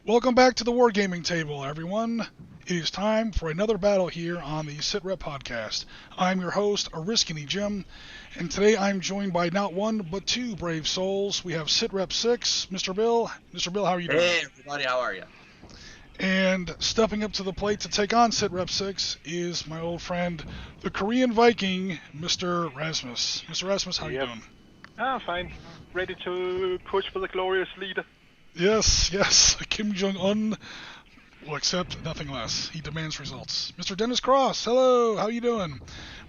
Welcome back to the Wargaming Table, everyone. It is time for another battle here on the Sitrep podcast. I'm your host, Oriskany Jim, and today I'm joined by not one, but two brave souls. We have Sitrep 6, Mr. Bill. Mr. Bill, how are you doing? Hey, everybody, how are you? And stepping up to the plate to take on Sitrep 6 is my old friend, the Korean Viking, Mr. Rasmus. Mr. Rasmus, how are you doing? Fine. Ready to push for the glorious leader. Yes. Kim Jong-un will accept nothing less. He demands results. Mr. Dennis Cross, hello, how you doing?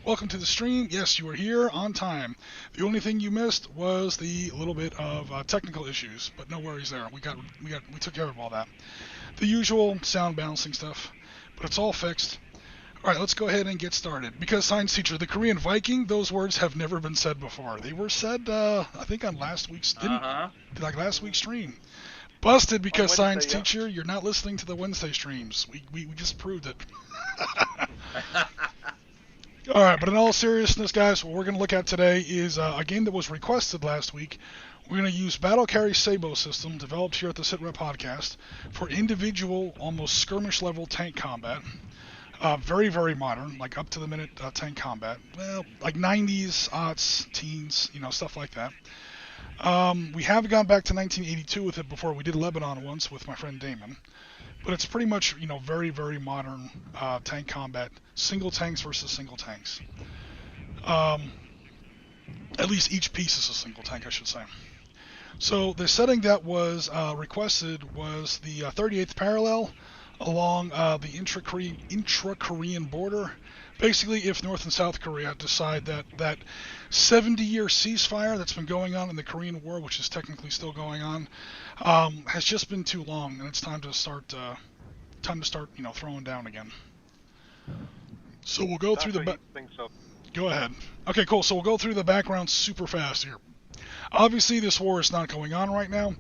Welcome to the stream. Yes, you are here on time. The only thing you missed was the little bit of technical issues, but no worries there. We took care of all that. The usual sound balancing stuff, but it's all fixed. All right, let's go ahead and get started. Because science teacher, the Korean Viking, those words have never been said before. They were said, I think, on last week's last week's stream. Busted because science teacher, you're not listening to the Wednesday streams. We just proved it. All right, but in all seriousness, guys, what we're going to look at today is a game that was requested last week. We're going to use Battle Carry Sabot system developed here at the Sitrep podcast for individual, almost skirmish level tank combat. Very, very modern, like up to the minute tank combat. Well, like 90s, aughts, teens, stuff like that. We have gone back to 1982 with it before. We did Lebanon once with my friend Damon. But it's pretty much, very, very modern tank combat. Single tanks versus single tanks. At least each piece is a single tank, I should say. So the setting that was requested was the 38th parallel along the intra-Korean border. Basically, if North and South Korea decide that 70-year ceasefire that's been going on in the Korean War, which is technically still going on, has just been too long, and it's time to start throwing down again. So we'll go through the Go ahead. Okay, cool. So we'll go through the background super fast here. Obviously, this war is not going on right now.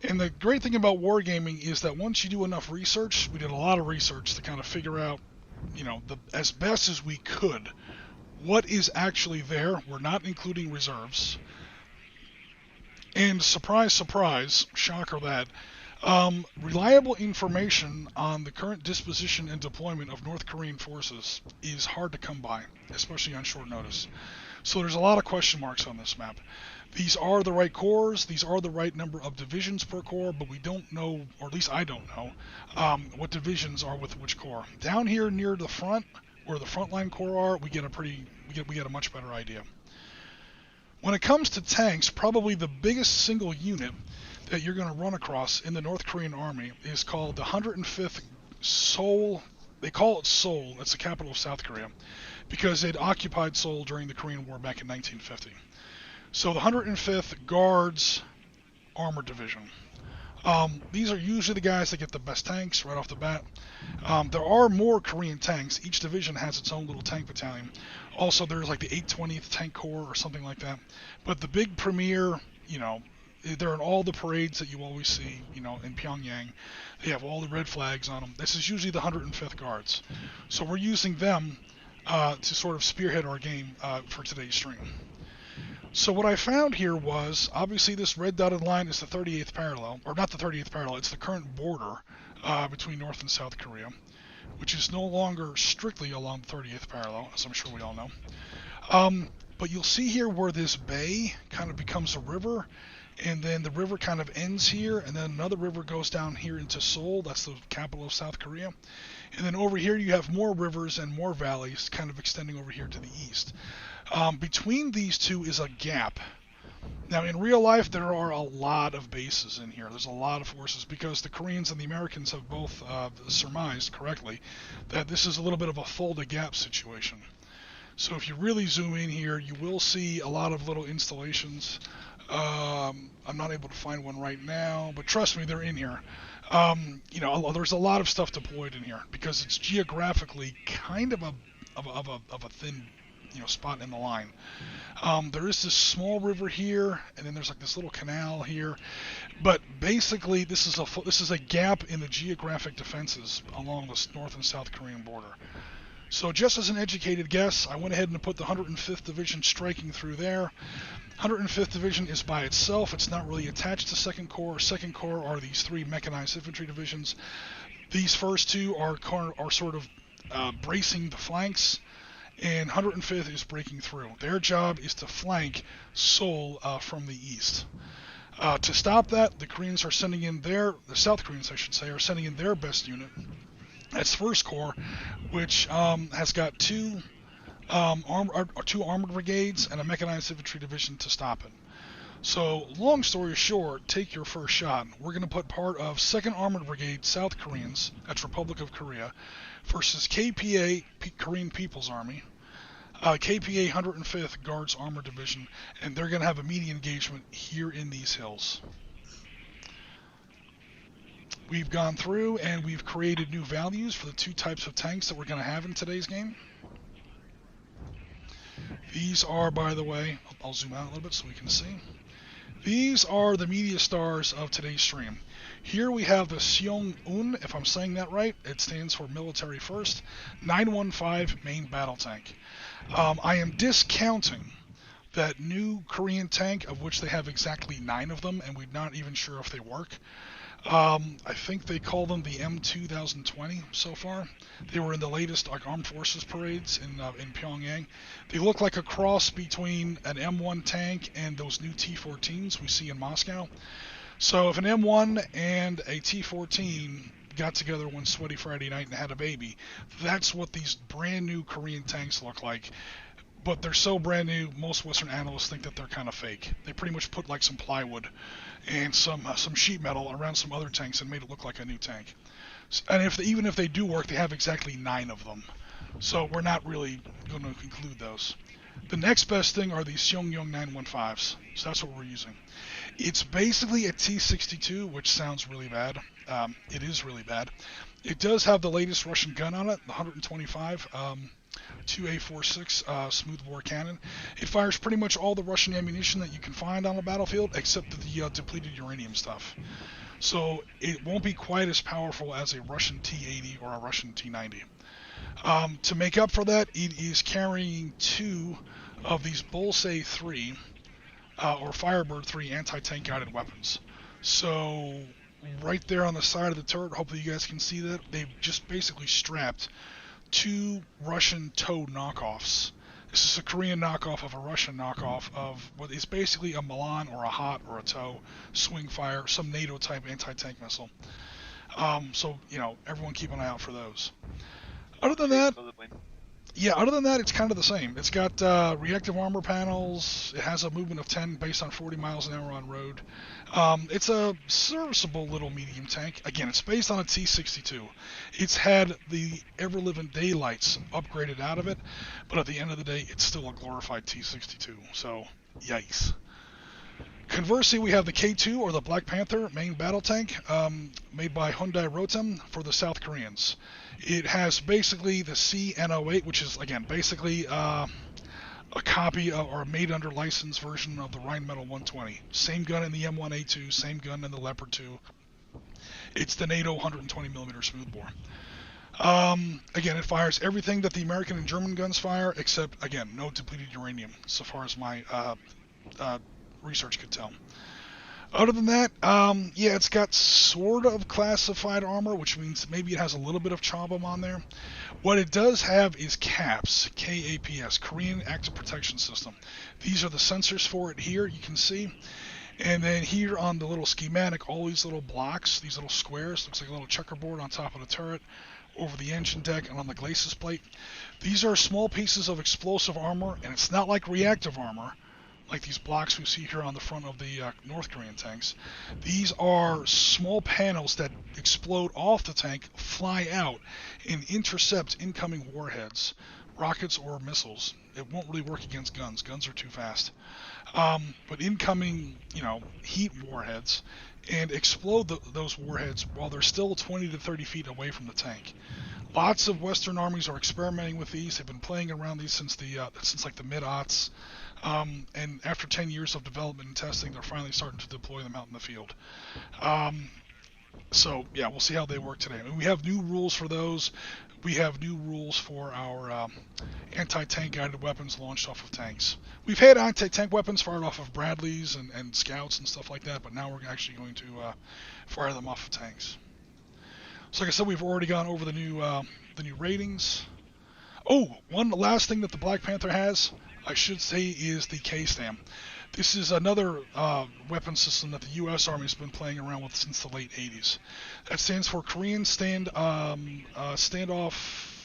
And the great thing about wargaming is that once you do enough research, we did a lot of research to kind of figure out, as best as we could, what is actually there. We're not including reserves. And surprise, surprise, shocker that, reliable information on the current disposition and deployment of North Korean forces is hard to come by, especially on short notice. So there's a lot of question marks on this map. These are the right corps, these are the right number of divisions per corps, but we don't know, or at least I don't know, what divisions are with which corps. Down here near the front, where the frontline corps are, we get a much better idea. When it comes to tanks, probably the biggest single unit that you're going to run across in the North Korean army is called the 105th Seoul. They call it Seoul, it's the capital of South Korea, because it occupied Seoul during the Korean War back in 1950. So the 105th Guards Armored Division. These are usually the guys that get the best tanks right off the bat. There are more Korean tanks. Each division has its own little tank battalion. Also, there's like the 820th Tank Corps or something like that. But the big premier, they're in all the parades that you always see, in Pyongyang. They have all the red flags on them. This is usually the 105th Guards. So we're using them to sort of spearhead our game for today's stream. So what I found here was, obviously this red dotted line is the 38th parallel, or not the 38th parallel, it's the current border between North and South Korea, which is no longer strictly along the 38th parallel, as I'm sure we all know. But you'll see here where this bay kind of becomes a river, and then the river kind of ends here, and then another river goes down here into Seoul, that's the capital of South Korea. And then over here you have more rivers and more valleys kind of extending over here to the east. Between these two is a gap. Now, in real life, there are a lot of bases in here. There's a lot of forces because the Koreans and the Americans have both surmised correctly that this is a little bit of a folded gap situation. So if you really zoom in here, you will see a lot of little installations. I'm not able to find one right now, but trust me, they're in here. There's a lot of stuff deployed in here because it's geographically kind of a thin spot in the line. There is this small river here, and then there's like this little canal here. But basically, this is a gap in the geographic defenses along the North and South Korean border. So just as an educated guess, I went ahead and put the 105th Division striking through there. 105th Division is by itself. It's not really attached to 2nd Corps. 2nd Corps are these 3 mechanized infantry divisions. These first 2 are sort of bracing the flanks, and 105th is breaking through. Their job is to flank Seoul from the east. To stop that, the Koreans are sending in the South Koreans, I should say, are sending in their best unit. That's 1st Corps, which has got 2 armored brigades and a mechanized infantry division to stop it. So, long story short, take your first shot. We're going to put part of 2nd Armored Brigade, South Koreans, that's Republic of Korea, versus KPA, Korean People's Army, KPA 105th Guards Armored Division, and they're going to have a media engagement here in these hills. We've gone through and we've created new values for the 2 types of tanks that we're going to have in today's game. These are, by the way, I'll zoom out a little bit so we can see. These are the media stars of today's stream. Here we have the Seong-un, if I'm saying that right. It stands for Military First, 915 main battle tank. I am discounting that new Korean tank, of which they have exactly 9 of them, and we're not even sure if they work. I think they call them the M2020 so far. They were in the latest armed forces parades in Pyongyang. They look like a cross between an M1 tank and those new T-14s we see in Moscow. So if an M1 and a T-14 got together one sweaty Friday night and had a baby, that's what these brand new Korean tanks look like. But they're so brand new, most Western analysts think that they're kind of fake. They pretty much put like some plywood and some sheet metal around some other tanks and made it look like a new tank. And even if they do work, they have exactly 9 of them. So we're not really going to include those. The next best thing are these Seongyong 915s. So that's what we're using. It's basically a T-62, which sounds really bad. It is really bad. It does have the latest Russian gun on it, the 125. 2A46 smoothbore cannon. It fires pretty much all the Russian ammunition that you can find on the battlefield, except the depleted uranium stuff. So it won't be quite as powerful as a Russian T-80 or a Russian T-90. To make up for that, it is carrying 2 of these Bolsay 3 or Firebird 3 anti-tank guided weapons. So right there on the side of the turret, hopefully you guys can see that, they've just basically strapped 2 Russian TOW knockoffs. This is a Korean knockoff of a Russian knockoff of what is basically a Milan or a HOT or a TOW swing fire, some NATO type anti-tank missile. So, everyone keep an eye out for those. Other than that, it's kind of the same. It's got reactive armor panels. It has a movement of 10 based on 40 miles an hour on road. It's a serviceable little medium tank. Again, it's based on a T-62. It's had the ever-living daylights upgraded out of it, but at the end of the day, it's still a glorified T-62. So, yikes. Conversely, we have the K2, or the Black Panther, main battle tank, made by Hyundai Rotem for the South Koreans. It has basically the CN08, which is, again, basically a copy of, or a made-under license version of the Rheinmetall 120. Same gun in the M1A2, same gun in the Leopard 2. It's the NATO 120mm smoothbore. Again, it fires everything that the American and German guns fire, except, again, no depleted uranium, so far as my research could tell. Other than that, it's got sort of classified armor, which means maybe it has a little bit of CHOBM on there. What it does have is KAPS, K-A-P-S, Korean Active Protection System. These are the sensors for it here, you can see. And then here on the little schematic, all these little blocks, these little squares, looks like a little checkerboard on top of the turret, over the engine deck and on the glacis plate. These are small pieces of explosive armor, and it's not like reactive armor, like these blocks we see here on the front of the North Korean tanks. These are small panels that explode off the tank, fly out, and intercept incoming warheads, rockets or missiles. It won't really work against guns. Guns are too fast. But incoming, heat warheads, and explode those warheads while they're still 20 to 30 feet away from the tank. Lots of Western armies are experimenting with these. They've been playing around these since like the mid-aughts. And after 10 years of development and testing, they're finally starting to deploy them out in the field. So yeah, we'll see how they work today. I mean, we have new rules for those. We have new rules for our anti-tank guided weapons launched off of tanks. We've had anti-tank weapons fired off of Bradleys and scouts and stuff like that, but now we're actually going to fire them off of tanks. So like I said, we've already gone over the new ratings. Oh, one last thing that the Black Panther has, I should say, is the K-STAM. This is another weapon system that the U.S. Army's been playing around with since the late 80s. That stands for Korean Standoff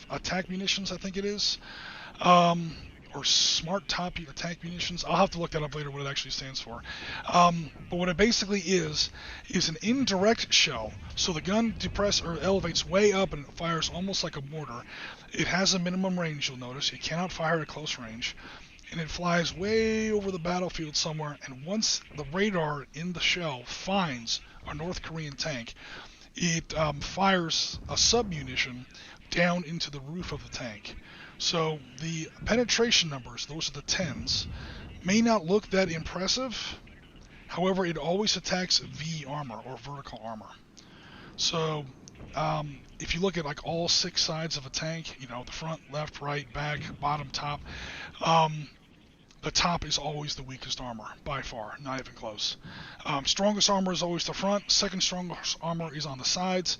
Attack Munitions, I think it is. Or Smart Top Attack Munitions. I'll have to look that up later, what it actually stands for. But what it basically is an indirect shell. So the gun elevates way up and fires almost like a mortar. It has a minimum range, you'll notice. You cannot fire at close range. And it flies way over the battlefield somewhere, and once the radar in the shell finds a North Korean tank, it fires a sub-munition down into the roof of the tank. So the penetration numbers, those are the 10s, may not look that impressive. However, it always attacks V armor, or vertical armor. So if you look at like all 6 sides of a tank, you know, the front, left, right, back, bottom, top, the top is always the weakest armor, by far, not even close. Strongest armor is always the front, second strongest armor is on the sides,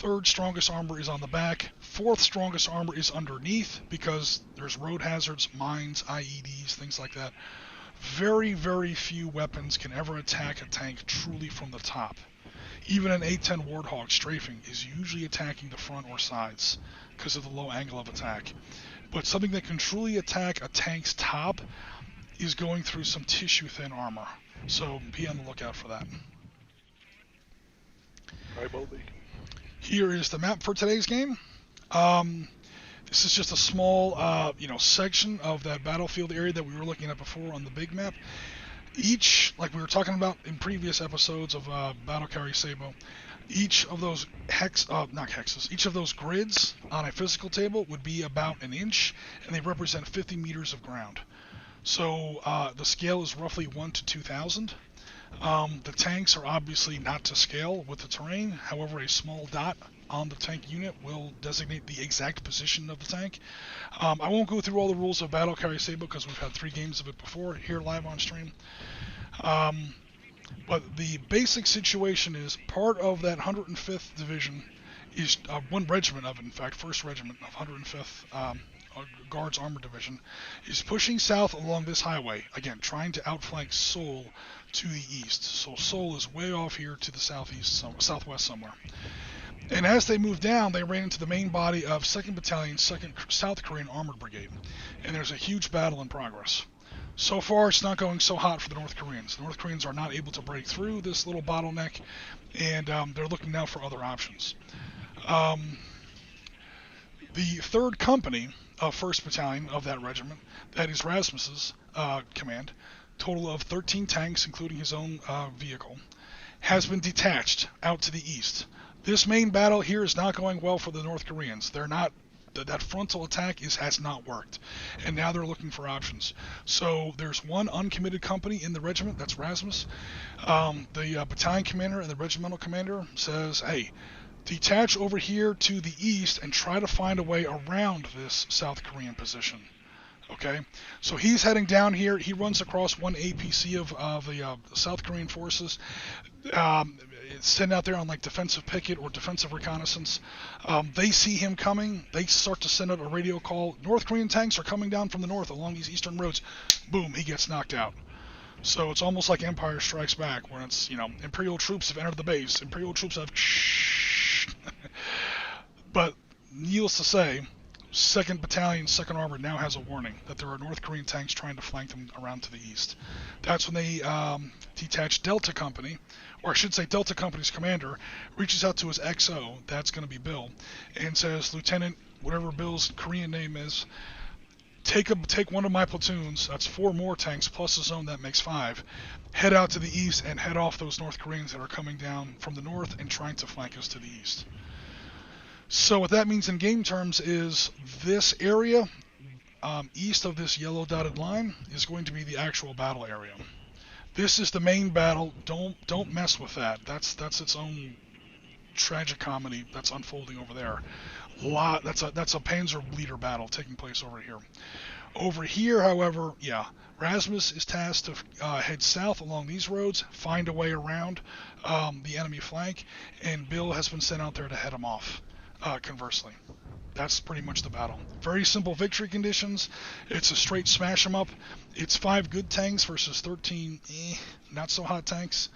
third strongest armor is on the back, fourth strongest armor is underneath, because there's road hazards, mines, IEDs, things like that. Very, very few weapons can ever attack a tank truly from the top. Even an A-10 Warthog strafing is usually attacking the front or sides, because of the low angle of attack. But something that can truly attack a tank's top is going through some tissue-thin armor. So be on the lookout for that. I will be. Here is the map for today's game. This is just a small, section of that battlefield area that we were looking at before on the big map. Each, like we were talking about in previous episodes of Battle Carry Sabot, each of those each of those grids on a physical table would be about an inch, and they represent 50 meters of ground. So the scale is roughly 1 to 2,000. The tanks are obviously not to scale with the terrain. However, a small dot on the tank unit will designate the exact position of the tank. I won't go through all the rules of Battle Carry Sabot because we've had 3 games of it before here live on stream. But the basic situation is part of that 105th Division is one regiment of it, in fact, 1st Regiment of 105th Guards Armored Division is pushing south along this highway, again, trying to outflank Seoul to the east. So Seoul is way off here to the southwest somewhere. And as they moved down, they ran into the main body of 2nd Battalion, 2nd South Korean Armored Brigade. And there's a huge battle in progress. So far, it's not going so hot for the North Koreans. The North Koreans are not able to break through this little bottleneck, and they're looking now for other options. The 3rd Company of 1st Battalion of that regiment, that is Rasmus's command, total of 13 tanks, including his own vehicle, has been detached out to the east. This main battle here is not going well for the North Koreans. They're not. That frontal attack has not worked, and now they're looking for options. So there's one uncommitted company in the regiment, that's Rasmus. The battalion commander and the regimental commander says, hey, detach over here to the east and try to find a way around this South Korean position. Okay, so he's heading down here. He runs across one APC of the South Korean forces. It's sent out there on like defensive picket or defensive reconnaissance. They see him coming. They start to send out a radio call. North Korean tanks are coming down from the north along these eastern roads. Boom, he gets knocked out. So it's almost like Empire Strikes Back, where it's, Imperial troops have entered the base. Imperial troops have But needless to say, 2nd Battalion, 2nd Armored now has a warning that there are North Korean tanks trying to flank them around to the east. That's when they detach Delta Company, or I should say Delta Company's commander, reaches out to his XO, that's going to be Bill, and says, Lieutenant, whatever Bill's Korean name is, take one of my platoons, that's 4 more tanks plus his own, that makes 5, head out to the east and head off those North Koreans that are coming down from the north and trying to flank us to the east. So what that means in game terms is this area east of this yellow dotted line is going to be the actual battle area. This is the main battle. Don't mess with that. That's its own tragic comedy that's unfolding over there. That's a Panzer leader battle taking place over here. Over here, however, yeah, Rasmus is tasked to head south along these roads, find a way around the enemy flank, and Bill has been sent out there to head him off. Conversely, that's pretty much the battle. Very simple victory conditions. It's a straight smash 'em up. It's 5 good tanks versus 13 not so hot tanks.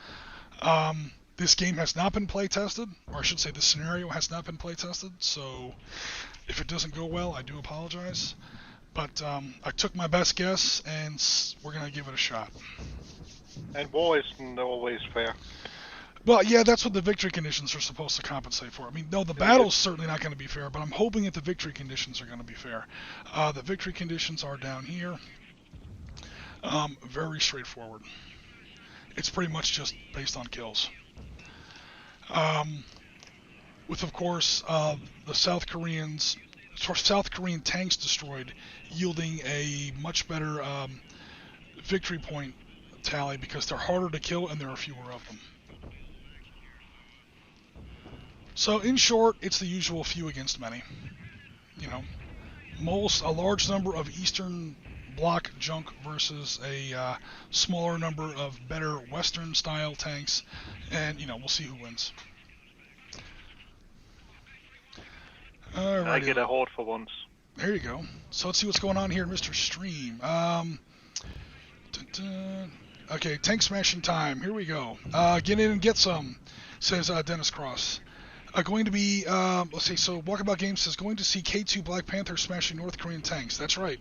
This game has not been play tested, or I should say, this scenario has not been play tested. So, if it doesn't go well, I do apologize. But I took my best guess, and we're going to give it a shot. And war isn't always fair. Well, yeah, that's what the victory conditions are supposed to compensate for. I mean, no, the battle's certainly not going to be fair, but I'm hoping that the victory conditions are going to be fair. The victory conditions are down here. Very straightforward. It's pretty much just based on kills. With, of course, the South Korean tanks destroyed, yielding a much better victory point tally because they're harder to kill and there are fewer of them. So, in short, it's the usual few against many. You know, a large number of Eastern Bloc junk versus a smaller number of better Western-style tanks, and, you know, we'll see who wins. Alrighty. I get a horde for once. There you go. So let's see what's going on here, Mr. Stream. Okay, tank smashing time. Here we go. Get in and get some, says Dennis Cross. Going to be, let's see, so Walkabout Games says, going to see K2 Black Panther smashing North Korean tanks. That's right.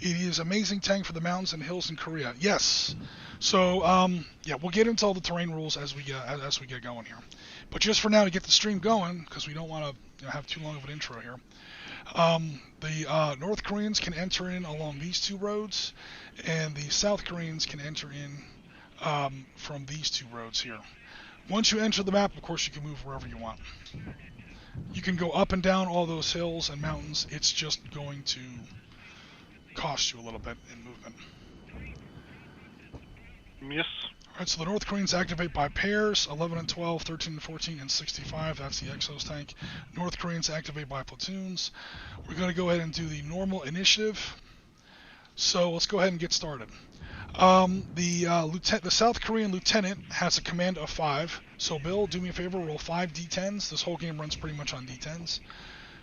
It is amazing tank for the mountains and hills in Korea. Yes. So, yeah, we'll get into all the terrain rules as we get going here. But just for now, to get the stream going, because we don't want to have too long of an intro here, the North Koreans can enter in along these 2 roads, and the South Koreans can enter in from these 2 roads here. Once you enter the map, of course, you can move wherever you want. You can go up and down all those hills and mountains. It's just going to cost you a little bit in movement. Yes. Alright, so the North Koreans activate by pairs, 11 and 12, 13 and 14, and 65. That's the Exos tank. North Koreans activate by platoons. We're going to go ahead and do the normal initiative. So let's go ahead and get started. The South Korean lieutenant has a command of 5. So Bill, do me a favor, roll 5 D10s. This whole game runs pretty much on D10s.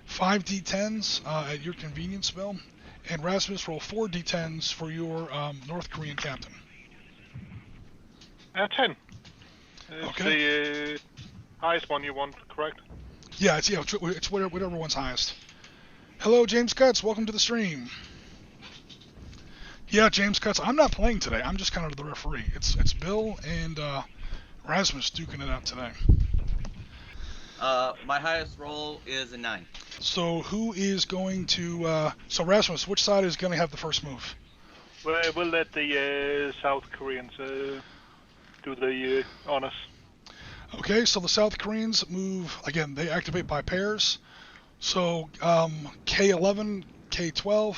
5 D10s at your convenience, Bill. And Rasmus, roll 4 D10s for your North Korean captain. 10. It's Okay. the highest one you want, correct? Yeah, it's whatever one's highest. Hello, James Cutts. Welcome to the stream. Yeah, James Cutts. I'm not playing today. I'm just kind of the referee. It's Bill and Rasmus duking it out today. My highest roll is a 9. So who is going to... so Rasmus, which side is going to have the first move? We'll let the South Koreans do the honors. Okay, so the South Koreans move... Again, they activate by pairs. So K11, K12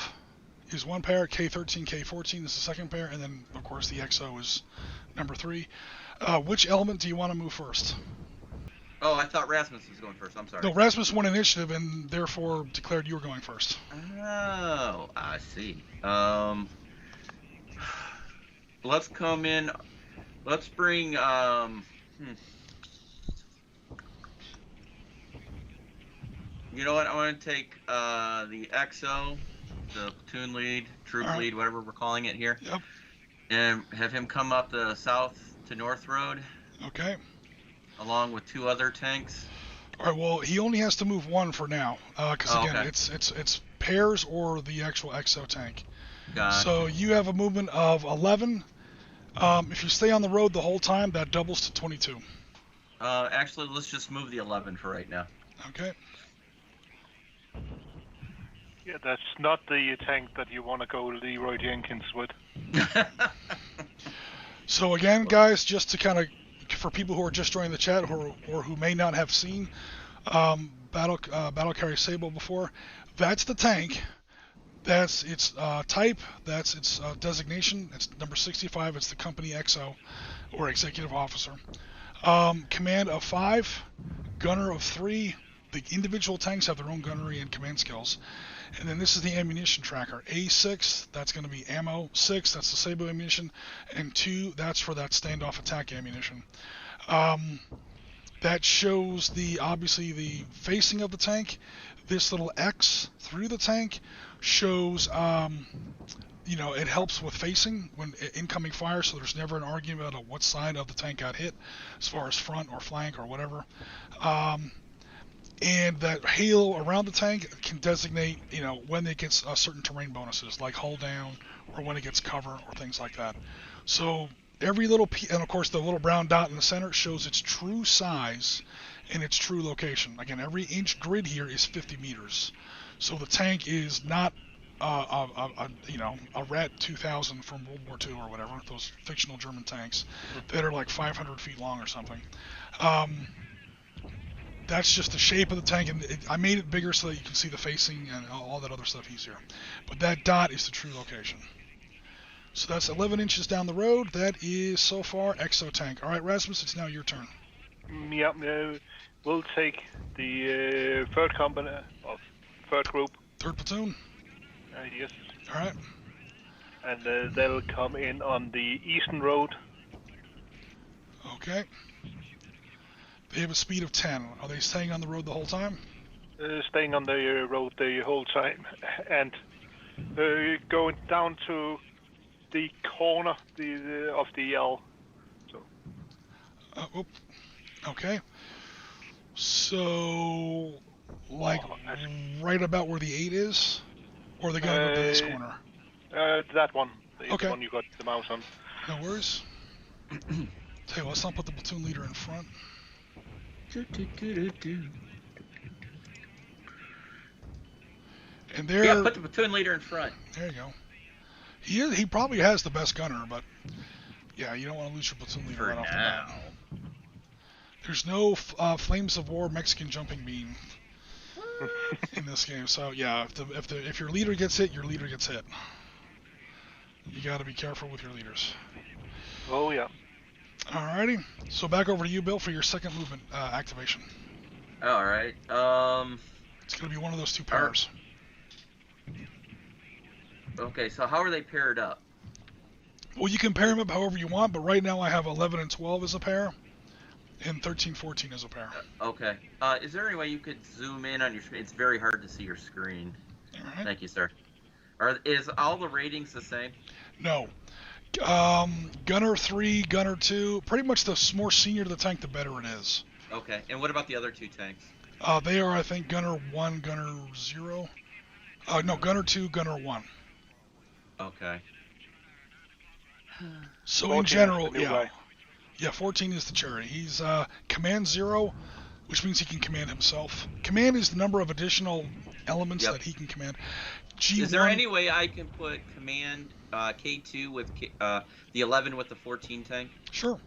is one pair. K13, K14 is the second pair. And then, of course, the XO is number 3. Which element do you want to move first? Oh, I thought Rasmus was going first. I'm sorry. No, Rasmus won initiative and therefore declared you were going first. Oh, I see. Let's come in. Let's bring. You know what? I want to take the XO, the platoon lead, troop lead, whatever we're calling it here. Yep. And have him come up the south to north road. Okay. Along with 2 other tanks. All right. Well, he only has to move 1 for now, because again, okay. it's pairs or the actual XO tank. Gotcha. So you have a movement of 11. If you stay on the road the whole time, that doubles to 22. Actually, let's just move the 11 for right now. Okay. Yeah, that's not the tank that you want to go Leroy Jenkins with. So again, guys, just to kind of, for people who are just joining the chat or who may not have seen Battle Carry Sabot before, that's the tank. That's its type. That's its designation. It's number 65. It's the company XO or executive officer. Command of 5. gunner of 3. The individual tanks have their own gunnery and command skills. And then this is the ammunition tracker. A6, that's going to be ammo. 6, that's the Sabot ammunition. And 2, that's for that standoff attack ammunition. That shows obviously the facing of the tank. This little X through the tank shows, it helps with facing when incoming fire, so there's never an argument about what side of the tank got hit, as far as front or flank or whatever. And that halo around the tank can designate, when it gets certain terrain bonuses, like hull down, or when it gets cover, or things like that. So every little piece, and of course the little brown dot in the center shows its true size and its true location. Again, every inch grid here is 50 meters. So the tank is not a Rat 2000 from World War II or whatever, those fictional German tanks that are like 500 feet long or something. That's just the shape of the tank, and I made it bigger so that you can see the facing and all that other stuff easier. But that dot is the true location. So that's 11 inches down the road. That is, so far, Exo tank. All right, Rasmus, it's now your turn. Yeah, we'll take the third company, of third group. Third platoon? Yes. All right. And they'll come in on the eastern road. Okay. They have a speed of 10. Are they staying on the road the whole time? Staying on the road the whole time, and going down to the corner of the L. So. Okay. So, right about where the 8 is? Or are they going to go to this corner? That one. Okay. The one you got the mouse on. No worries. Tell you what, let's not put the platoon leader in front. And there. Yeah, put the platoon leader in front. There you go. He probably has the best gunner, but yeah, you don't want to lose your platoon leader right off the bat. There's no Flames of War Mexican jumping bean in this game, so yeah, if your leader gets hit, your leader gets hit. You got to be careful with your leaders. Oh yeah. Alrighty, so back over to you, Bill, for your second movement activation. All right. It's going to be one of those 2 pairs. Okay, so how are they paired up? Well, you can pair them up however you want, but right now I have 11 and 12 as a pair, and 13, 14 as a pair. Okay. Is there any way you could zoom in on your screen? It's very hard to see your screen. All right. Thank you, sir. Is all the ratings the same? No. Gunner 3, Gunner 2, pretty much the more senior the tank, the better it is. Okay, and what about the other 2 tanks? They are, I think, Gunner 1, Gunner 0. No, Gunner 2, Gunner 1. Okay. So in general, yeah, 14 is the charity. He's Command 0, which means he can command himself. Command is the number of additional elements that he can command. G1, is there any way I can put command K2 with the 11 with the 14 tank? Sure.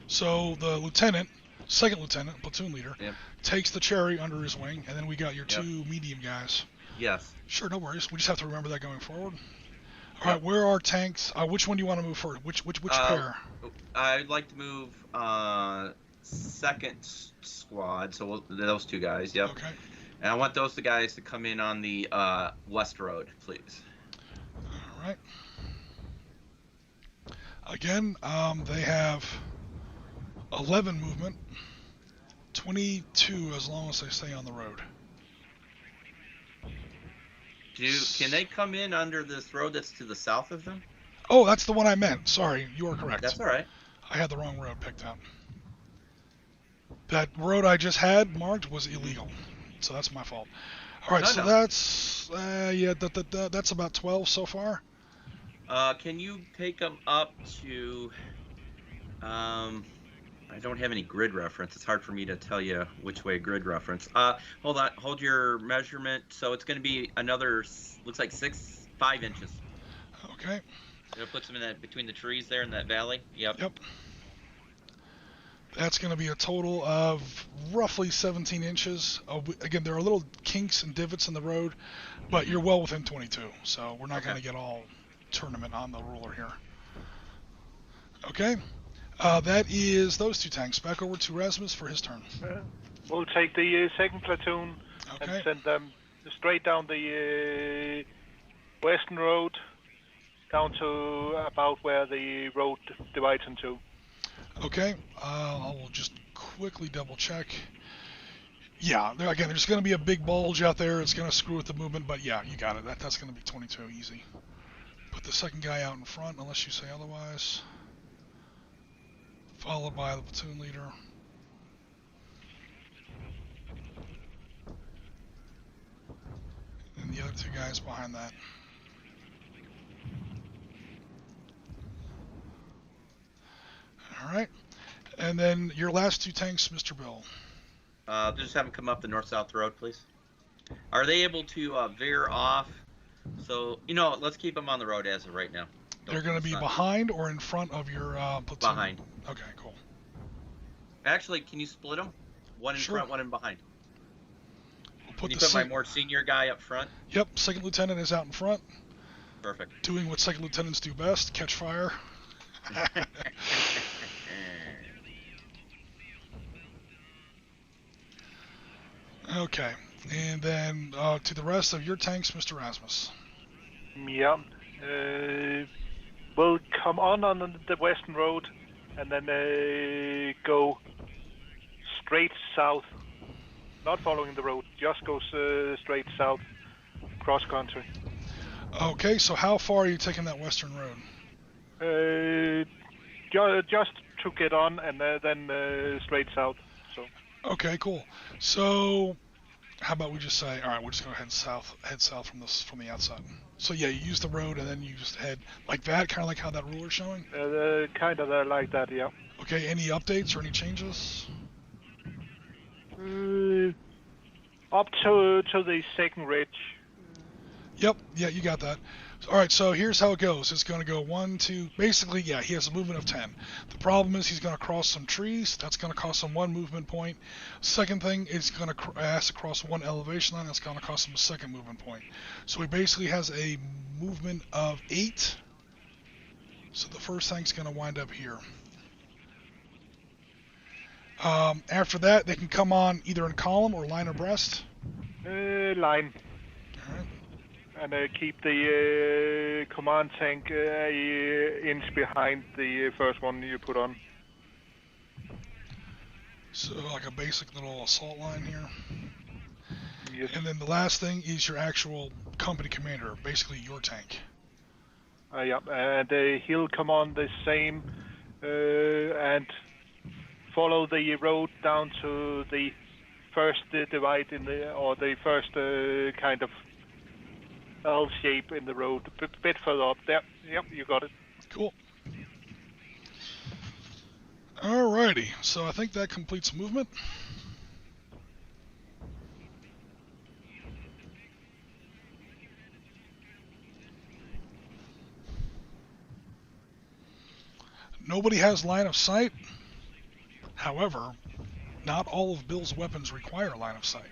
So the lieutenant, second lieutenant, platoon leader, takes the cherry under his wing, and then we got your 2 medium guys. Yes. Sure, no worries. We just have to remember that going forward. All right, where are tanks? Which one do you want to move first? Which pair? I'd like to move second squad, so those 2 guys. Yep. Okay. And I want those 2 guys to come in on the west road, please. All right. Again, they have 11 movement, 22 as long as they stay on the road. Can they come in under this road that's to the south of them? Oh, that's the one I meant. Sorry, you are correct. That's all right. I had the wrong road picked out. That road I just had marked was illegal, so that's my fault. All right, that's that's about 12 so far. Can you take them up to? I don't have any grid reference. It's hard for me to tell you which way grid reference. Hold on. Hold your measurement. So it's going to be another, looks like 5 inches. Okay. It puts them in that between the trees there in that valley. Yep. Yep. That's going to be a total of roughly 17 inches. Again, there are little kinks and divots in the road, but you're well within 22. So we're not going to get all tournament on the ruler here. Okay. That is those 2 tanks. Back over to Rasmus for his turn. We'll take the second platoon Okay. and send them straight down the western road down to about where the road divides in two. Okay. I will just quickly double check. Yeah, again, there's going to be a big bulge out there. It's going to screw with the movement, but yeah, you got it. That's going to be 22 easy. Put the second guy out in front, unless you say otherwise. Followed by the platoon leader. And the other two guys behind that. Alright. And then your last two tanks, Mr. Bill. Just have them come up the north-south road, please. Are they able to veer off? So, let's keep them on the road as of right now. They're going to be behind or in front of your platoon? Behind. Okay, cool. Actually, can you split them? One in Sure. front, one in behind. We'll Can you put my more senior guy up front? Yep, second lieutenant is out in front. Perfect. Doing what second lieutenants do best, catch fire. Okay, and then to the rest of your tanks, Mr. Rasmus. Yeah. We'll come on the western road and then go straight south. Not following the road, just go straight south, cross country. Okay, so how far are you taking that western road? Just to get on and then straight south. So. Okay, cool. So, how about we just say, all right, we're just gonna head south from the outside. So yeah, you use the road and then you just head like that, kind of like how that ruler's showing. Kind of like that, yeah. Okay, any updates or any changes? Up to the second ridge. Yep, yeah, you got that. All right, so here's how it goes. It's going to go 1, 2, basically, yeah, he has a movement of 10. The problem is he's going to cross some trees. That's going to cost him 1 movement point. Second thing is going to has to cross 1 elevation line. That's going to cost him a 2nd movement point. So he basically has a movement of 8. So the first tank's going to wind up here. After that, they can come on either in column or line abreast. Line. All right. And keep the command tank an inch behind the first one you put on. So like a basic little assault line here. Yes. And then the last thing is your actual company commander, basically your tank. Yeah, and he'll come on the same and follow the road down to the first divide or the first kind of L shape in the road, a bit further up there. Yep, you got it. Cool. Alrighty, so I think that completes movement. Nobody has line of sight. However, not all of Bill's weapons require line of sight.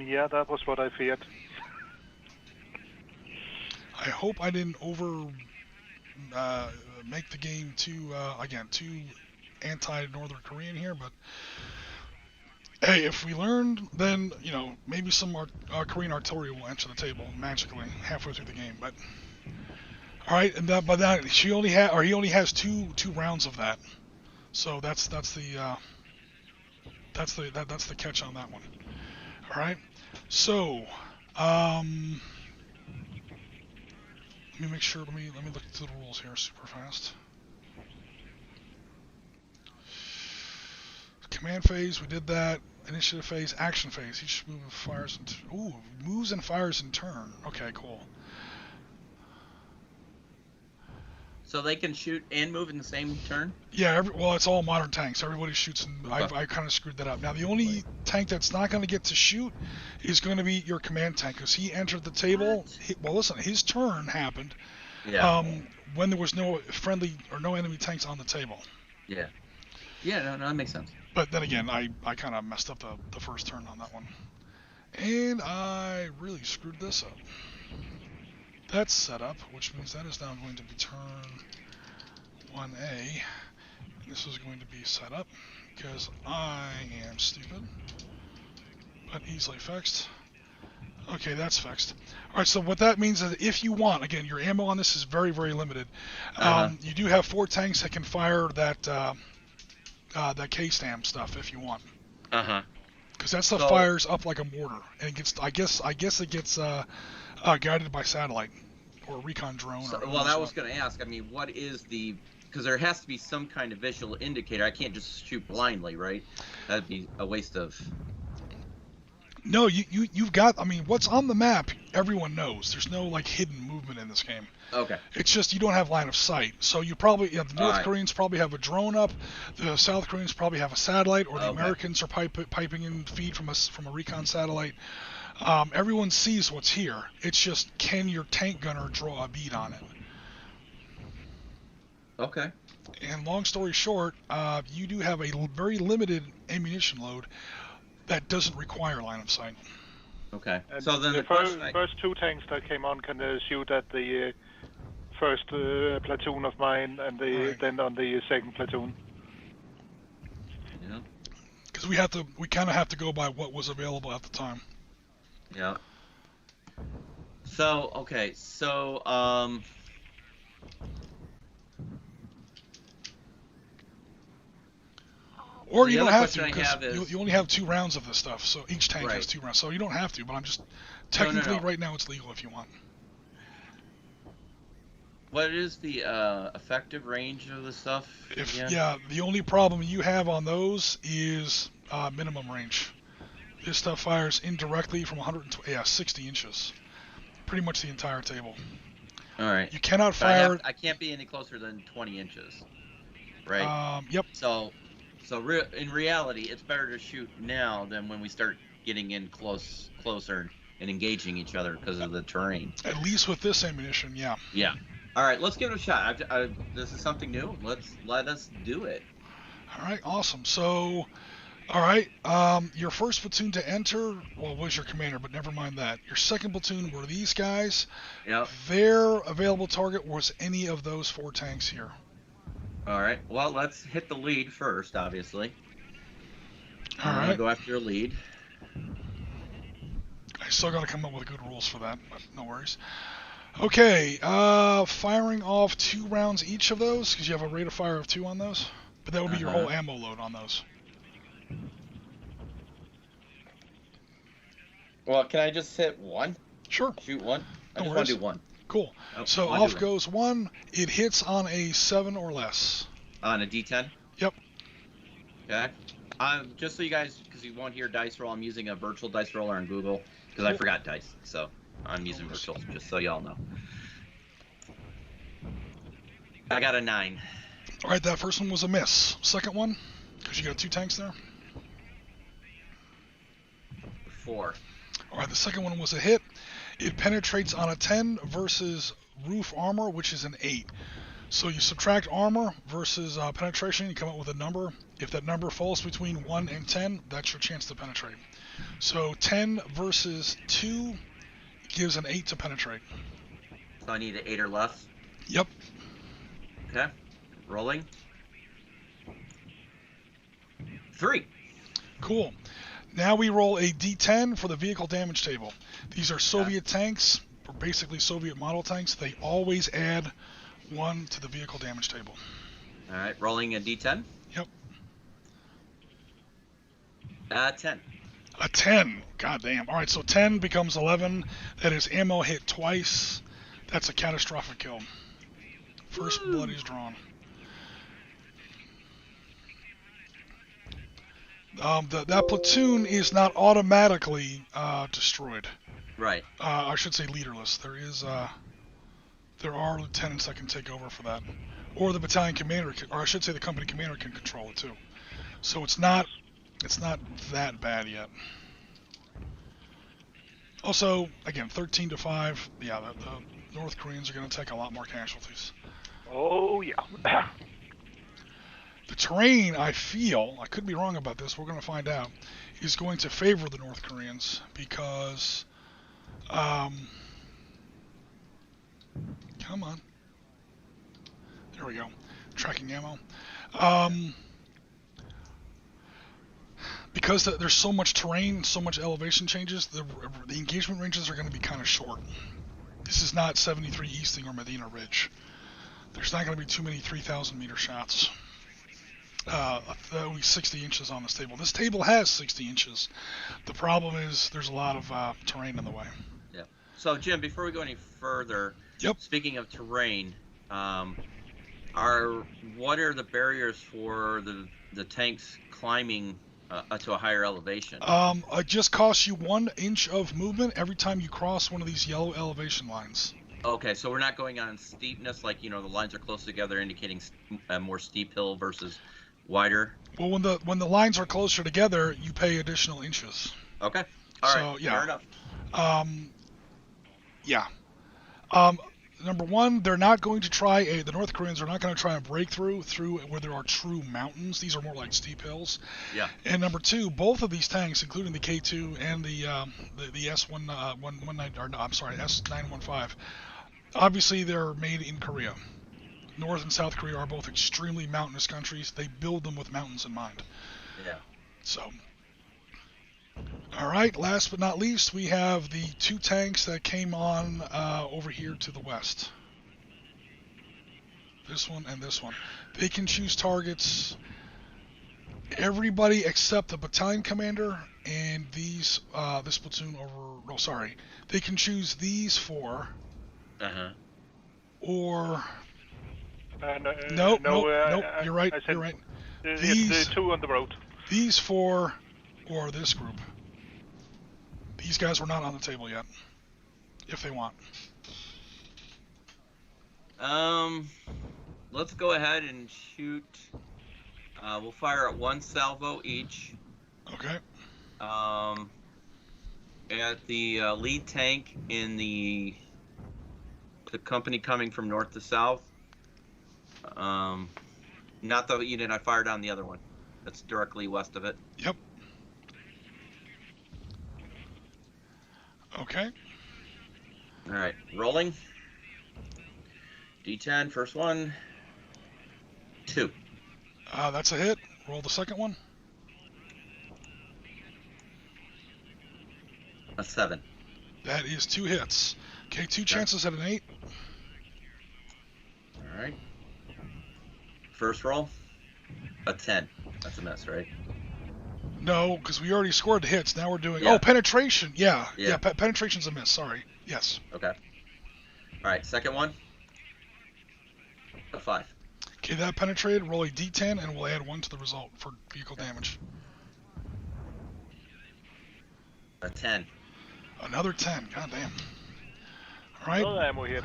Yeah, that was what I feared. I hope I didn't make the game too anti-Northern Korean here, but hey, if we learned, then maybe some Korean artillery will enter the table magically halfway through the game. But all right, and by that he only has two rounds of that, so that's the catch on that one. All right, so let me make sure. Let me look through the rules here super fast. Command phase, we did that. Initiative phase, action phase. Each move fires moves and fires in turn. Okay, cool. So they can shoot and move in the same turn? Yeah, well, it's all modern tanks. Everybody shoots, and I kind of screwed that up. Now, the only tank that's not going to get to shoot is going to be your command tank, because he entered the table. Well, listen, his turn happened when there was no friendly or no enemy tanks on the table. Yeah. Yeah, no, that makes sense. But then again, I kind of messed up the first turn on that one. And I really screwed this up. That's set up, which means that is now going to be turn 1A. And this is going to be set up. because I am stupid, but easily fixed. Okay, that's fixed. All right, so what that means is if you want, again, your ammo on this is very, very limited. You do have 4 tanks that can fire that that K-Stam stuff if you want. Because that stuff fires up like a mortar, and it gets, I guess it gets guided by satellite or recon drone. Well, I was going to ask. I mean, what is the? Because there has to be some kind of visual indicator. I can't just shoot blindly, right? That'd be a waste of. No, you've got. I mean, what's on the map, everyone knows. There's no like hidden movement in this game. Okay. It's just you don't have line of sight. So you probably, the North Koreans probably have a drone up, the South Koreans probably have a satellite, or the Americans are piping in feed from a recon satellite. Everyone sees what's here. It's just, can your tank gunner draw a bead on it? Okay. And long story short, you do have a very limited ammunition load that doesn't require line of sight. Okay. And so then the first 2 tanks that came on can shoot at the first platoon of mine, and then on the second platoon. Yeah. Because we kind of have to go by what was available at the time. Yeah. So okay, so Or you don't have to, because you only have 2 rounds of this stuff, so each tank has 2 rounds. So you don't have to, but I'm just technically right now it's legal if you want. What is the effective range of the stuff? The only problem you have on those is minimum range. This stuff fires indirectly from 60 inches, pretty much the entire table. All right. You cannot fire. I can't be any closer than 20 inches, right? Yep. So in reality, it's better to shoot now than when we start getting in closer and engaging each other because of the terrain. At least with this ammunition, yeah. Yeah. All right, let's give it a shot. This is something new. Let us do it. All right, awesome. So, all right, your first platoon to enter, was your commander, but never mind that. Your second platoon were these guys. Yep. Their available target was any of those 4 tanks here. All right. Well, let's hit the lead first, obviously. All right. Go after your lead. I still got to come up with good rules for that, but no worries. Okay, firing off 2 rounds each of those, because you have a rate of fire of 2 on those. But that would be your whole ammo load on those. Well, can I just hit 1? Sure. Shoot 1? I just want to do 1. Cool. So off goes 1. It hits on a 7 or less. On a D10? Yep. Okay. Just so you guys, because you won't hear dice roll, I'm using a virtual dice roller on Google, because I forgot dice. So I'm using virtual, just so y'all know. I got a 9. All right, that first one was a miss. Second one, because you got 2 tanks there. 4. All right, the second one was a hit. It penetrates on a 10 versus roof armor, which is an 8. So you subtract armor versus penetration, you come up with a number. If that number falls between 1 and 10, that's your chance to penetrate. So 10 versus 2 gives an 8 to penetrate. So I need an 8 or less? Yep. Okay. Rolling. 3. Cool. Now we roll a D10 for the vehicle damage table. These are Soviet tanks, or basically Soviet model tanks. They always add 1 to the vehicle damage table. All right, rolling a D10. Yep. 10. A 10. God damn. All right, so 10 becomes 11. That is ammo hit twice. That's a catastrophic kill. First blood is drawn. That platoon is not automatically destroyed. Right. I should say leaderless. There are lieutenants that can take over for that, or the battalion commander, or I should say the company commander can control it too. So it's not that bad yet. Also, again, 13-5. Yeah, the North Koreans are going to take a lot more casualties. Oh yeah. The terrain, I feel, I could be wrong about this, we're going to find out, is going to favor the North Koreans because, come on, there we go, tracking ammo. because there's so much terrain, so much elevation changes, the engagement ranges are going to be kind of short. This is not 73 Easting or Medina Ridge. There's not going to be too many 3,000 meter shots. That would be 60 inches on this table. This table has 60 inches. The problem is there's a lot of terrain in the way. Yeah. So, Jim, before we go any further, Yep. Speaking of terrain, what are the barriers for the tanks climbing to a higher elevation? It just costs you 1 inch of movement every time you cross one of these yellow elevation lines. Okay, so we're not going on steepness, like, the lines are close together, indicating a more steep hill versus wider. Well, when the lines are closer together, you pay additional inches. Okay. All right. So, yeah. Fair enough. Yeah. Number one, they're not going to try the North Koreans are not going to try and break through where there are true mountains. These are more like steep hills. Yeah. And number two, both of these tanks, including the K2 and the S915, obviously they're made in Korea. North and South Korea are both extremely mountainous countries. They build them with mountains in mind. Yeah. So, all right, last but not least, we have the 2 tanks that came on over here to the west. This one and this one. They can choose targets. Everybody except the battalion commander and these this platoon over. Oh, sorry. They can choose these 4. Or. Nope. You're right. You're right. These 2 on the road. These 4 or this group. These guys were not on the table yet. If they want. Let's go ahead and shoot. We'll fire at 1 salvo each. Okay. At the lead tank in the company coming from north to south. Not the unit I fired on, the other one. That's directly west of it. Yep. Okay. All right, rolling. D10, first one. 2. That's a hit. Roll the second one. A 7. That is 2 hits. Okay, 2 chances at an 8. All right. First roll. A 10. That's a miss, right? No, because we already scored the hits. Now we're doing... Yeah. Oh, penetration. Yeah. Yeah. Penetration's a miss. Sorry. Yes. Okay. All right, second one. A 5. Okay, that penetrated. Roll a D10, and we'll add 1 to the result for vehicle damage. A 10. Another 10. God damn. All right. No ammo here.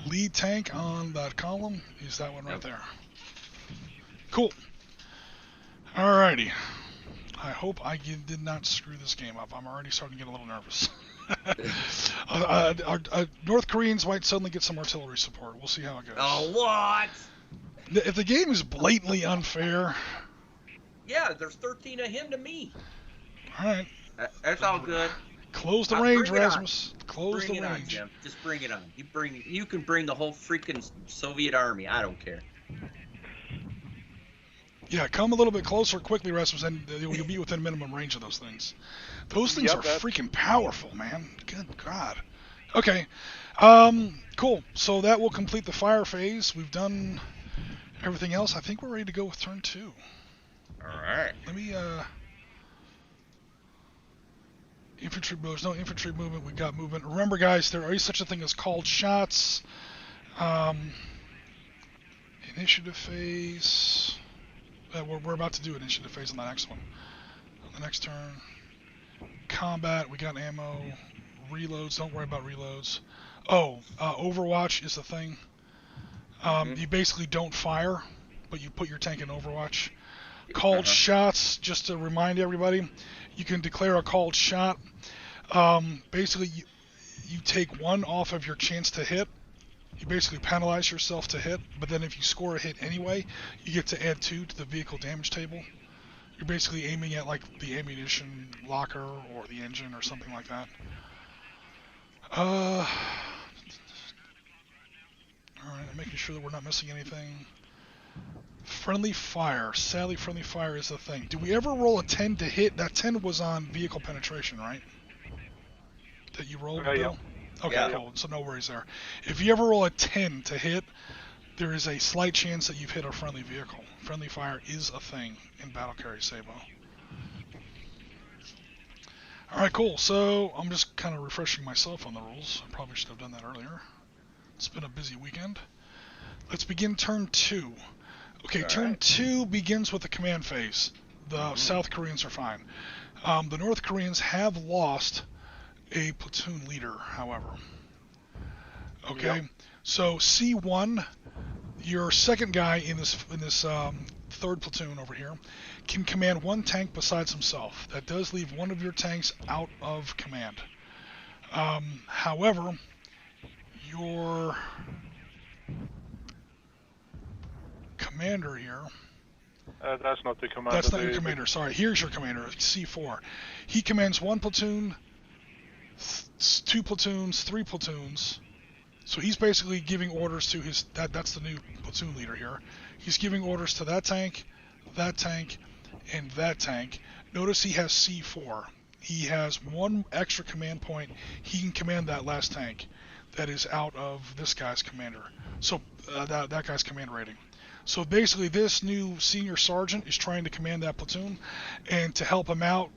Lead tank on that column is that one right there. Cool. Alrighty. I hope I did not screw this game up. I'm already starting to get a little nervous. North Koreans might suddenly get some artillery support. We'll see how it goes. Oh, what? If the game is blatantly unfair... Yeah, there's 13 of him to me. Alright. That's all good. Close the range, Rasmus. Close the Bring it on, range. Jim. Just bring it on. You can bring the whole freaking Soviet army. I don't care. Yeah, come a little bit closer quickly, Rasmus, and you'll be within minimum range of those things. Those things are freaking powerful, man. Good God. Okay. Cool. So that will complete the fire phase. We've done everything else. I think we're ready to go with turn 2. All right. Let me, infantry, there's no infantry movement. We've got movement. Remember, guys, there is such a thing as called shots. Initiative phase. We're about to do initiative phase on the next one. On the next turn. Combat, we got ammo. Reloads, don't worry about reloads. Overwatch is the thing. You basically don't fire, but you put your tank in Overwatch. Called shots, just to remind everybody, you can declare a called shot. Basically, you take 1 off of your chance to hit. You basically penalize yourself to hit, but then if you score a hit anyway, you get to add 2 to the vehicle damage table. You're basically aiming at like the ammunition locker or the engine or something like that. Alright, I'm making sure that we're not missing anything. Friendly fire. Sadly, friendly fire is the thing. Did we ever roll a 10 to hit? That 10 was on vehicle penetration, right? That you rolled, Bill? Yeah. Okay, Yeah. cool. So no worries there. If you ever roll a 10 to hit, there is a slight chance that you've hit a friendly vehicle. Friendly fire is a thing in Battle Carry Sabot. Alright, cool. So I'm just kind of refreshing myself on the rules. I probably should have done that earlier. It's been a busy weekend. Let's begin turn 2. Okay, turn 2 begins with the command phase. The South Koreans are fine. The North Koreans have lost a platoon leader, however. Okay, Yep. so C1, your second guy in this third platoon over here, can command one tank besides himself. That does leave one of your tanks out of command. However, your commander here. That's not the commander. That's not your commander. Sorry, here's your commander, C4. He commands one platoon, 2 platoons, 3 platoons. So he's basically giving orders to his. That's the new platoon leader here. He's giving orders to that tank, and that tank. Notice he has C4. He has 1 extra command point. He can command that last tank that is out of this guy's commander. So that guy's command rating. So basically, this new senior sergeant is trying to command that platoon, and to help him out,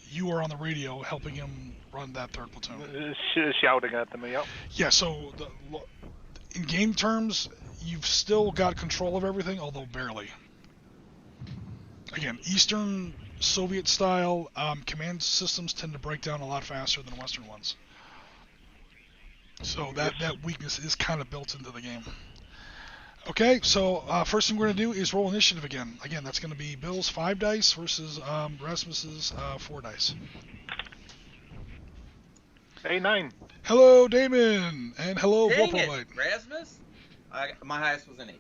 you are on the radio helping him run that third platoon. Shouting at them, yeah. Yeah, so in game terms, you've still got control of everything, although barely. Again, Eastern Soviet style command systems tend to break down a lot faster than Western ones. So that weakness is kind of built into the game. Okay, so first thing we're going to do is roll initiative again. Again, that's going to be Bill's 5 dice versus Rasmus's 4 dice. A9. Hello, Damon, and hello, Dang Vorpal it, Light. Rasmus? My highest was an 8.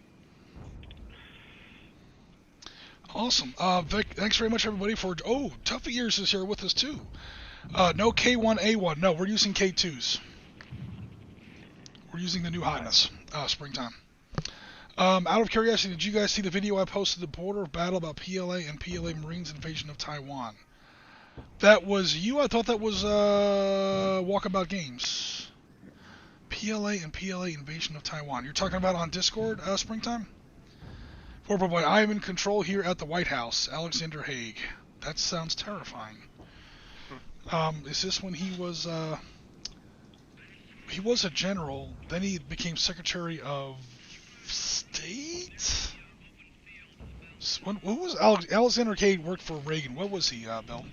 Awesome. Vic, thanks very much, everybody, for... Oh, Tuffy Ears is here with us, too. No K1A1. No, we're using K2s. We're using the new hotness, springtime. Out of curiosity, did you guys see the video I posted, the Border of Battle about PLA and PLA Marines invasion of Taiwan? That was you? I thought that was Walkabout Games. PLA and PLA invasion of Taiwan. You're talking about on Discord, springtime? Vorpal Boy, I am in control here at the White House. Alexander Haig. That sounds terrifying. Is this when he was a general, then he became Secretary of State? What was Alexander Haig worked for Reagan? What was he, Bill?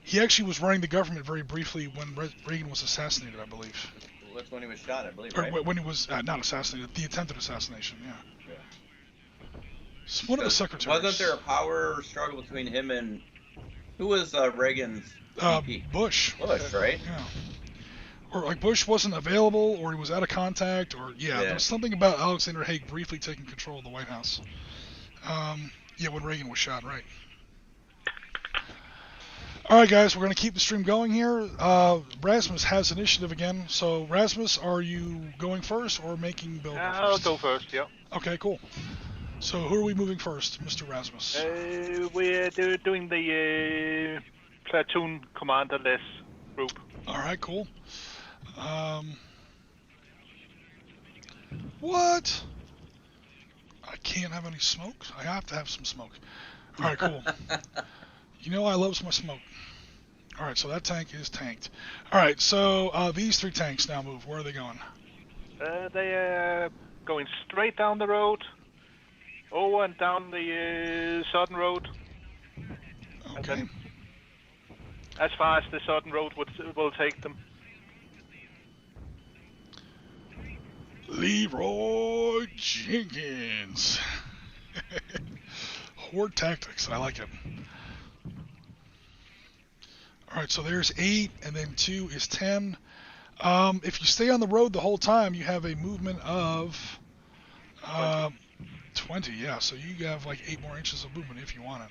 He actually was running the government very briefly when Reagan was assassinated, I believe. Well, that's when he was shot, I believe, Or right? when he was not assassinated, the attempted assassination, yeah. So one of the secretaries. Wasn't there a power struggle between him and... Who was Reagan's VP? Bush. Bush, right? Yeah. Or like Bush wasn't available, or he was out of contact, or there was something about Alexander Haig briefly taking control of the White House. When Reagan was shot, right. Alright guys, we're going to keep the stream going here. Rasmus has initiative again, so Rasmus, are you going first or making Bill go first? I'll go first, yeah. Okay, cool. So who are we moving first, Mr. Rasmus? We're doing the platoon commanderless group. Alright, cool. What? I can't have any smoke? I have to have some smoke. Alright, cool. You know I love my smoke. Alright, so that tank is tanked. Alright, so these 3 tanks now move. Where are they going? They are going straight down the road, over and down the southern road. Okay. And then as far as the southern road will take them. Leroy Jenkins. Horde tactics. I like it. Alright, so there's 8, and then 2 is 10. If you stay on the road the whole time, you have a movement of 20, yeah. So you have like 8 more inches of movement if you want it.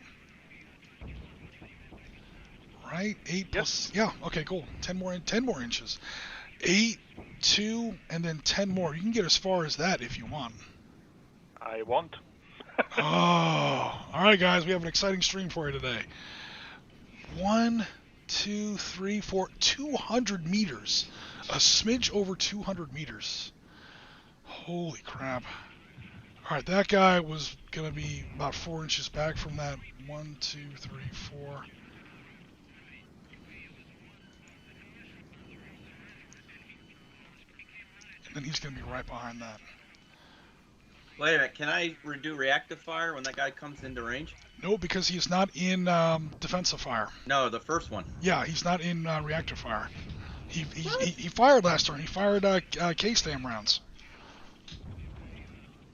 Right? 8 plus... Yeah, okay, cool. 10 more inches. 8, 2, and then 10 more. You can get as far as that if you want. I want. Oh, all right, guys, we have an exciting stream for you today. 1, 2, 3, 4, 200 meters. A smidge over 200 meters. Holy crap. All right, that guy was going to be about 4 inches back from that. 1, 2, 3, 4. And then he's going to be right behind that. Wait a minute, can I do reactive fire when that guy comes into range? No, because he's not in defensive fire. No, the first one. Yeah, he's not in reactive fire. He fired last turn. He fired K-Stam rounds.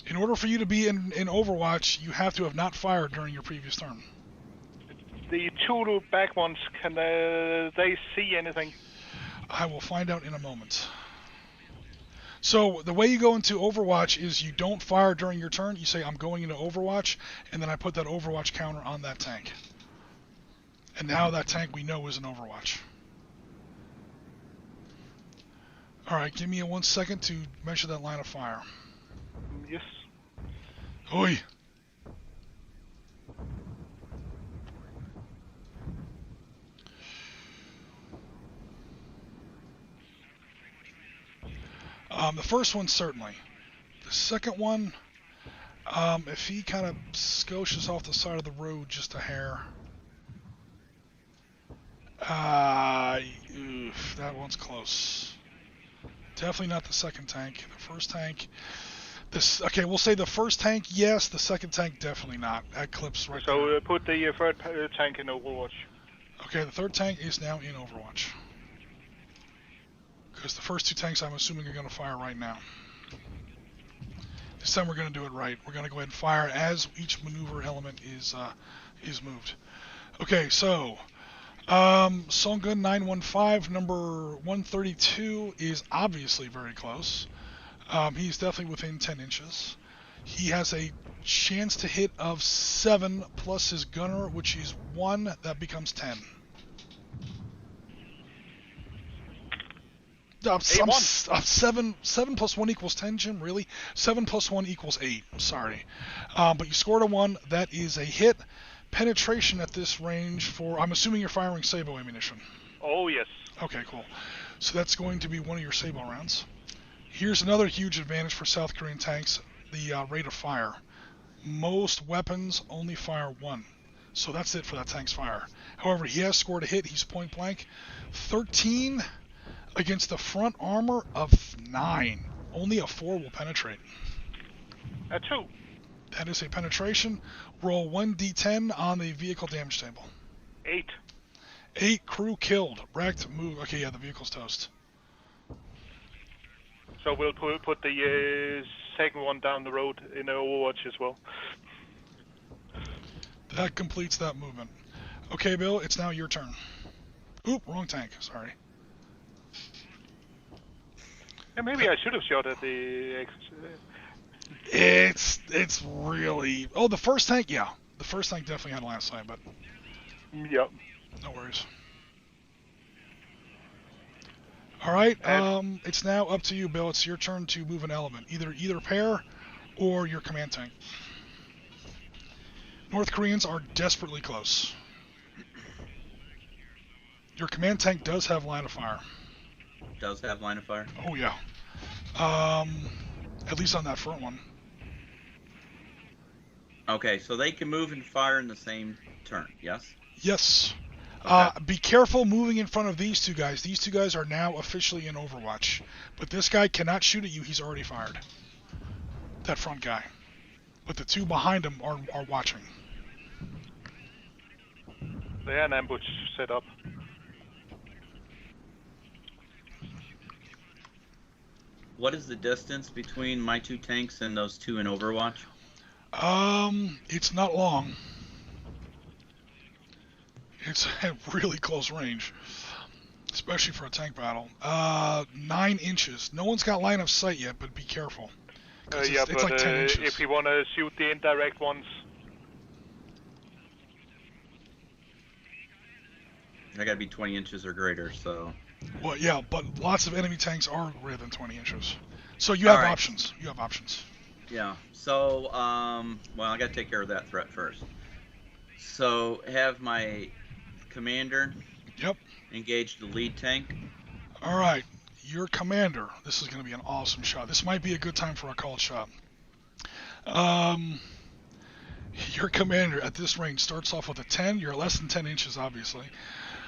In order for you to be in Overwatch, you have to have not fired during your previous turn. The two back ones, can they see anything? I will find out in a moment. So the way you go into Overwatch is you don't fire during your turn. You say, I'm going into Overwatch, and then I put that Overwatch counter on that tank. And now that tank we know is in Overwatch. Alright, give me 1 second to measure that line of fire. Yes. Oi! The first one, certainly. The second one, if he kind of scoches off the side of the road just a hair. Oof, that one's close. Definitely not the second tank. The first tank. Okay, we'll say the first tank, yes. The second tank, definitely not. That clips right there. So put the third tank in Overwatch. Okay, the third tank is now in Overwatch. Because the first 2 tanks, I'm assuming, are going to fire right now. This time we're going to do it right. We're going to go ahead and fire as each maneuver element is moved. Okay, so Songun 915, number 132, is obviously very close. He's definitely within 10 inches. He has a chance to hit of 7 plus his gunner, which is 1. That becomes 10. Seven plus 1 equals 10, Jim, really? 7 plus 1 equals 8, sorry. But you scored a 1, that is a hit. Penetration at this range for, I'm assuming you're firing Sabot ammunition. Oh, yes. Okay, cool. So that's going to be one of your Sabot rounds. Here's another huge advantage for South Korean tanks, the rate of fire. Most weapons only fire 1. So that's it for that tank's fire. However, he has scored a hit, he's point blank. 13... against the front armor of 9. Only a 4 will penetrate. A 2. That is a penetration. Roll 1d10 on the vehicle damage table. 8. 8 crew killed. Wrecked, move. Okay, yeah, the vehicle's toast. So we'll put the second one down the road in Overwatch as well. That completes that movement. Okay, Bill, it's now your turn. Oop, wrong tank. Sorry. Yeah, maybe I should have shot at the... It's really... Oh, the first tank, yeah. The first tank definitely had line of sight, but... Yep. No worries. Alright, it's now up to you, Bill. It's your turn to move an element. Either pair or your command tank. North Koreans are desperately close. Your command tank does have line of fire. Does have line of fire? Oh, yeah. At least on that front one. Okay, so they can move and fire in the same turn, yes? Yes. Okay. Be careful moving in front of these 2 guys. These 2 guys are now officially in Overwatch. But this guy cannot shoot at you. He's already fired. That front guy. But the 2 behind him are watching. They had an ambush set up. What is the distance between my 2 tanks and those 2 in Overwatch? It's not long. It's at really close range, especially for a tank battle. 9 inches. No one's got line of sight yet, but be careful. Yeah, it's like 10 inches. If you want to shoot the indirect ones... I gotta be 20 inches or greater, so... Well, yeah, but lots of enemy tanks are greater than 20 inches. So you have options. You have options. Yeah. So, well, I got to take care of that threat first. So, have my commander Yep. engage the lead tank. All right. Your commander. This is going to be an awesome shot. This might be a good time for a called shot. Your commander at this range starts off with a 10. You're less than 10 inches, obviously.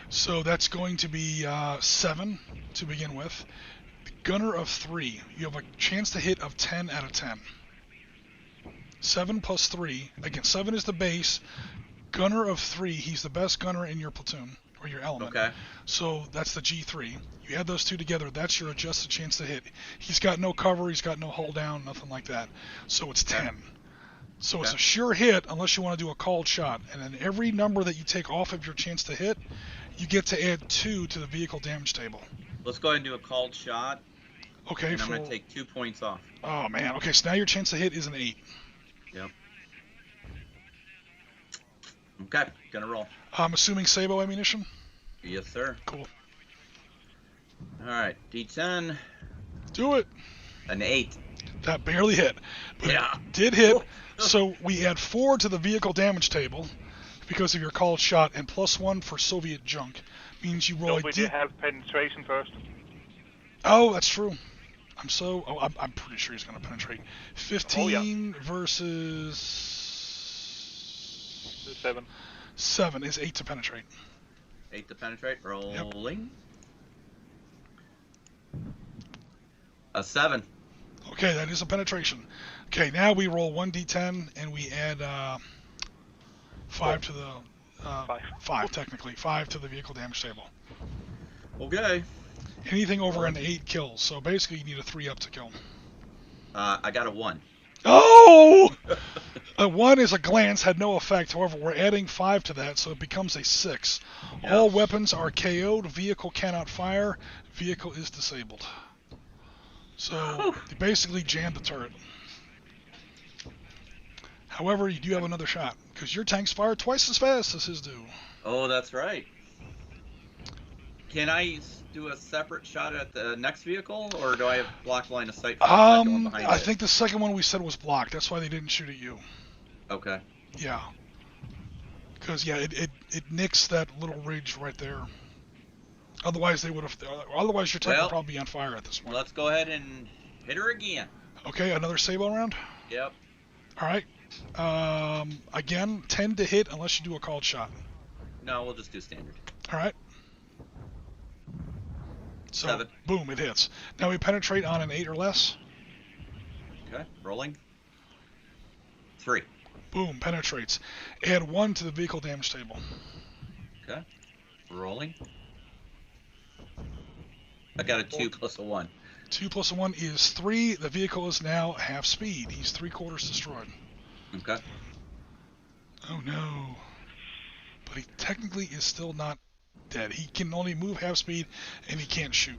So that's going to be 7 to begin with. The gunner of 3. You have a chance to hit of 10 out of 10. 7 plus 3. Again, 7 is the base. Gunner of 3. He's the best gunner in your platoon or your element. Okay. So that's the G3. You add those two together. That's your adjusted chance to hit. He's got no cover. He's got no hold down. Nothing like that. So it's 10. So it's a sure hit unless you want to do a called shot. And then every number that you take off of your chance to hit, you get to add 2 to the vehicle damage table. Let's go ahead and do a called shot. Okay. And I'm going to take 2 points off. Oh, man. Okay, so now your chance to hit is an 8. Yep. Okay, gonna roll. I'm assuming Sabot ammunition? Yes, sir. Cool. All right, D10. Do it. An 8. That barely hit. But it did hit. So we add 4 to the vehicle damage table because of your called shot, and +1 for Soviet junk. Means you roll Don't we have penetration first? Oh, that's true. I'm pretty sure he's going to penetrate. 15 versus 7. 7 is 8 to penetrate. 8 to penetrate. Rolling. A 7. Okay, that is a penetration. Okay, now we roll 1d10 and we add 5 to the 5 technically 5 to the vehicle damage table. Okay. Anything over an 8 kills. So basically, you need a 3 up to kill. I got a 1. Oh! A 1 is a glance, had no effect. However, we're adding 5 to that, so it becomes a 6. Yes. All weapons are KO'd. Vehicle cannot fire. Vehicle is disabled. So you basically jammed the turret. However, you do have another shot because your tanks fire twice as fast as his do. Oh, that's right. Can I do a separate shot at the next vehicle, or do I have blocked line of sight for the second one behind I think the second one we said was blocked. That's why they didn't shoot at you. Okay. Yeah. Because it nicks that little ridge right there. Otherwise they would have. Otherwise your tank would probably be on fire at this point. Let's go ahead and hit her again. Okay, another Sabot round. Yep. All right. Again, 10 to hit unless you do a called shot. No, we'll just do standard. All right. So, 7. Boom, it hits. Now we penetrate on an 8 or less. Okay, rolling. 3. Boom, penetrates. Add 1 to the vehicle damage table. Okay, rolling. I got a 2 plus a 1. 2 plus a 1 is 3. The vehicle is now half speed. He's 3/4 destroyed. Okay. Oh no. But he technically is still not dead. He can only move half speed and he can't shoot.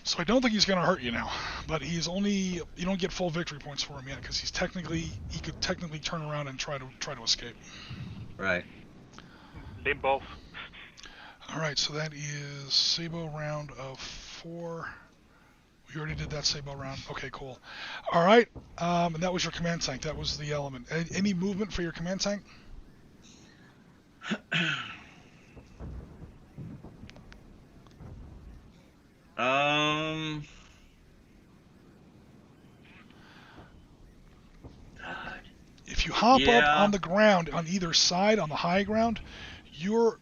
So I don't think he's going to hurt you now. But he's only, you don't get full victory points for him yet because he could technically turn around and try to escape. Right. Limp off. Alright, so that is Sabot round of 4. We already did that Sabot round. Okay, cool. Alright, and that was your command tank. That was the element. Any movement for your command tank? If you hop up on the ground on either side, on the high ground, you're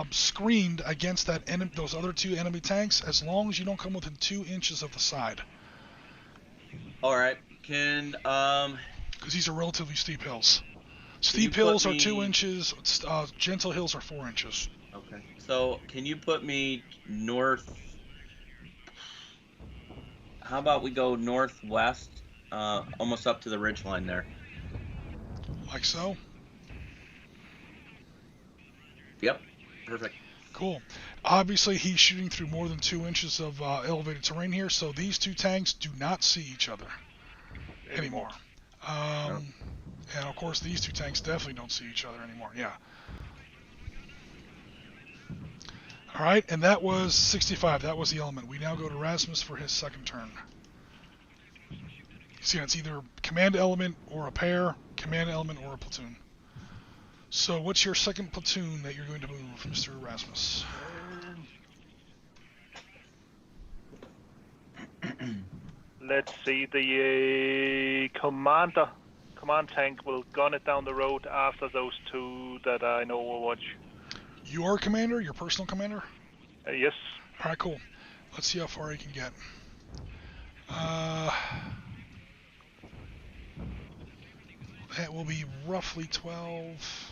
screened against those other 2 enemy tanks as long as you don't come within 2 inches of the side. All right. Because these are relatively steep hills. Steep hills are 2 inches. Gentle hills are 4 inches. Okay. So can you put me north? How about we go northwest, almost up to the ridge line there? Like so? Yep. Perfect. Cool. Obviously, he's shooting through more than 2 inches of elevated terrain here, so these 2 tanks do not see each other anymore. And of course, these 2 tanks definitely don't see each other anymore. Yeah. All right, and that was 65. That was the element. We now go to Rasmus for his second turn. See, it's either command element or a pair, command element or a platoon. So what's your second platoon that you're going to move, Mr. Rasmus? Let's see, the command tank will gun it down the road after those two that are in Overwatch. Your commander? Your personal commander? Yes. Alright, cool. Let's see how far he can get. That will be roughly 12.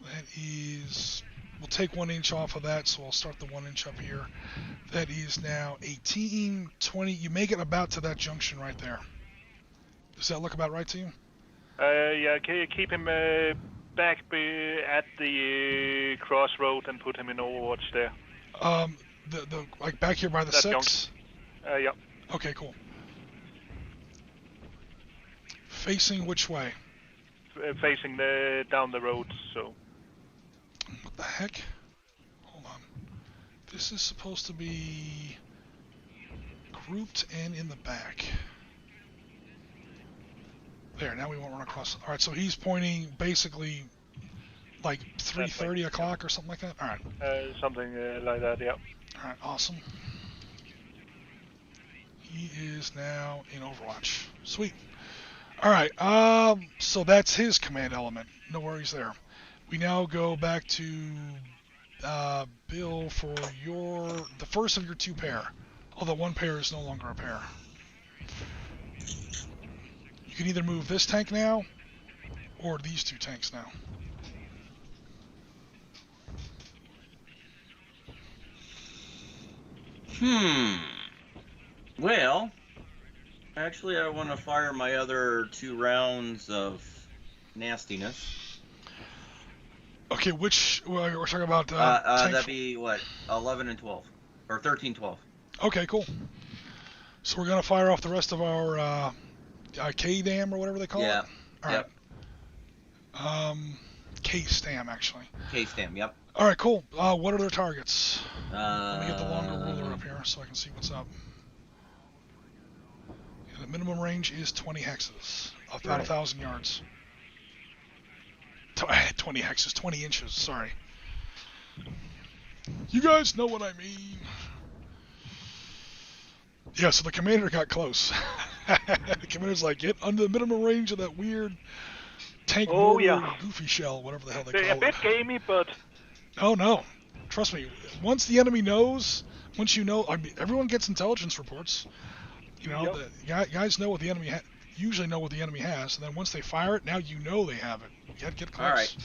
That is... We'll take 1 inch off of that, so I'll start the 1 inch up here. That is now 18, 20. You make it about to that junction right there. Does that look about right to you? Yeah, keep him back at the crossroad and put him in Overwatch there. The like back here by the that 6? Yep. Okay, cool. Facing which way? Facing down the road, so... What the heck? Hold on. This is supposed to be grouped and in the back. There, now we won't run across. Alright, so he's pointing basically like 3:30 o'clock or something like that? Alright. Something like that, yeah. Alright, awesome. He is now in Overwatch. Sweet. Alright, so that's his command element. No worries there. We now go back to Bill for the first of your 2 pair. Although 1 pair is no longer a pair. You can either move this tank now, or these 2 tanks now. Well, actually I want to fire my other 2 rounds of nastiness. Okay, which we're talking about? That'd be what, 11 and 12, or 13, 12. Okay, cool. So we're gonna fire off the rest of our K-Dam or whatever they call it. Yeah. All right. K-Stam actually. K-Stam. Yep. All right, cool. What are their targets? Let me get the longer ruler up here so I can see what's up. Yeah, the minimum range is 20 hexes, about 1,000 yards. 20 hexes, 20 inches, sorry. You guys know what I mean. Yeah, so the commander got close. The commander's like, get under the minimum range of that weird tank goofy shell, whatever the hell they call it. They're a bit gamey, but... Oh, no. Trust me, once the enemy knows, once you know, I mean, everyone gets intelligence reports. You know, the guys know what the enemy usually know what the enemy has, and then once they fire it, now you know they have it. You gotta get close. All right.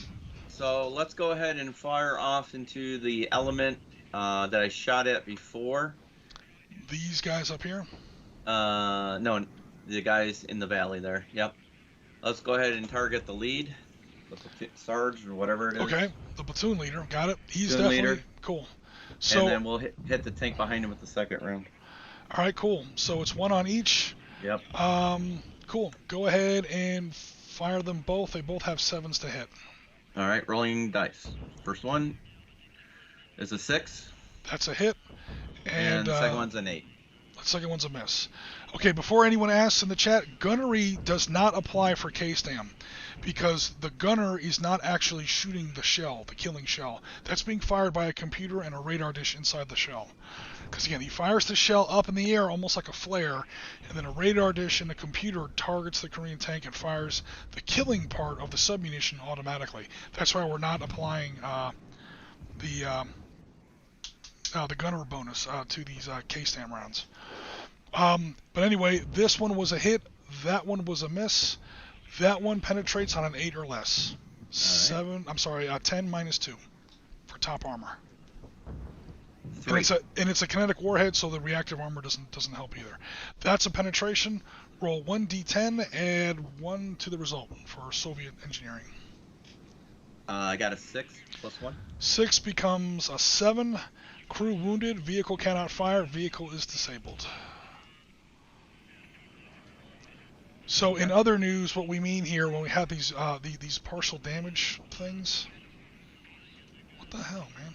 So let's go ahead and fire off into the element that I shot at before. These guys up here? No, the guys in the valley there. Yep. Let's go ahead and target the lead, the Sarge or whatever it is. Okay, the platoon leader. Got it. He's platoon definitely leader. Cool. So, and then we'll hit the tank behind him with the second round. All right, cool. So it's 1 on each. Yep. Cool. Go ahead and fire them both. They both have 7s to hit. All right, rolling dice. First one is a 6. That's a hit. And the second one's an 8. The second one's a miss. Okay, before anyone asks in the chat, gunnery does not apply for K-Stam because the gunner is not actually shooting the shell, the killing shell. That's being fired by a computer and a radar dish inside the shell. Because again, he fires the shell up in the air almost like a flare, and then a radar dish and a computer targets the Korean tank and fires the killing part of the submunition automatically. That's why we're not applying the gunner bonus to these K-Stam rounds. But anyway, this one was a hit, that one was a miss, that one penetrates on an 8 or less. Right. 10 minus 2 for top armor. 3. And it's a kinetic warhead, so the reactive armor doesn't help either. That's a penetration. Roll 1d10, add 1 to the result for Soviet engineering. I got a 6 plus 1. 6 becomes a 7. Crew wounded. Vehicle cannot fire. Vehicle is disabled. So in other news, what we mean here when we have these partial damage things. What the hell, man?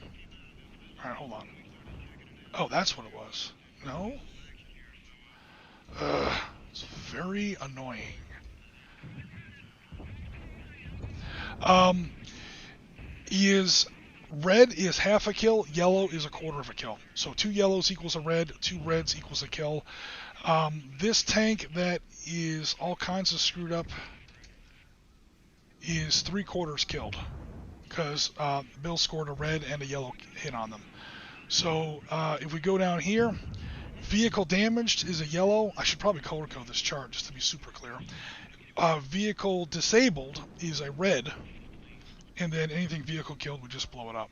All right, hold on. Oh, that's what it was. No? It's very annoying. Red is half a kill, yellow is a quarter of a kill. So 2 yellows equals a red, 2 reds equals a kill. This tank that is all kinds of screwed up is 3/4 killed, because Bill scored a red and a yellow hit on them. So if we go down here, vehicle damaged is a yellow. I should probably color code this chart just to be super clear. Vehicle disabled is a red, and then anything vehicle killed would just blow it up.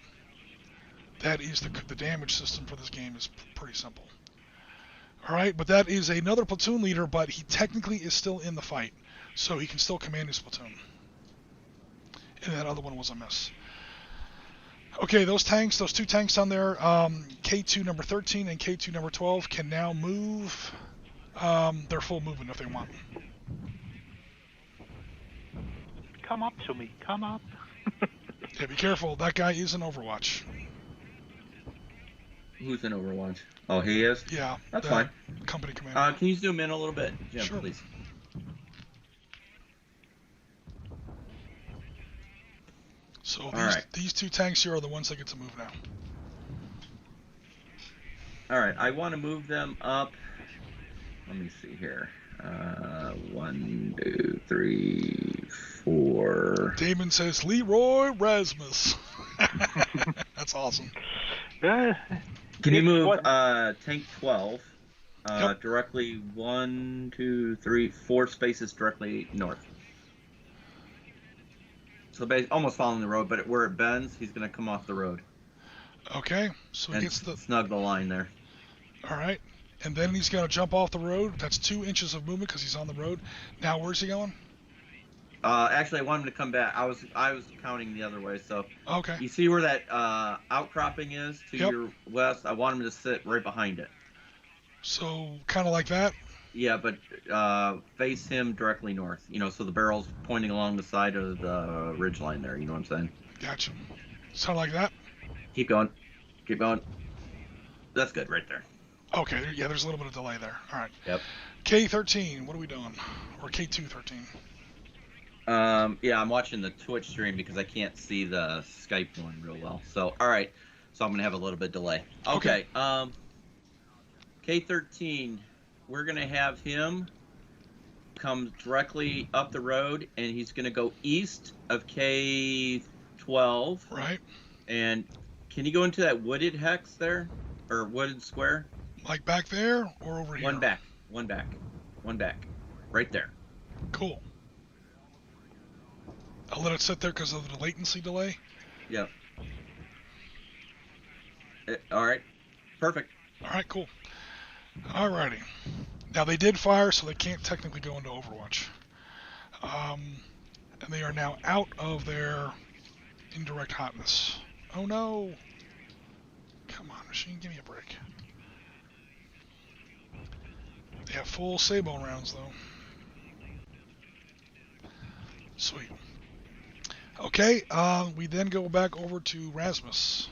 That is the damage system for this game is pretty simple. Alright, but that is another platoon leader, but he technically is still in the fight, so he can still command his platoon. And that other one was a miss. Okay, those 2 tanks down there, K2 number 13 and K2 number 12 can now move their full movement if they want. Come up to me, come up. Yeah, be careful, that guy is in Overwatch. Who's in Overwatch? Oh, he is? Yeah. That's fine. Company commander. Can you zoom in a little bit, Jim, sure. please? So right. these 2 tanks here are the ones that get to move now. Alright, I want to move them up. Let me see here. 1, 2, 3, 4. Damon says Leroy Rasmus. That's awesome. Can you move What? tank 12 Yep. directly 1, 2, 3, 4 spaces directly north? So almost following the road, but where it bends, he's going to come off the road. Okay, so he And gets the... snug the line there. Alright, and then he's going to jump off the road. That's 2 inches of movement because he's on the road. Now where's he going? Actually, I want him to come back. I was counting the other way. So Okay. you see where that outcropping is to Yep. your west? I want him to sit right behind it. So kind of like that? Yeah, but face him directly north. So the barrel's pointing along the side of the ridge line there. You know what I'm saying? Gotcha. Sound like that? Keep going. Keep going. That's good right there. Okay, yeah, there's a little bit of delay there. Alright. Yep. K13, what are we doing? Or K213? Yeah, I'm watching the Twitch stream because I can't see the Skype one real well. So, all right. So I'm going to have a little bit of delay. Okay. K13, we're going to have him come directly up the road, and he's going to go east of K12. Right. And can you go into that wooded hex there? Or wooded square? Like back there or over here? One back. Right there. Cool. I'll let it sit there because of the latency delay. Yep. All right. Perfect. All right, cool. Alrighty. Now they did fire, so they can't technically go into Overwatch. And they are now out of their indirect hotness. Oh no! Come on, machine, give me a break. They have full Sabot rounds though. Sweet. Okay, we then go back over to Rasmus.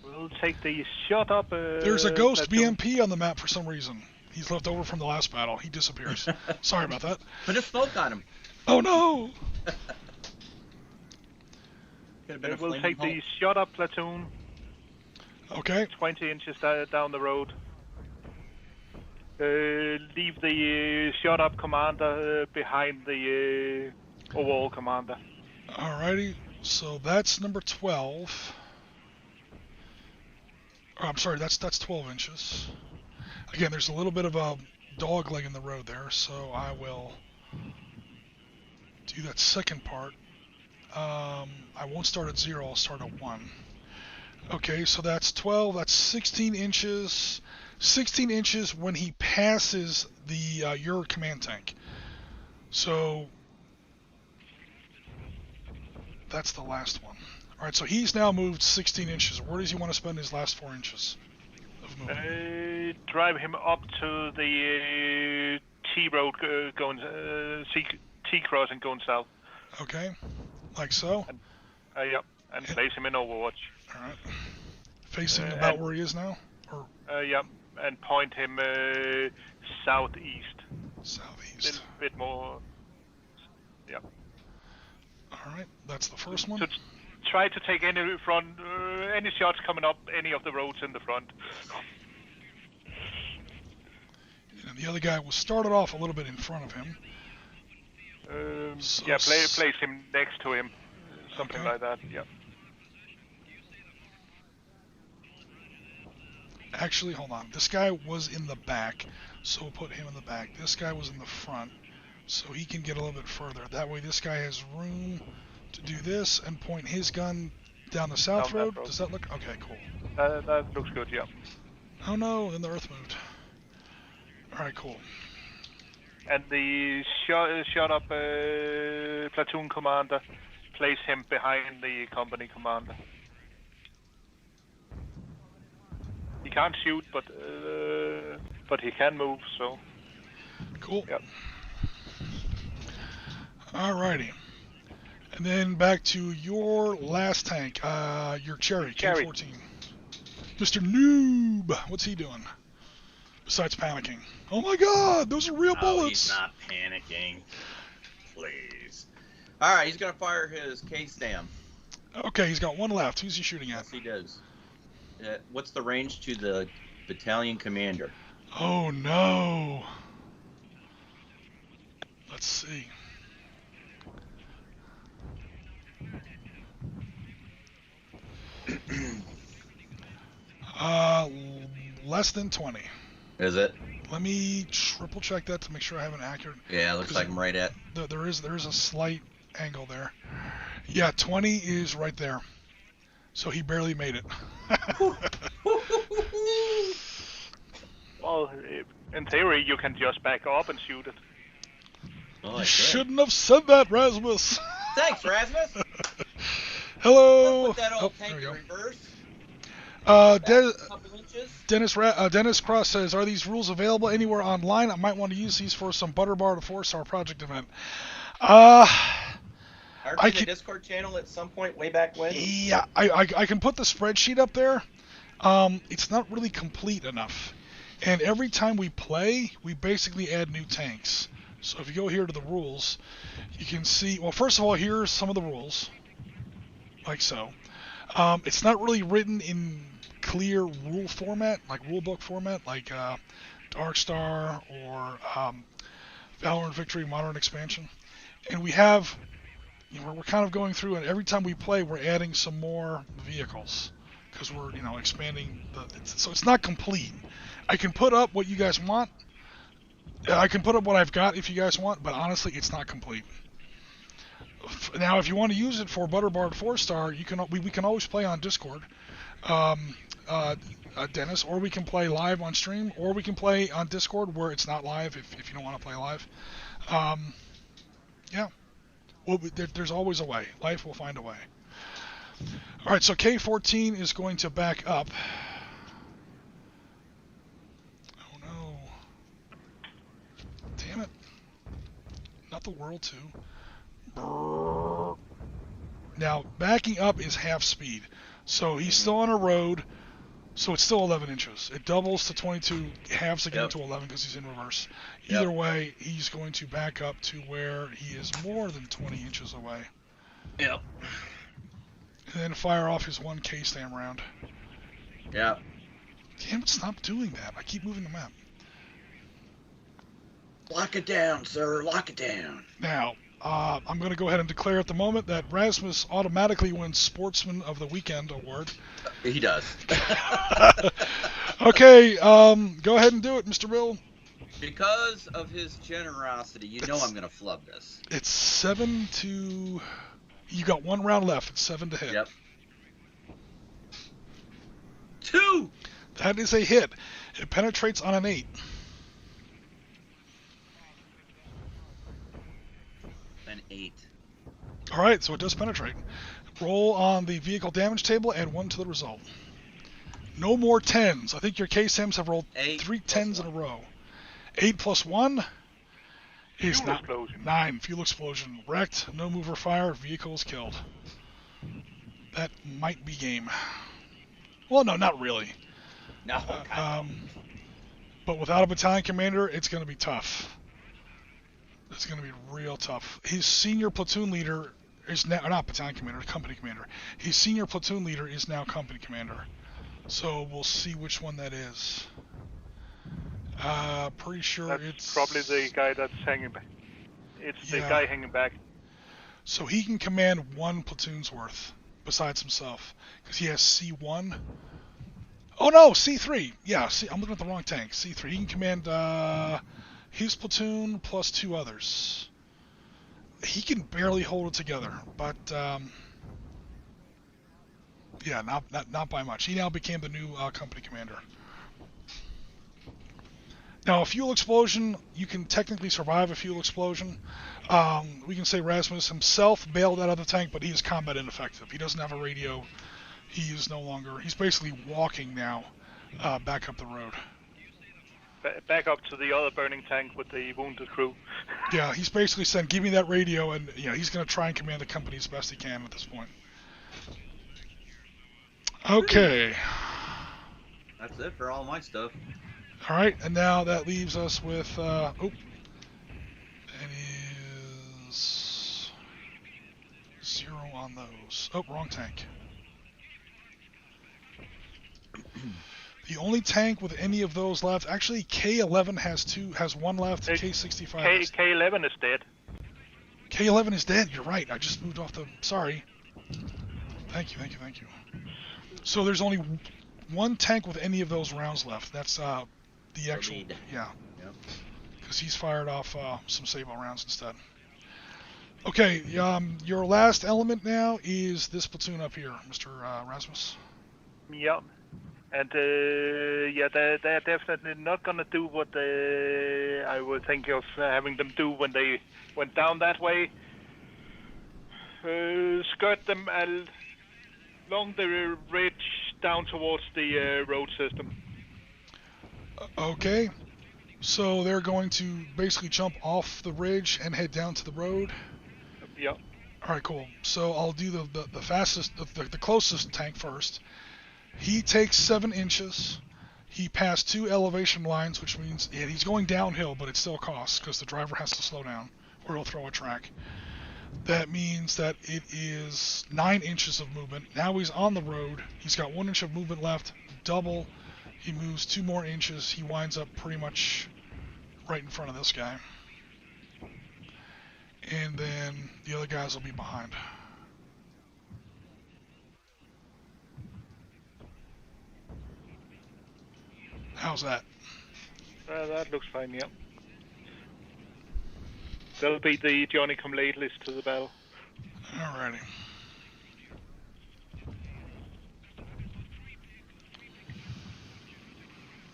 We'll take the shot up. There's a ghost platoon. BMP on the map for some reason. He's left over from the last battle. He disappears. Sorry about that. Put a smoke on him. Oh no! We'll take the shot up platoon. Okay. 20 inches down the road. Leave the shot up commander behind the overall commander. Alrighty. So that's number 12. Oh, I'm sorry, that's 12 inches. Again, there's a little bit of a dog leg in the road there, so I will do that second part. I won't start at 0, I'll start at 1. Okay, so that's 12, that's 16 inches. 16 inches when he passes the your command tank. So that's the last one. Alright, so he's now moved 16 inches. Where does he want to spend his last 4 inches of movement? Drive him up to the T road going T crossing going south. Okay, like so. Yep, and place him in Overwatch. Alright. Facing about where he is now? Or Yep. and point him southeast. A Southeast. little bit more. Yeah. All right, that's the first one. To try to take any shots coming up any of the roads in the front. And the other guy was started off a little bit in front of him. Yeah, place him next to him, something like that. Yeah. Actually, hold on. This guy was in the back, so we'll put him in the back. This guy was in the front, so he can get a little bit further. That way this guy has room to do this and point his gun down the south road. Does that look... Okay, cool. That looks good, yeah. Oh no, then the earth moved. Alright, cool. And the shot up platoon commander, place him behind the company commander. He can't shoot, but he can move, so... Cool. Yep. Alrighty. And then back to your last tank, your Cherry, K14. Mr. Noob, what's he doing? Besides panicking. Oh my god, those are real bullets! He's not panicking. Please. Alright, he's gonna fire his K-Stam. Okay, he's got one left. Who's he shooting at? Yes, he does. What's the range to the battalion commander? Oh no. Let's see. Less than 20. Is it? Let me triple check that to make sure I have an accurate. Yeah, it looks like I'm right at. There is a slight angle there. Yeah, 20 is right there. So he barely made it. Well, in theory, you can just back up and shoot it. Oh, You shouldn't have said that, Rasmus. Thanks, Rasmus. Hello. Let's put that old there tank we in go. reverse. Couple inches. Dennis Cross says, are these rules available anywhere online? I might want to use these for some Butterbar to 4-star project event. Aren't you in the Discord channel at some point way back when? Yeah, I can put the spreadsheet up there. It's not really complete enough. And every time we play, we basically add new tanks. So if you go here to the rules, you can see, well, first of all, here's some of the rules. Like so. It's not really written in clear rule format, like rulebook format, like Dark Star or Valorant Victory Modern Expansion. And we have, we're kind of going through, and every time we play, we're adding some more vehicles because we're, expanding so it's not complete. I can put up what you guys want. I can put up what I've got if you guys want, but honestly, it's not complete. Now, if you want to use it for Butterbar 4-star, we can always play on Discord, Dennis, or we can play live on stream, or we can play on Discord where it's not live if you don't want to play live. Yeah. Well, there's always a way. Life will find a way. All right, so K14 is going to back up. Oh no! Damn it! Not the World 2. Now, backing up is half speed. So he's still on a road, so it's still 11 inches. It doubles to 22, halves again to 11 because he's in reverse. Either way, he's going to back up to where he is more than 20 inches away. Yep. And then fire off his one K-Stam round. Yep. Damn it, stop doing that. I keep moving the map. Lock it down, sir. Lock it down. Now, I'm going to go ahead and declare at the moment that Rasmus automatically wins Sportsman of the Weekend award. He does. Okay, go ahead and do it, Mr. Bill. Because of his generosity, know I'm going to flub this. It's 7 to... You got one round left. It's 7 to hit. Yep. 2! That is a hit. It penetrates on an 8. An 8. All right, so it does penetrate. Roll on the vehicle damage table, add 1 to the result. No more 10s. I think your K-Sims have rolled 3 10s in a row. 8 plus 1 is Fuel explosion. 9. Fuel explosion. Wrecked. No mover fire. Vehicle is killed. That might be game. Well, no, not really. No. But without a battalion commander, it's going to be tough. It's going to be real tough. His senior platoon leader is now, not battalion commander, company commander. His senior platoon leader is now company commander. So we'll see which one that is. Pretty sure That's it's... probably the guy that's hanging back. It's the guy hanging back. So he can command one platoon's worth besides himself. Because he has C1. Oh no, C3. Yeah, I'm looking at the wrong tank. C3. He can command his platoon plus 2 others. He can barely hold it together, but yeah, not by much. He now became the new company commander. Now, a fuel explosion, you can technically survive a fuel explosion. We can say Rasmus himself bailed out of the tank, but he is combat ineffective. He doesn't have a radio. He is no longer... He's basically walking now back up the road. Back up to the other burning tank with the wounded crew. Yeah, he's basically saying, give me that radio, and he's going to try and command the company as best he can at this point. Okay. That's it for all my stuff. All right, and now that leaves us with... that is 0 on those. Oh, wrong tank. The only tank with any of those left, actually K11 has 1 left, K65 is... K11 is dead. K11 is dead, you're right, I just moved off the... Sorry. Thank you. So there's only 1 tank with any of those rounds left. That's the actual... Yeah. Because he's fired off some Sabot rounds instead. Okay, your last element now is this platoon up here, Mr. Rasmus. Yeah. And they're definitely not gonna do what I would think of having them do when they went down that way. Skirt them along the ridge down towards the road system. Okay, so they're going to basically jump off the ridge and head down to the road. Yep. All right, cool. So I'll do the fastest, the closest tank first. He takes 7 inches. He passed 2 elevation lines, which means he's going downhill, but it still costs because the driver has to slow down or he'll throw a track. That means that it is 9 inches of movement. Now he's on the road. He's got 1 inch of movement left. Double. He moves 2 more inches. He winds up pretty much right in front of this guy. And then the other guys will be behind. How's that? That looks fine, yeah. That'll be the Johnny-come-latelys to the battle. Alrighty.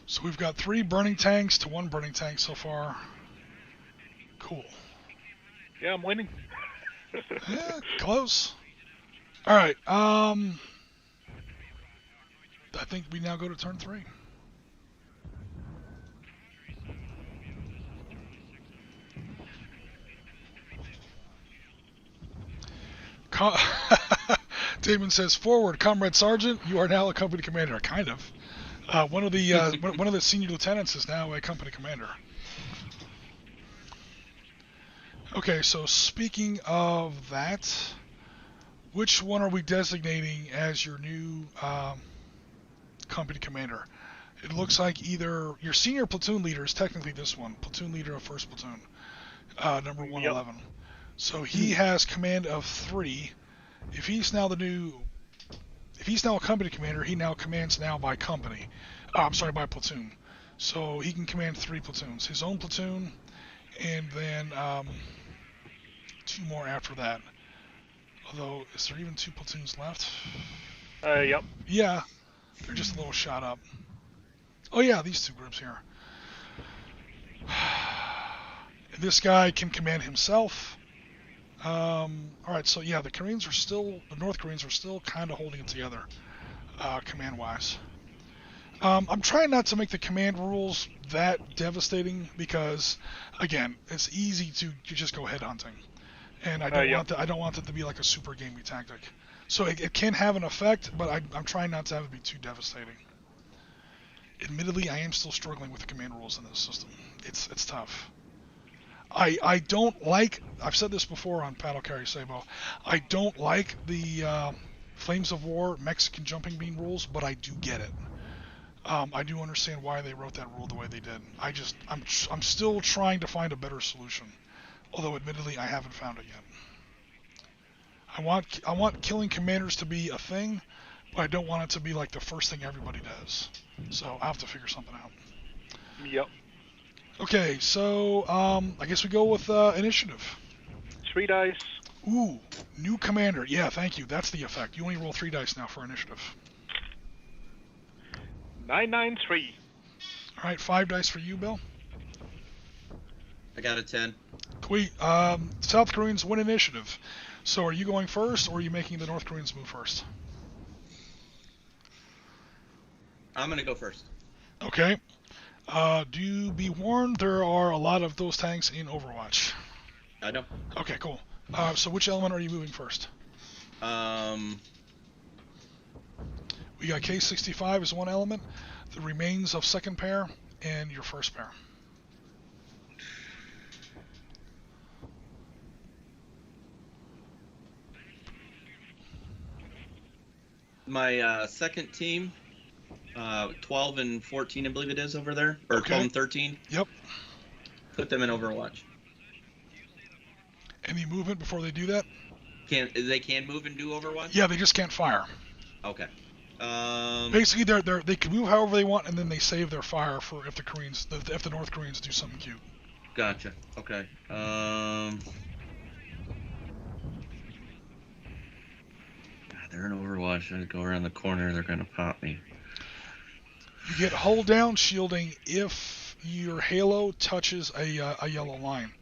So we've got 3 burning tanks to 1 burning tank so far. Cool. Yeah, I'm winning. Yeah, close. Alright, I think we now go to turn 3. Damon says, "Forward, Comrade Sergeant. You are now a company commander." Kind of. One of the senior lieutenants is now a company commander. Okay, so speaking of that, which one are we designating as your new company commander? It looks like either your senior platoon leader is technically this one, platoon leader of 1st Platoon, number 111. Yep. So he has command of 3. If he's now a company commander, he now commands by company. By platoon. So he can command 3 platoons. His own platoon, and then 2 more after that. Although, is there even 2 platoons left? Yep. Yeah, they're just a little shot up. Oh yeah, these 2 groups here. And this guy can command himself. Alright, so yeah, the North Koreans are still kind of holding it together, command-wise. I'm trying not to make the command rules that devastating because, again, it's easy to just go headhunting. And I don't want it to be like a super gamey tactic. So it can have an effect, but I'm trying not to have it be too devastating. admittedly, I am still struggling with the command rules in this system. It's tough. I don't like, I've said this before on Battle Carry Sabot, I don't like the Flames of War Mexican jumping bean rules, but I do get it. I do understand why they wrote that rule the way they did. I'm still trying to find a better solution, although admittedly I haven't found it yet. I want killing commanders to be a thing, but I don't want it to be like the first thing everybody does. So I'll have to figure something out. Yep. Okay, so I guess we go with initiative. 3 dice. Ooh, new commander. Yeah, thank you. That's the effect. You only roll 3 dice now for initiative. 993. All right, 5 dice for you, Bill. I got a 10. Sweet. South Koreans win initiative. So are you going first, or are you making the North Koreans move first? I'm going to go first. Okay. Do be warned, there are a lot of those tanks in Overwatch. I know. Okay, cool. So which element are you moving first? We got K65 as one element, the remains of second pair, and your first pair. My second team, 12 and 14, I believe it is over there, or Okay. 12 and 13. Yep. Put them in Overwatch. Any movement before they do that? They can move and do Overwatch? Yeah, they just can't fire. Okay. Basically, they can move however they want, and then they save their fire for if the North Koreans do something cute. Gotcha. Okay. They're in Overwatch. I go around the corner. They're gonna pop me. You get hold down shielding if your halo touches a yellow line,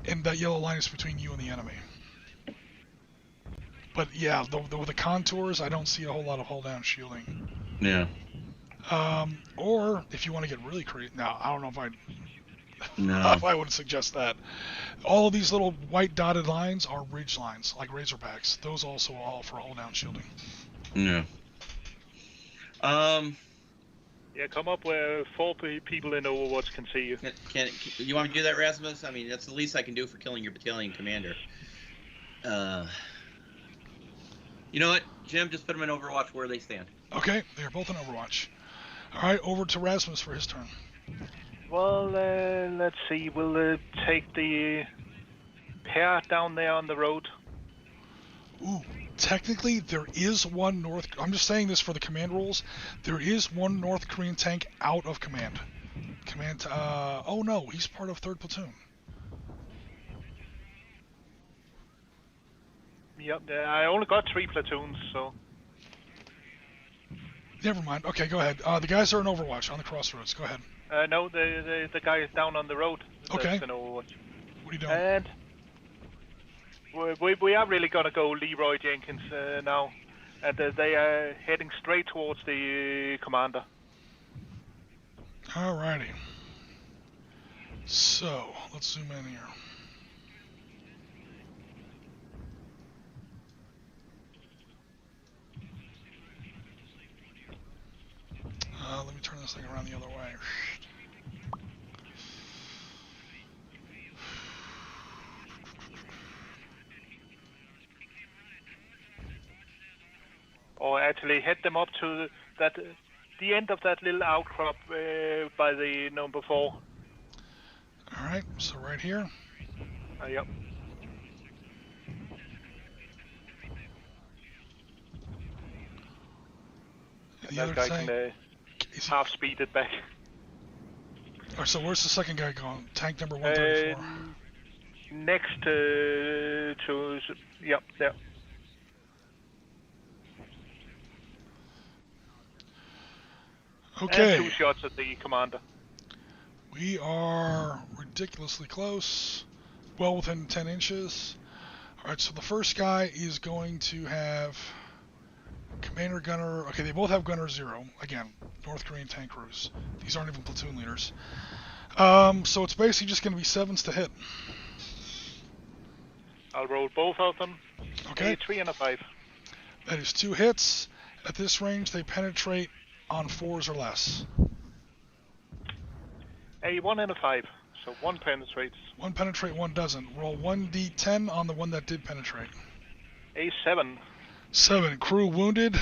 and that yellow line is between you and the enemy. But yeah, with the contours, I don't see a whole lot of hold down shielding. Yeah. Or if you want to get really crazy, now I don't know if No. if I would suggest that. All of these little white dotted lines are ridge lines, like Razorbacks. Those also all for hold down shielding. Yeah. Yeah, come up where 4 people in Overwatch can see you. Can you want me to do that, Rasmus? I mean, that's the least I can do for killing your battalion commander. You know what, Jim? Just put them in Overwatch where they stand. Okay, they're both in Overwatch. All right, over to Rasmus for his turn. Well, let's see. We'll take the pair down there on the road. Ooh, technically there is one I'm just saying this for the command rules. There is one North Korean tank out of command. Oh no, he's part of 3rd Platoon. Yep, I only got 3 platoons, so... Never mind. Okay, go ahead. The guys are in Overwatch on the crossroads. Go ahead. No, the guy is down on the road. Okay. That's in Overwatch. What are you doing? And we are really gonna go Leroy Jenkins now, and they are heading straight towards the commander. Alrighty. So let's zoom in here. Let me turn this thing around the other way. Or actually head them up to the end of that little outcrop by the number 4. Alright, so right here. Yep. The That other guy tank. can half speed it back. Alright, so where's the second guy going? Tank number 134. Next to yep, there. Okay. And 2 shots at the commander. We are ridiculously close. Well within 10 inches. Alright, so the first guy is going to have Commander Gunner. Okay, they both have Gunner 0. Again, North Korean tank crews. These aren't even platoon leaders. So it's basically just going to be 7s to hit. I'll roll both of them. Okay. A 3 and a 5. That is 2 hits. At this range, they penetrate on 4s or less. A 1 and a 5. So 1 penetrates. 1 penetrate, 1 doesn't. Roll 1d10 on the one that did penetrate. A 7. 7. Crew wounded.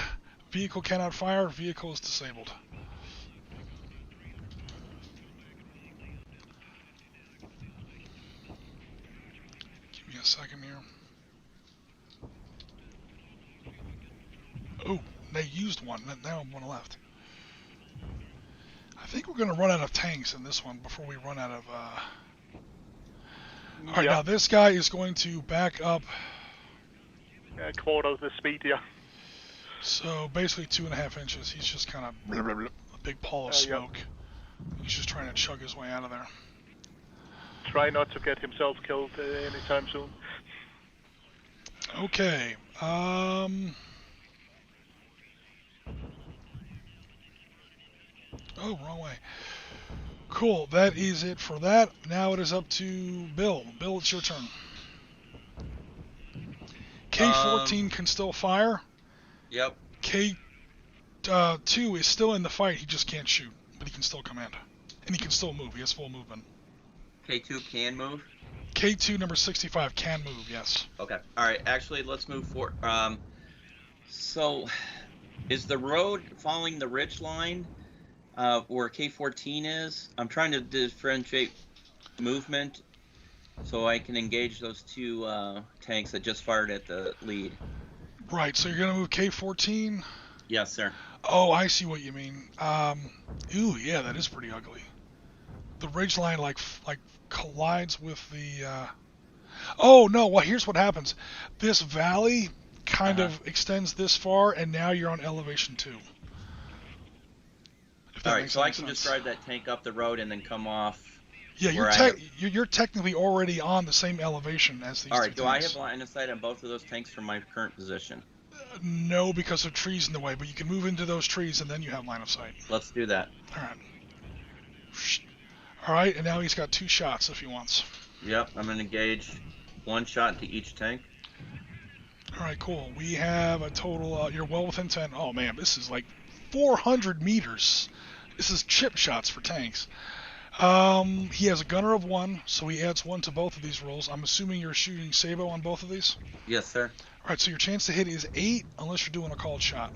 Vehicle cannot fire. Vehicle is disabled. Give me a second here. Oh, they used one. Now one left. I think we're going to run out of tanks in this one before we run out of... Alright, now this guy is going to back up... A quarter of the speed, yeah. So basically 2.5 inches. He's just kind of a big pall of smoke. He's just trying to chug his way out of there. Try not to get himself killed anytime soon. Okay. Oh, wrong way. Cool. That is it for that. Now it is up to Bill. Bill, it's your turn. K-14 can still fire. Yep. K-2 is still in the fight. He just can't shoot, but he can still command. And he can still move. He has full movement. K2 can move? K2 number 65 can move, yes. Okay. Alright, actually, let's move forward. So, is the road following the ridge line where K-14 is? I'm trying to differentiate movement so I can engage those two tanks that just fired at the lead. Right, so you're going to move K-14? Yes, sir. Oh, I see what you mean. Ooh, yeah, that is pretty ugly. The ridge line like collides with the... Oh, no, well, here's what happens. This valley kind of extends this far, and now you're on elevation 2. Alright, so I can just drive that tank up the road and then come off. Yeah, you're technically already on the same elevation as these two tanks. Alright, do I have line of sight on both of those tanks from my current position? No, because of trees in the way, but you can move into those trees and then you have line of sight. Let's do that. Alright. Alright, and now he's got 2 shots if he wants. Yep, I'm going to engage 1 shot into each tank. Alright, cool. We have a total, you're well within 10. Oh man, this is like 400 meters. This is chip shots for tanks. He has a gunner of 1, so he adds 1 to both of these rolls. I'm assuming you're shooting Sabot on both of these? Yes, sir. Alright, so your chance to hit is 8, unless you're doing a called shot.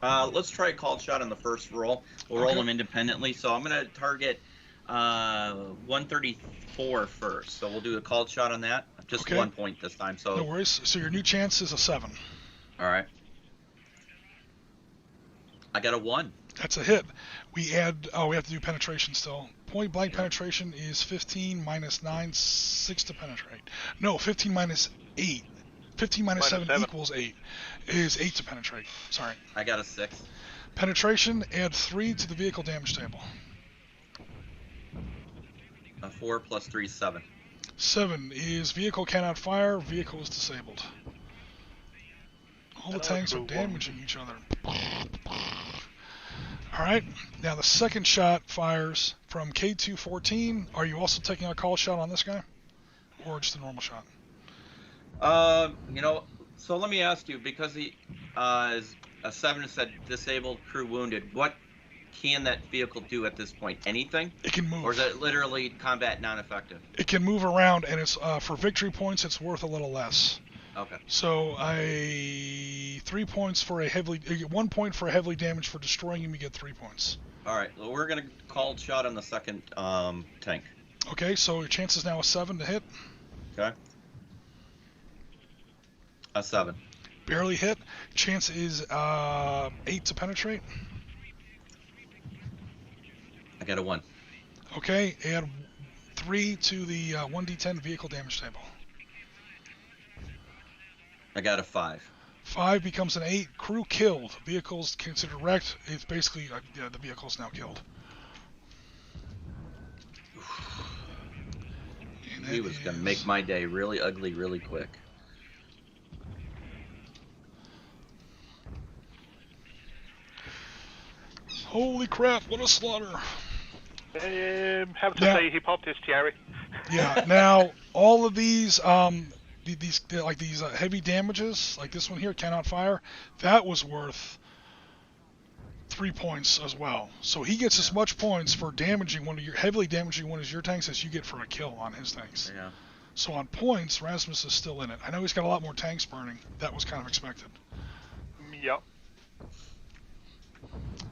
Let's try a called shot on the first roll. We'll roll them independently. So I'm going to target 134 first. So we'll do a called shot on that. Just 1 point this time. So no worries. So your new chance is a 7. All right. I got a 1. That's a hit. We add... Oh, we have to do penetration still. Point blank penetration is 15 minus 9, 6 to penetrate. No, 15 minus 8. 15 minus 7 equals 8. Is 8 to penetrate. Sorry. I got a 6. Penetration, add 3 to the vehicle damage table. 4 plus 3 is 7. 7 is vehicle cannot fire, vehicle is disabled. All the tanks are damaging each other. Alright, now the second shot fires from K214. Are you also taking a call shot on this guy? Or just a normal shot? So let me ask you, because he is a 7 said disabled, crew wounded, what can that vehicle do at this point? Anything? It can move. Or is it literally combat non-effective? It can move around, and it's for victory points, it's worth a little less. Okay. So 3 points for a heavily, 1 point for a heavily damaged for destroying him. You get 3 points. All right. Well, we're gonna call shot on the second tank. Okay. So your chance is now a 7 to hit. Okay. A 7. Barely hit. Chance is 8 to penetrate. I got a 1. Okay. Add 3 to the 1d10 vehicle damage table. I got a 5. 5 becomes an 8. Crew killed. Vehicles considered wrecked. It's basically the vehicle's now killed. He was gonna make my day really ugly, really quick. Holy crap! What a slaughter! Have to say he popped his cherry. Yeah. Now all of these, these heavy damages, like this one here, cannot fire. That was worth 3 points as well. So he gets as much points for heavily damaging one of your tanks as you get for a kill on his tanks. Yeah. So on points, Rasmus is still in it. I know he's got a lot more tanks burning. That was kind of expected. Yep.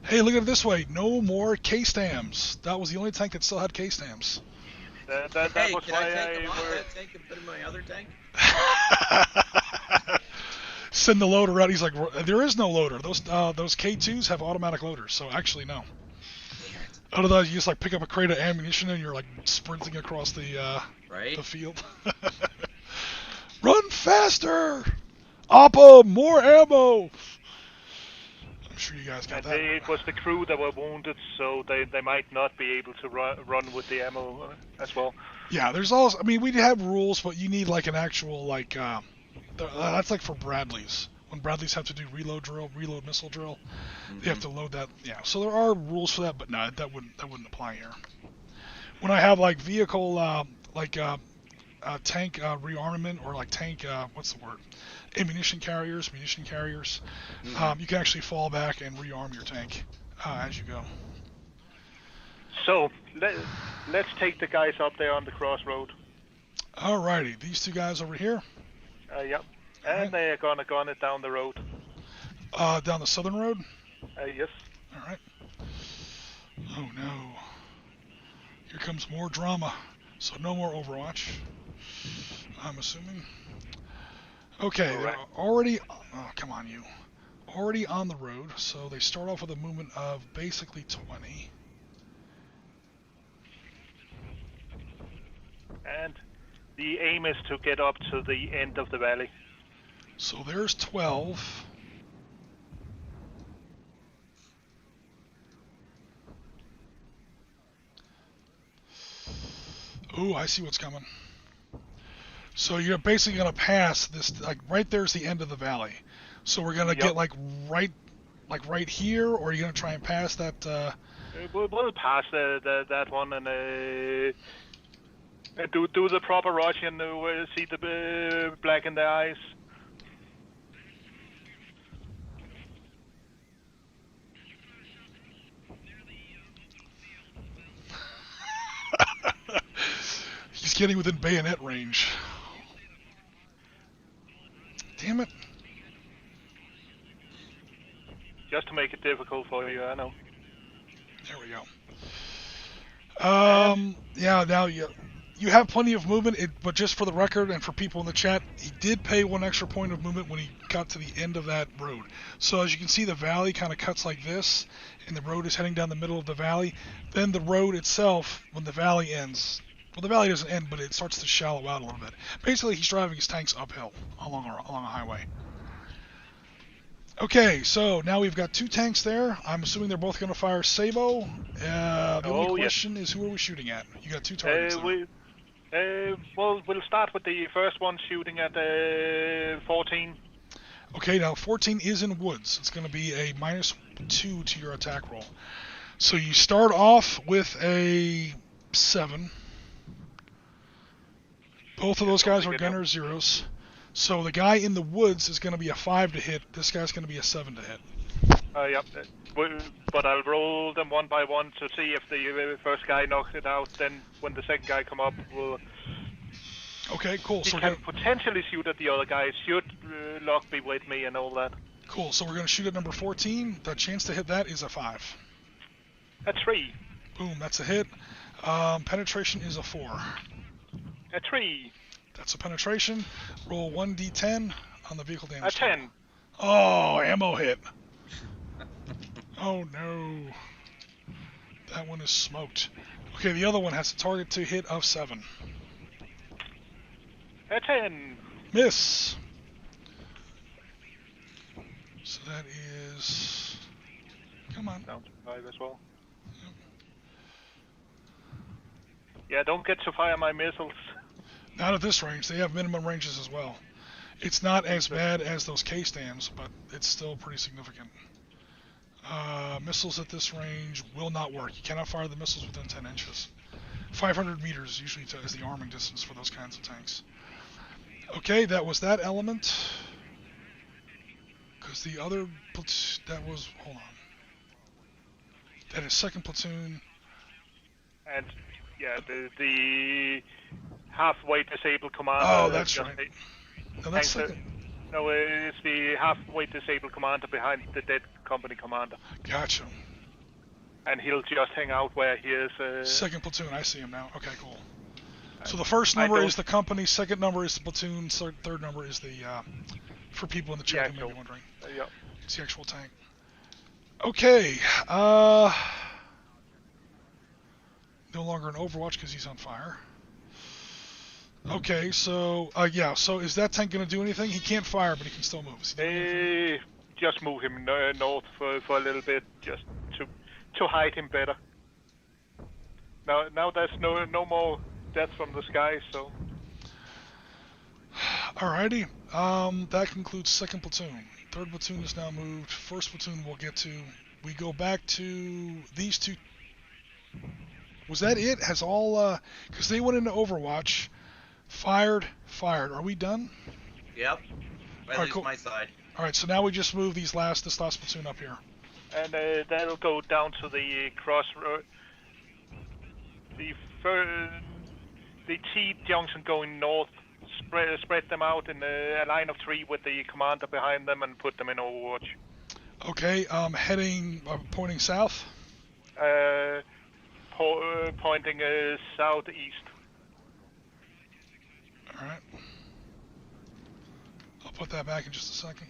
Hey, look at it this way. No more K-Stams. That was the only tank that still had K-Stams. That Hey, was can why I take I them off were... that tank and put them in my other tank? Send the loader out. He's like, there is no loader. Those K2s have automatic loaders. So actually, no. Otherwise, you just like pick up a crate of ammunition and you're like sprinting across the field. Run faster! Oppa, more ammo! I'm sure you guys got that. It was the crew that were wounded, so they might not be able to run with the ammo as well. Yeah, there's also, I mean, we have rules, but you need like an actual, like, that's like for Bradleys. When Bradleys have to do reload missile drill, they have to load that. Yeah, so there are rules for that, but no, that wouldn't apply here. When I have like vehicle, tank rearmament or like tank, what's the word? Munition carriers. You can actually fall back and rearm your tank as you go. So let's take the guys up there on the crossroad. Alrighty, these two guys over here. Yep. And they're gonna gun it down the road. Down the southern road? Yes. Alright. Oh no. Here comes more drama. So no more Overwatch, I'm assuming. Okay, they're already... Oh, come on, you. Already on the road, so they start off with a movement of basically 20. And the aim is to get up to the end of the valley. So there's 12. Ooh, I see what's coming. So you're basically going to pass this, like right there's the end of the valley. So we're going to get like right here, or are you going to try and pass that? We'll pass that one and do the proper rush and see the black in the eyes. He's getting within bayonet range. Damn it. Just to make it difficult for you, I know. There we go. Yeah, now you have plenty of movement, but just for the record and for people in the chat, he did pay 1 extra point of movement when he got to the end of that road. So as you can see, the valley kind of cuts like this, and the road is heading down the middle of the valley. Then the road itself, when the valley ends, well, the valley doesn't end, but it starts to shallow out a little bit. Basically, he's driving his tanks uphill along a highway. Okay, so now we've got 2 tanks there. I'm assuming they're both going to fire Sabot. The only question is, who are we shooting at? You got 2 targets there. Well, we'll start with the first one shooting at 14. Okay, now 14 is in woods. It's going to be a -2 to your attack roll. So you start off with a 7. Both of those guys are gunner zeros. So the guy in the woods is going to be a 5 to hit. This guy's going to be a 7 to hit. Yep. But I'll roll them one by one to see if the first guy knocks it out. Then when the second guy come up, okay, cool. He so can potentially shoot at the other guy. Should luck be with me and all that. Cool. So we're going to shoot at number 14. The chance to hit that is a 5. A 3. Boom. That's a hit. Penetration is a 4. A 3. That's a penetration. Roll 1d10 on the vehicle damage. A 10. Oh, ammo hit. Oh no. That one is smoked. Okay, the other one has a target to hit of 7. A 10. Miss. So that is... Come on. Down to 5 as well. Yep. Yeah, don't get to fire my missiles. Not at this range. They have minimum ranges as well. It's not as bad as those K-Stams, but it's still pretty significant. Missiles at this range will not work. You cannot fire the missiles within 10 inches. 500 meters usually is the arming distance for those kinds of tanks. Okay, that was that element. Because the other that was, hold on. That is second platoon. And yeah, the halfway disabled commander. Oh, that's right. No, that's second. No, it's the halfway disabled commander behind the dead company commander. Gotcha. And he'll just hang out where he is. Second platoon, I see him now. Okay, cool. So the first number is the company, second number is the platoon, third number is the, for people in the chat who may be wondering. Yeah. It's the actual tank. Okay, no longer an Overwatch because he's on fire. Okay, so, yeah, so is that tank going to do anything? He can't fire, but he can still move. Just move him north for a little bit, just to hide him better. Now there's no more death from the sky, so... Alrighty, that concludes second platoon. Third platoon is now moved. First platoon we'll get to. We go back to these two. Was that it? Has all, because they went into Overwatch, fired. Are we done? Yep. At least cool. my side. Alright, so now we just move this last platoon up here. And that'll go down to the crossroad. The T-junction going north. Spread them out in a line of 3 with the commander behind them and put them in Overwatch. Okay, heading, pointing south? Pointing southeast. Alright. I'll put that back in just a second.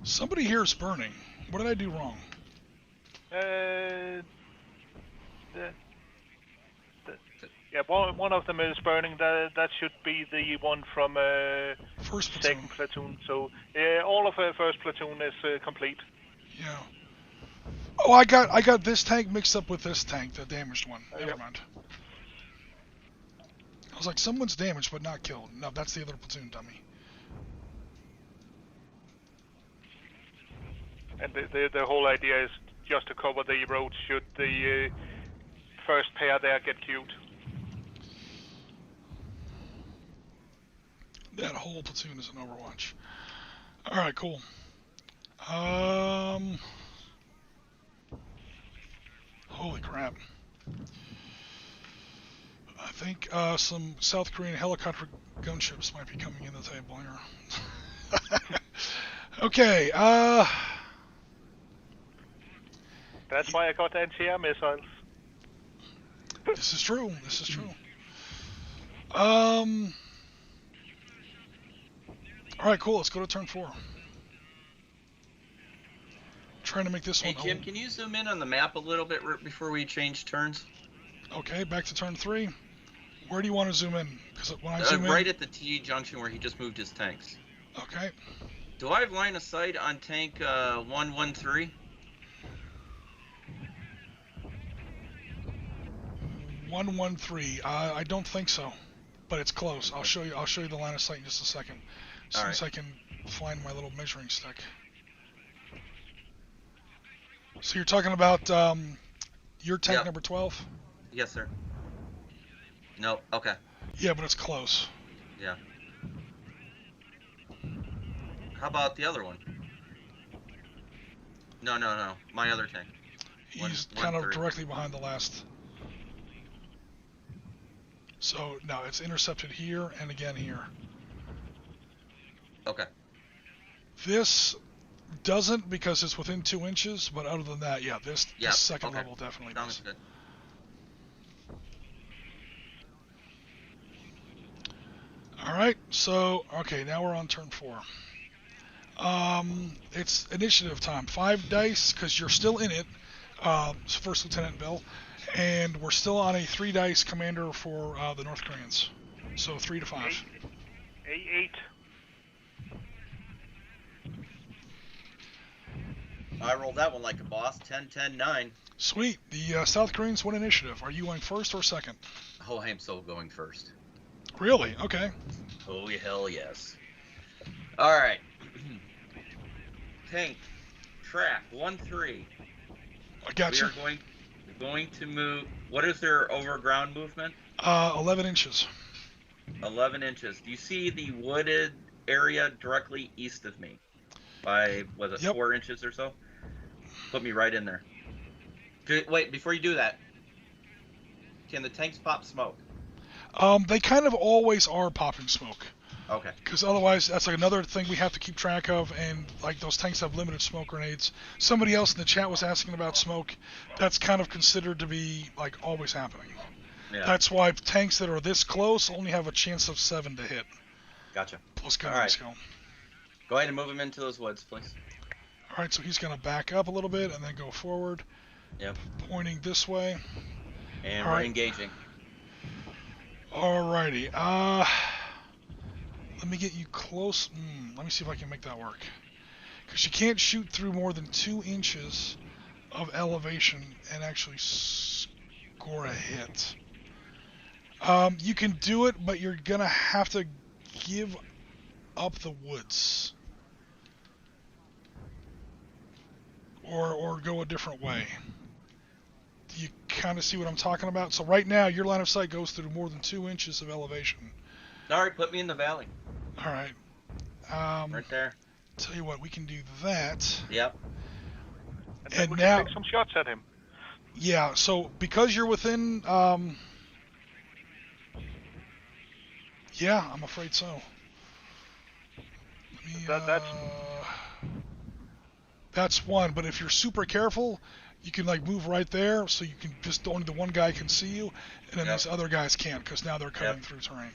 Somebody here is burning. What did I do wrong? Yeah, one of them is burning. That should be the one from first platoon. Second platoon. So all of first platoon is complete. Yeah. Oh, I got this tank mixed up with this tank, the damaged one. Never mind. I was like, someone's damaged but not killed. No, that's the other platoon, dummy. And the whole idea is just to cover the road should the first pair there get queued. That whole platoon is an Overwatch. Alright, cool. Holy crap. I think some South Korean helicopter gunships might be coming in the table here. Okay, That's why I got anti-air missiles. This is true. Alright, cool. Let's go to turn 4. Trying to make this one. Hey, Jim, can you zoom in on the map a little bit before we change turns? Okay, back to turn 3. Where do you want to zoom in? Because when I zoom in... Right at the T junction where he just moved his tanks. Okay. Do I have line of sight on tank 113? 113. I don't think so, but it's close. I'll show you the line of sight in just a second. As soon as I can find my little measuring stick. So you're talking about your tank number 12? Yes, sir. No. Okay. Yeah, but it's close. Yeah. How about the other one? No. My other tank. He's kind of directly behind the last. So, no, it's intercepted here and again here. Okay. This doesn't because it's within 2 inches, but other than that, yeah, this second level definitely does. Good. Alright, so, okay, now we're on turn 4. It's initiative time. 5 dice, because you're still in it, First Lieutenant Bill, and we're still on a 3 dice commander for the North Koreans. So 3 to 5. 8. I rolled that one like a boss. 10, 10, 9. Sweet. The South Koreans win initiative. Are you going first or second? Oh, I am so going first. Really? Okay. Oh, hell yes. All right. tank, track 1-3. I got We you. are going to move. What is their overground movement? 11 inches. 11 inches. Do you see the wooded area directly east of me? By, was it Yep. 4 inches or so? Put me right in there. Wait, before you do that, can the tanks pop smoke? They kind of always are popping smoke. Okay. Because otherwise, that's like another thing we have to keep track of, and like those tanks have limited smoke grenades. Somebody else in the chat was asking about smoke. That's kind of considered to be like always happening. Yeah. That's why tanks that are this close only have a chance of 7 to hit. Gotcha. Plus gun All right. skill. Go ahead and move him into those woods, please. All right, so he's going to back up a little bit and then go forward. Yep. Pointing this way. And All we're right. engaging. Alrighty. Let me get you close. Let me see if I can make that work. Because you can't shoot through more than 2 inches of elevation and actually score a hit. You can do it, but you're going to have to give up the woods. Or go a different way. Do you kind of see what I'm talking about? So right now, your line of sight goes through more than 2 inches of elevation. All right, put me in the valley. All right. Right there. Tell you what, we can do that. Yep. And then And we now- can take some shots at him. Yeah, so because you're within, yeah, I'm afraid so. Let me, that's one, but if you're super careful, you can like move right there, so you can just only the one guy can see you, and then Yep. these other guys can't, because now they're coming Yep. through terrain.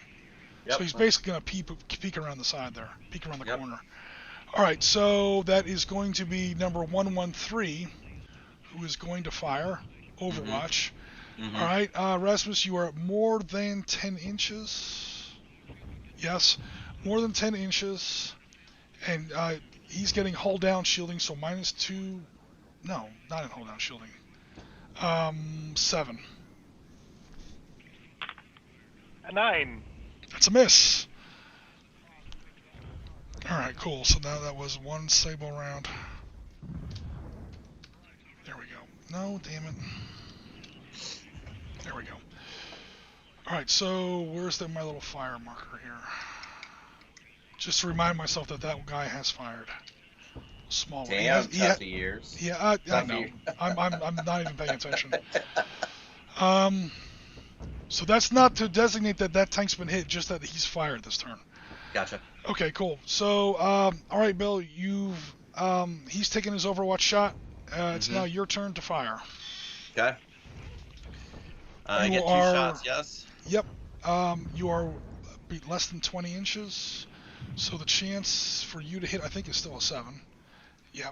Yep. So he's basically going to peek around the side there, peek around the Yep. corner. All right, so that is going to be number 113, who is going to fire Overwatch. Mhm. All right, Rasmus, you are more than 10 inches. Yes, more than 10 inches. And he's getting hull down shielding, so -2. No, not in hull down shielding. 7. A 9. That's a miss. All right, cool. So now that was 1 Sable round. There we go. No, damn it. There we go. All right, so where's my little fire marker here? Just to remind myself that that guy has fired. Small one. Damn, tough years. Yeah, I Tough know. year. I'm not even paying attention. So that's not to designate that that tank's been hit, just that he's fired this turn. Gotcha. Okay, cool. So, all right, Bill, he's taken his Overwatch shot. It's now your turn to fire. Okay. I You get 2 are- shots, yes? Yep. You are less than 20 inches, so the chance for you to hit, I think, is still a 7. Yeah.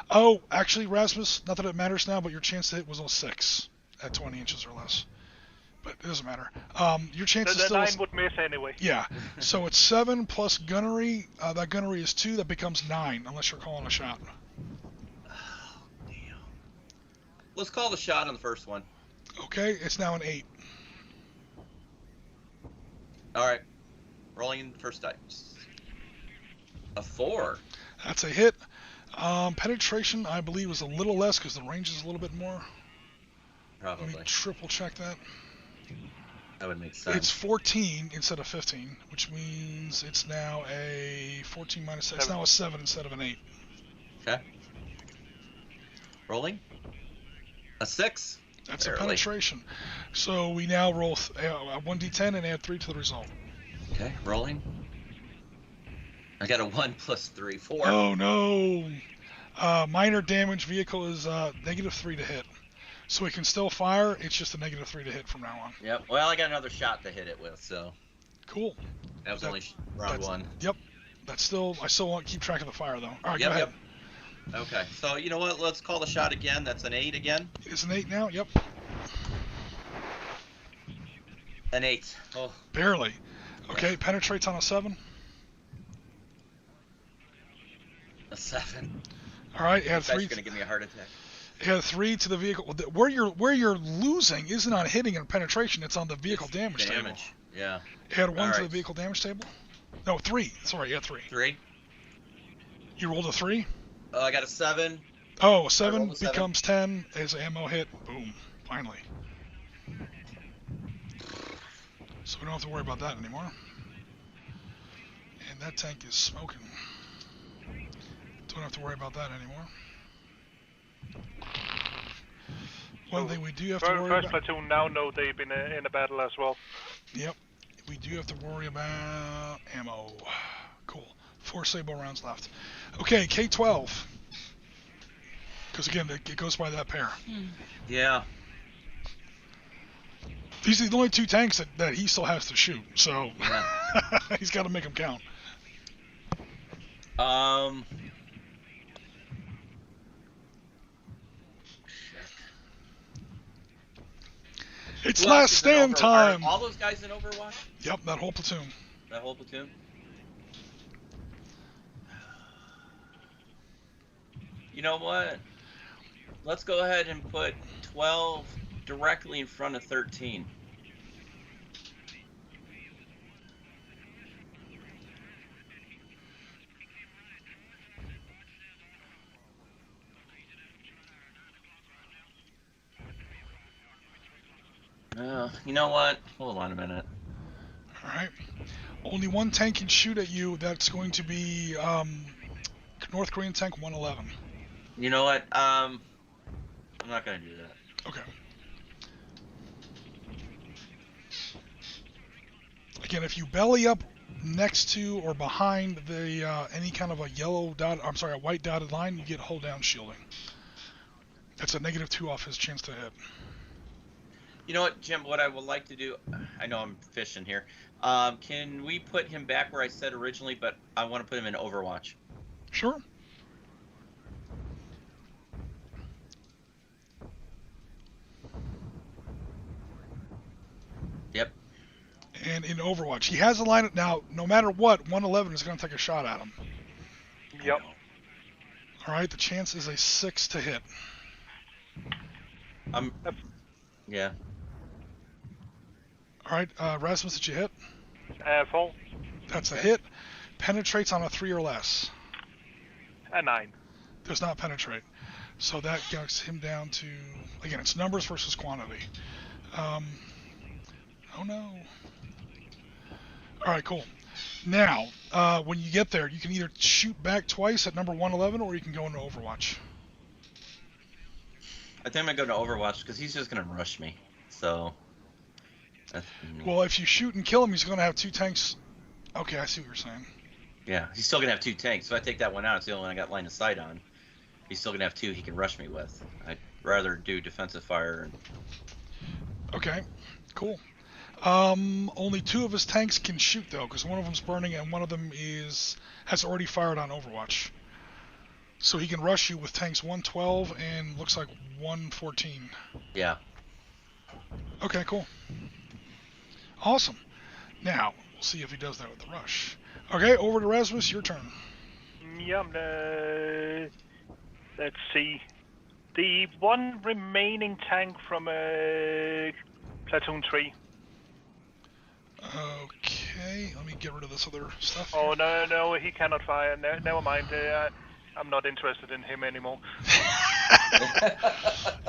Oh, actually, Rasmus, not that it matters now, but your chance to hit was a 6 at 20 inches or less. But it doesn't matter. Your chance is The still... 9 would miss anyway. Yeah. So it's 7 plus gunnery. That gunnery is 2. That becomes 9, unless you're calling a shot. Oh, damn. Let's call the shot on the first one. Okay, it's now an 8. All right. Rolling first dice. A 4. That's a hit. Penetration, I believe, is a little less because the range is a little bit more. Let Probably. me triple check that. That would make sense. It's 14 instead of 15, which means it's now a 14 minus 6. It's now a 7 instead of an 8. Okay. Rolling. A 6. That's Barely. a penetration. So we now roll 1d10 and add 3 to the result. Okay, rolling. I got a 1 plus 3, 4. Oh no! Minor damage vehicle is -3 to hit. So it can still fire, it's just a -3 to hit from now on. Yep. Well, I got another shot to hit it with, so Cool. that was only round 1. Yep. I still want to keep track of the fire though. Alright, Yep, go ahead. yep. Okay, so you know what? Let's call the shot again. That's an 8 again. It's an 8 now? Yep. An 8. Oh, Barely. Okay, penetrates on a 7. a 7. Alright, add This guy's 3. gonna give me a heart attack. Add 3 to the vehicle. Where you're losing isn't on hitting and penetration, it's on the vehicle It's damage table. Yeah. Add 1 to Alright. the vehicle damage table? No, 3. Sorry, add 3. 3. You rolled a 3? I got a 7. Oh, 7 rolled a 7. becomes 10 as ammo hit. Boom. Finally. So we don't have to worry about that anymore. And that tank is smoking. Don't have to worry about that anymore. One thing we do have to worry First about... platoon now know they've been in a battle as well. Yep. We do have to worry about ammo. Cool. 4 Sabot rounds left. Okay, K-12. Because again, it goes by that pair. Yeah. These are the only 2 tanks that he still has to shoot, so Yeah. he's got to make them count. It's Who last else is in stand time. Are all those guys in Overwatch? Yep, that whole platoon. That whole platoon? You know what? Let's go ahead and put 12 directly in front of 13. You know what? Hold on a minute. Alright. Only 1 tank can shoot at you. That's going to be North Korean tank 111. You know what? I'm not going to do that. Okay. Again, if you belly up next to or behind the any kind of a a white dotted line, you get hold down shielding. That's a -2 off his chance to hit. You know what, Jim, what I would like to do, I know I'm fishing here, can we put him back where I said originally, but I want to put him in Overwatch? Sure. Yep. And in Overwatch, he has a line now. No matter what, 111 is going to take a shot at him. Yep. All right, the chance is a 6 to hit. Yeah. All right, Rasmus, did you hit? 4. That's a hit. Penetrates on a 3 or less. A 9. Does not penetrate. So that gets him down to, again, it's numbers versus quantity. Oh no. All right, cool. Now, when you get there, you can either shoot back twice at number 111 or you can go into Overwatch. I think I'm going to go to Overwatch because he's just going to rush me. So. Well, if you shoot and kill him, he's going to have 2 tanks. Okay, I see what you're saying. Yeah, he's still going to have 2 tanks. So if I take that one out, it's the only one I got line of sight on. He's still going to have 2 he can rush me with. I'd rather do defensive fire. Okay, cool. Only 2 of his tanks can shoot, though, because one of them's burning and one of them has already fired on Overwatch. So he can rush you with tanks 112 and looks like 114. Yeah. Okay, cool. Awesome. Now, we'll see if he does that with the rush. Okay, over to Rasmus, your turn. Yeah, let's see. The one remaining tank from Platoon 3. Okay, let me get rid of this other stuff. Oh, no, he cannot fire. Never mind. I'm not interested in him anymore.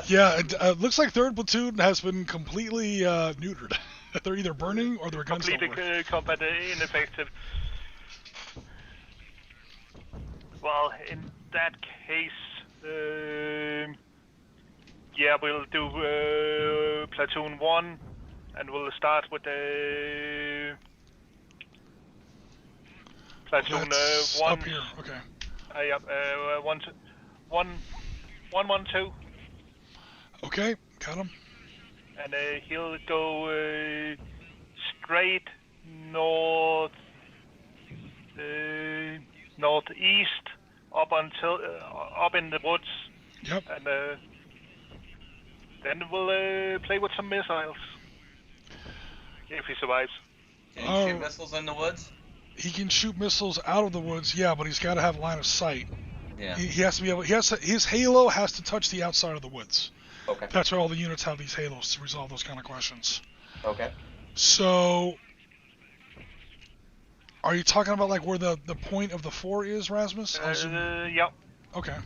Yeah, it looks like 3rd Platoon has been completely neutered. They're either burning or their guns don't work. Completely combat ineffective. Well, in that case, yeah, we'll do Platoon 1, and we'll start with the Platoon That's 1. up here, okay. Yep, 112. Okay, got him. And he'll go straight northeast up until up in the woods. Yep. And then we'll play with some missiles if he survives. Can you shoot missiles in the woods? He can shoot missiles out of the woods, yeah, but he's got to have line of sight. Yeah. He has to be able. His halo has to touch the outside of the woods. Okay. That's why all the units have these halos to resolve those kind of questions. Okay. So, are you talking about like where the point of the 4 is, Rasmus? Yep. Okay.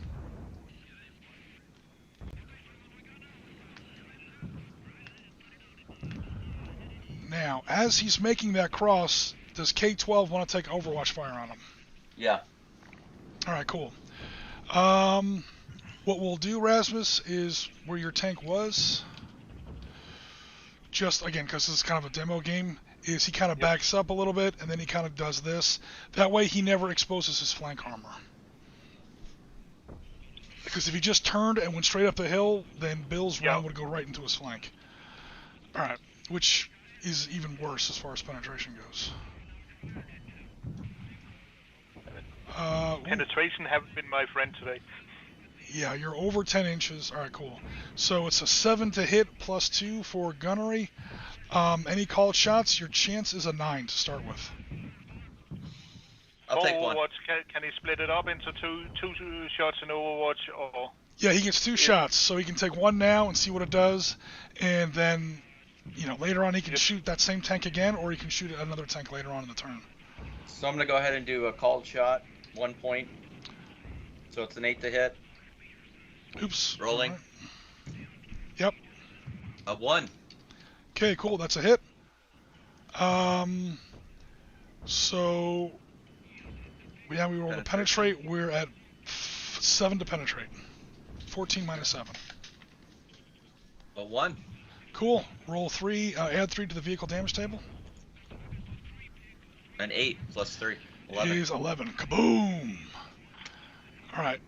Now, as he's making that cross, does K-12 want to take Overwatch fire on him? Yeah. All right, cool. What we'll do, Rasmus, is where your tank was, just, again, because this is kind of a demo game, is he kind of backs up a little bit, and then he kind of does this. That way he never exposes his flank armor. Because if he just turned and went straight up the hill, then Bill's run would go right into his flank. Alright, which is even worse as far as penetration goes. Penetration haven't been my friend today. Yeah, you're over 10 inches. Alright, cool. So it's a 7 to hit plus 2 for gunnery. Any called shots, your chance is a 9 to start with. I'll take one. Overwatch, can he split it up into two shots in Overwatch, or? Yeah, he gets 2 shots, so he can take one now and see what it does, and then, later on he can shoot that same tank again, or he can shoot another tank later on in the turn. So I'm going to go ahead and do a called shot, 1 point. So it's an 8 to hit. Oops. Rolling. Right. Yep. A 1. Okay, cool. That's a hit. So we roll to penetrate. We're at 7 to penetrate. 14 minus 7. A 1. Cool. Roll 3. Add 3 to the vehicle damage table. An 8 plus 3. 11. It is 11. Kaboom! All right.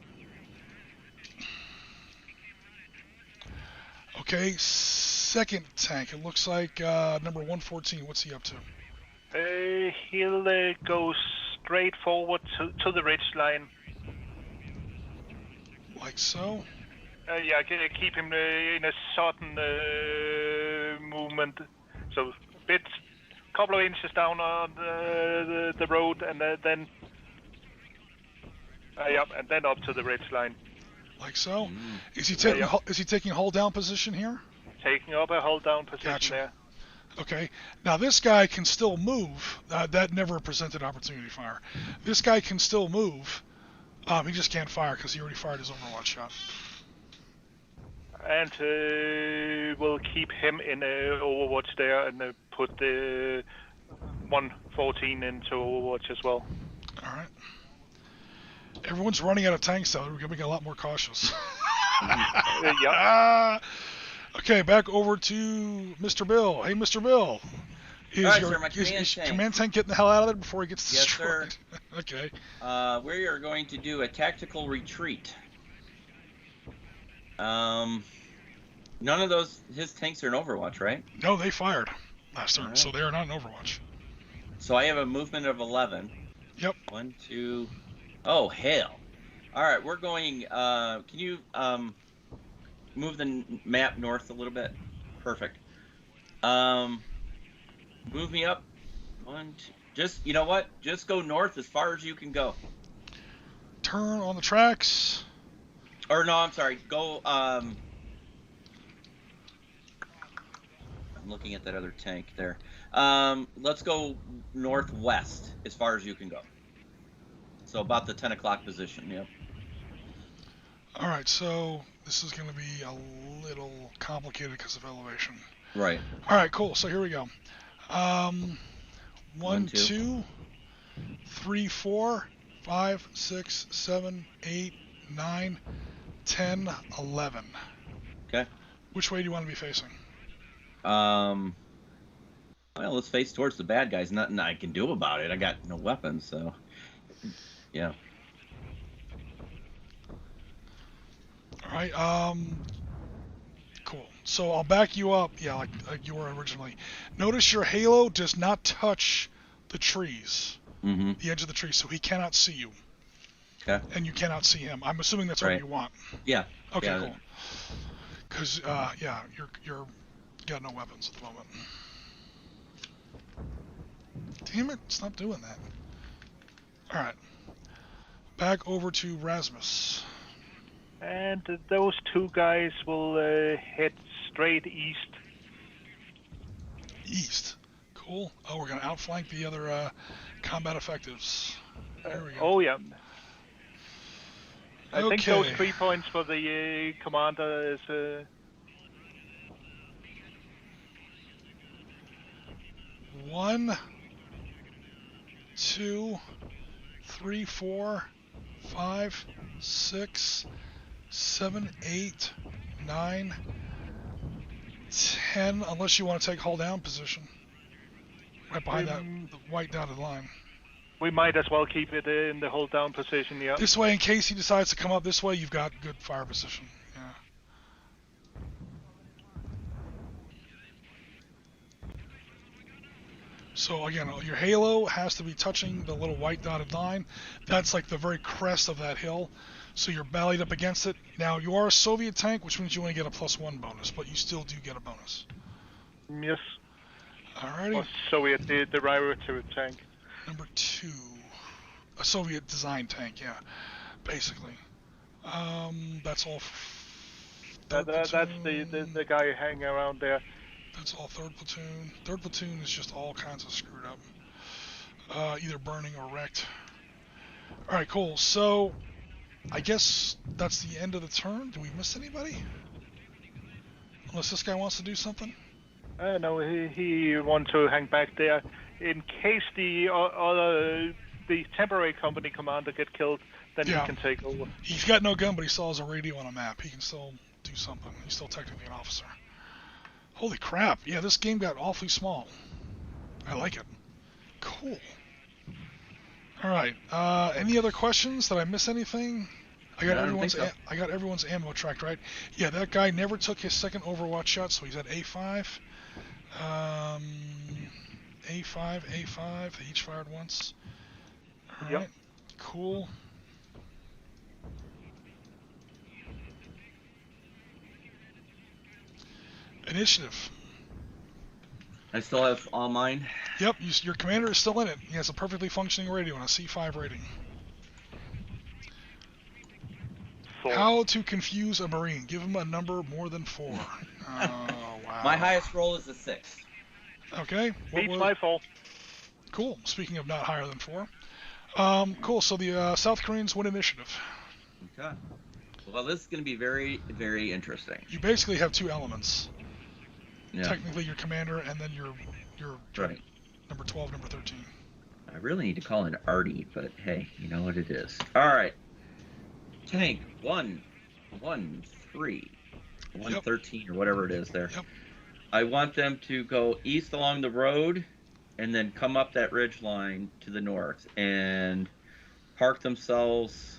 Okay, second tank. It looks like number 114. What's he up to? He'll go straight forward to the ridge line. Like so? Yeah, keep him in a certain movement. So a couple of inches down on the road, and then and then up to the ridge line. Like so? Is he taking is he taking hold down position here? Taking up a hold down position Gotcha. there. Okay. Now this guy can still move. That never presented opportunity fire. This guy can still move. He just can't fire because he already fired his Overwatch shot. And we'll keep him in Overwatch there, and put the 114 into Overwatch as well. All right. Everyone's running out of tanks, though. We're getting a lot more cautious. Okay, back over to Mr. Bill. Hey, Mr. Bill. Is All right, your sir, my command tank. command tank getting the hell out of there before he gets Yes, destroyed? sir. Okay. We are going to do a tactical retreat. None of his tanks are in Overwatch, right? No, they fired last turn, All right. so they are not in Overwatch. So I have a movement of 11. Yep. 1, 2. Oh, hell. All right, we're going. Can you move the map north a little bit? Perfect. Move me up. 1, 2. Just, you know what? Just go north as far as you can go. Turn on the tracks. Or no, I'm sorry. Go. I'm looking at that other tank there. Let's go northwest as far as you can go. So about the 10 o'clock position. Yep. All right, so this is going to be a little complicated because of elevation. Right. All right, cool. So here we go. 1, 1, 2, 3, 4, 5, 6, 7, 8, 9, 10, 11. Okay. Which way do you want to be facing? Well, let's face towards the bad guys. Nothing I can do about it. I got no weapons, so yeah. All right. Cool. So I'll back you up. Yeah, like you were originally. Notice your halo does not touch the trees, Mm-hmm. the edge of the tree, so he cannot see you. Okay. And you cannot see him. I'm assuming that's Right. what you want. Yeah. Okay, Yeah. cool. Because you're got no weapons at the moment. Damn it! Stop doing that. All right. Back over to Rasmus. And those two guys will head straight east. East. Cool. Oh, we're gonna outflank the other combat effectives. There we go. Oh yeah. I think those 3 points for the commander is... 1, 2, 3, 4, 5, 6, 7, 8, 9, 10, unless you want to take hull down position. Right behind that the white dotted line. We might as well keep it in the hold down position, yeah. This way, in case he decides to come up this way, you've got good fire position. Yeah. So again, your halo has to be touching the little white dotted line. That's like the very crest of that hill. So you're bellied up against it. Now, you are a Soviet tank, which means you only get a +1 bonus, but you still do get a bonus. Yes. Alrighty. Or Soviet derivative tank. Number 2. A Soviet design tank, yeah. Basically. That's all. That's the guy hanging around there. That's all 3rd platoon. 3rd platoon is just all kinds of screwed up. Either burning or wrecked. Alright, cool. So, I guess that's the end of the turn. Do we miss anybody? Unless this guy wants to do something? No, he wants to hang back there. In case the temporary company commander get killed, then he can take over. He's got no gun, but he still has a radio on a map. He can still do something. He's still technically an officer. Holy crap. Yeah, this game got awfully small. I like it. Cool. Alright. Any other questions? Did I miss anything? I got everyone's ammo tracked, right? Yeah, that guy never took his second Overwatch shot, so he's at A5. A5, A5. They each fired once. Alright. Yep. Cool. Initiative. I still have all mine. Yep, your commander is still in it. He has a perfectly functioning radio and a C5 rating. 4. How to confuse a Marine. Give him a number more than 4. Oh, wow. My highest roll is a 6. Okay. Beats my 4. Cool. Speaking of not higher than 4. Cool. So the South Koreans win initiative. Okay. Well, this is going to be very, very interesting. You basically have 2 elements. Yeah. Technically your commander and then your right. Number 12, number 13. I really need to call it Artie, but hey, you know what it is. All right. Tank 1, 1, 3, 113 or whatever it is there. Yep. I want them to go east along the road and then come up that ridge line to the north and park themselves.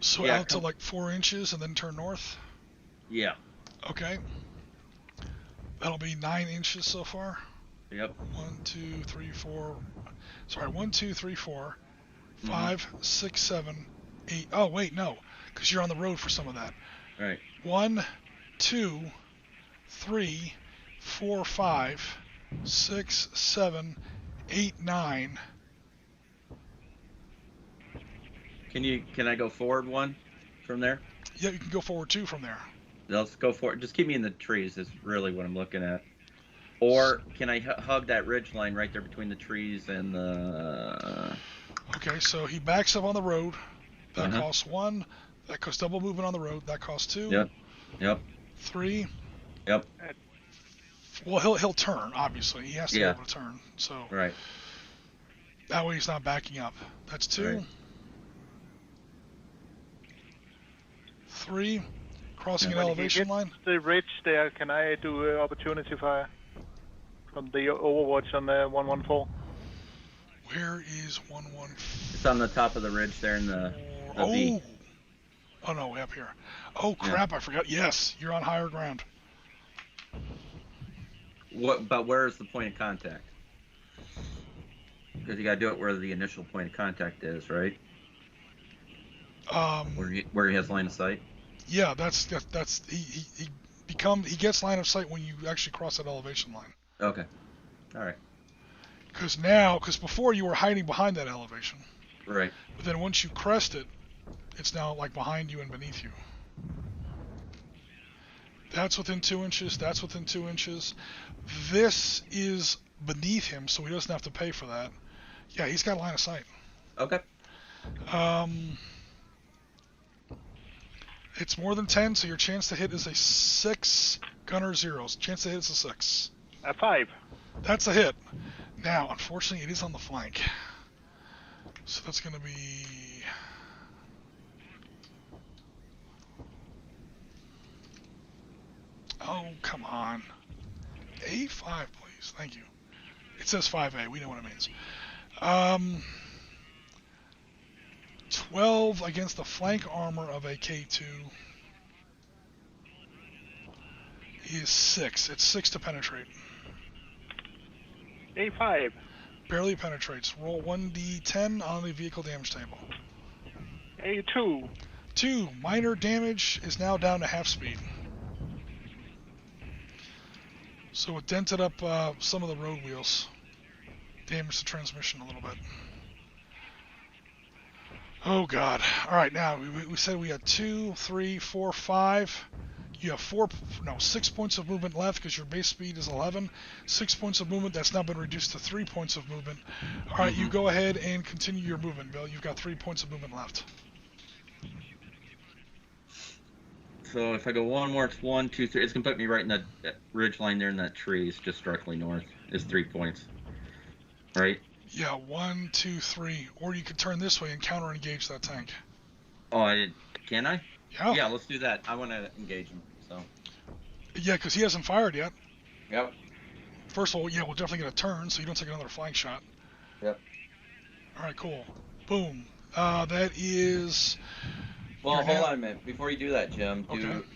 So out to like 4 inches and then turn north? Yeah. Okay. That'll be 9 inches so far? Yep. 1, 2, 3, 4. Sorry, 1, 2, 3, 4. 5, 6, 7, 8. Oh, wait, no. Because you're on the road for some of that. Right. 1, 2, 3, 4, 5, 6, 7, 8, 9. Can I go forward 1 from there? Yeah, you can go forward 2 from there. Let's go forward. Just keep me in the trees is really what I'm looking at. Or can I hug that ridge line right there between the trees and the... Okay, so he backs up on the road. That costs 1. That costs double movement on the road. That costs 2. Yep. 3. Yep. Well, he'll turn, obviously. He has to be able to turn. So right. That way he's not backing up. That's 2. Right. 3. Crossing an elevation line. The ridge there, can I do opportunity fire from the Overwatch on the 114? Where is 114? It's on the top of the ridge there in the V. Oh no, way up here. Oh crap, I forgot. Yes, you're on higher ground. But where is the point of contact? Because you got to do it where the initial point of contact is, right? Where he has line of sight. Yeah, that's he gets line of sight when you actually cross that elevation line. Okay. All right. Because before you were hiding behind that elevation. Right. But then once you crest it, it's now like behind you and beneath you. That's within 2 inches. That's within 2 inches. This is beneath him, so he doesn't have to pay for that. Yeah, he's got line of sight. Okay. It's more than 10, so your chance to hit is a 6. Gunner 0. Chance to hit is a 6. A 5. That's a hit. Now, unfortunately, it is on the flank. So that's going to be... Oh, come on. A5, please. Thank you. It says 5A. We know what it means. 12 against the flank armor of a K2 is 6. It's 6 to penetrate. A5. Barely penetrates. Roll 1d10 on the vehicle damage table. A2. 2. Minor damage is now down to half speed. So it dented up some of the road wheels. Damaged the transmission a little bit. Oh god. Alright, now we said we had 2, 3, 4, 5. You have 6 points of movement left because your base speed is 11. 6 points of movement, that's now been reduced to 3 points of movement. Alright, you go ahead and continue your movement, Bill. You've got 3 points of movement left. So if I go one more, it's 1, 2, 3. It's going to put me right in that ridge line there in that tree. It's just directly north. It's 3 points. Right? Yeah, 1, 2, 3. Or you could turn this way and counter-engage that tank. Oh, can I? Yeah. Yeah, let's do that. I want to engage him. So. Yeah, because he hasn't fired yet. Yep. First of all, yeah, we'll definitely get a turn, so you don't take another flank shot. Yep. Alright, cool. Boom. That is... Well, hold on a minute. Before you do that, Jim,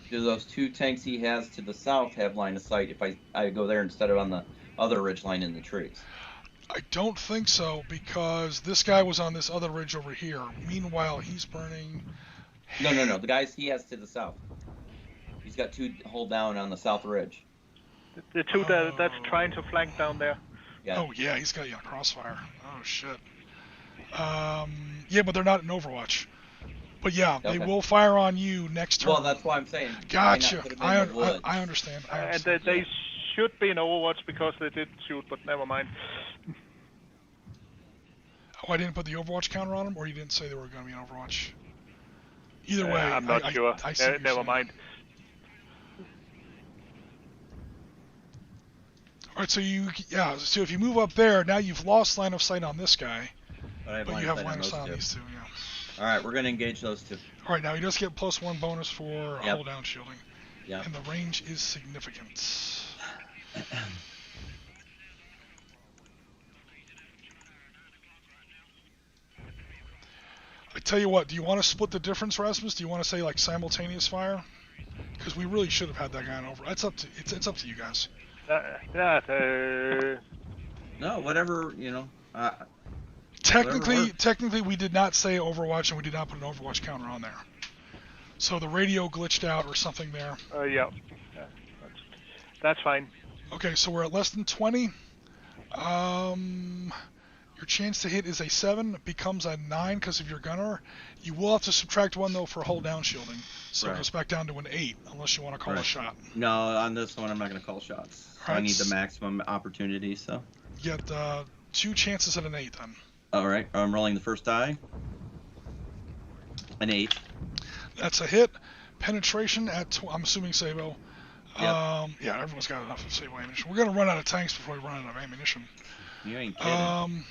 do those 2 tanks he has to the south have line of sight if I go there instead of on the other ridge line in the trees? I don't think so, because this guy was on this other ridge over here. Meanwhile, he's burning... No. The guys he has to the south. He's got 2 hold down on the south ridge. The 2 that's trying to flank down there. Yeah. Oh, yeah, he's got you on crossfire. Oh, shit. Yeah, but they're not in Overwatch. But yeah, they will fire on you next turn. Well, that's why I'm saying. Gotcha. I understand. And they should be in Overwatch because they didn't shoot, but never mind. Oh, I didn't put the Overwatch counter on them, or you didn't say they were going to be in Overwatch? Either way, I'm not sure. Never mind. All right, so so if you move up there, now you've lost line of sight on this guy, but you have line of sight on these 2. Yeah. All right, we're going to engage those 2. All right, now he does get +1 bonus for hold down shielding. Yeah. And the range is significant. I tell you what, do you want to split the difference, Rasmus? Do you want to say like simultaneous fire? Because we really should have had that guy on over. It's up to you guys. No, whatever, Technically, we did not say Overwatch, and we did not put an Overwatch counter on there. So the radio glitched out or something there. Yeah. That's fine. Okay, so we're at less than 20. Your chance to hit is a 7. It becomes a 9 because of your gunner. You will have to subtract 1, though, for hold down shielding. So it goes back down to an 8, unless you want to call a shot. No, on this one, I'm not going to call shots. Right. I need the maximum opportunity, so. You get 2 chances at an 8, then. All right, I'm rolling the first die. An 8. That's a hit. Penetration at, I'm assuming Sabot. Yep. Yeah, everyone's got enough Sabot ammunition. We're going to run out of tanks before we run out of ammunition. You ain't kidding.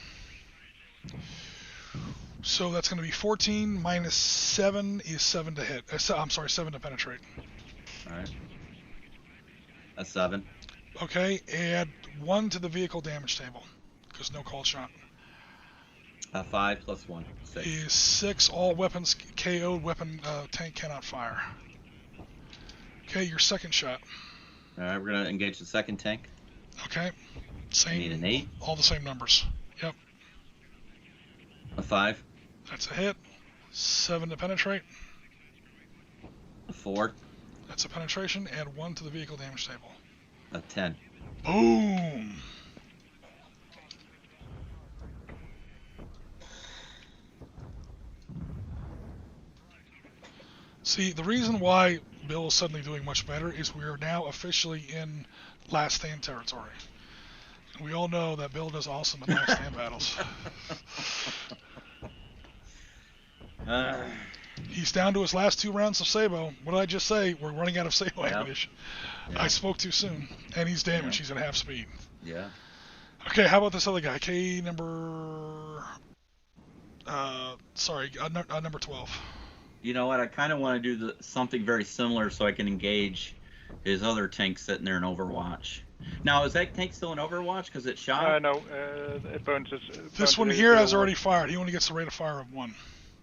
So that's going to be 14 minus 7 is 7 to hit. I'm sorry, 7 to penetrate. All right. That's 7. Okay, add 1 to the vehicle damage table, because no call shot. 5 plus 1. 6. Is 6. All weapons KO'd. Tank cannot fire. Okay, your second shot. All right, we're going to engage the second tank. Okay. Same. Need an 8. All the same numbers. Yep. A 5. That's a hit. 7 to penetrate. A 4. That's a penetration. Add 1 to the vehicle damage table. A 10. Boom! See, the reason why Bill is suddenly doing much better is we are now officially in last stand territory. We all know that Bill does awesome in knife stand battles. He's down to his last 2 rounds of Sabot. What did I just say? We're running out of Sabot ammunition. I spoke too soon. And he's damaged. He's at half speed. Yeah. Okay, how about this other guy? K number... number 12. You know what? I kind of want to do something very similar so I can engage his other tank sitting there in Overwatch. Now, is that tank still in Overwatch because it shot? No, it burns. This one here has already fired. He only gets the rate of fire of 1.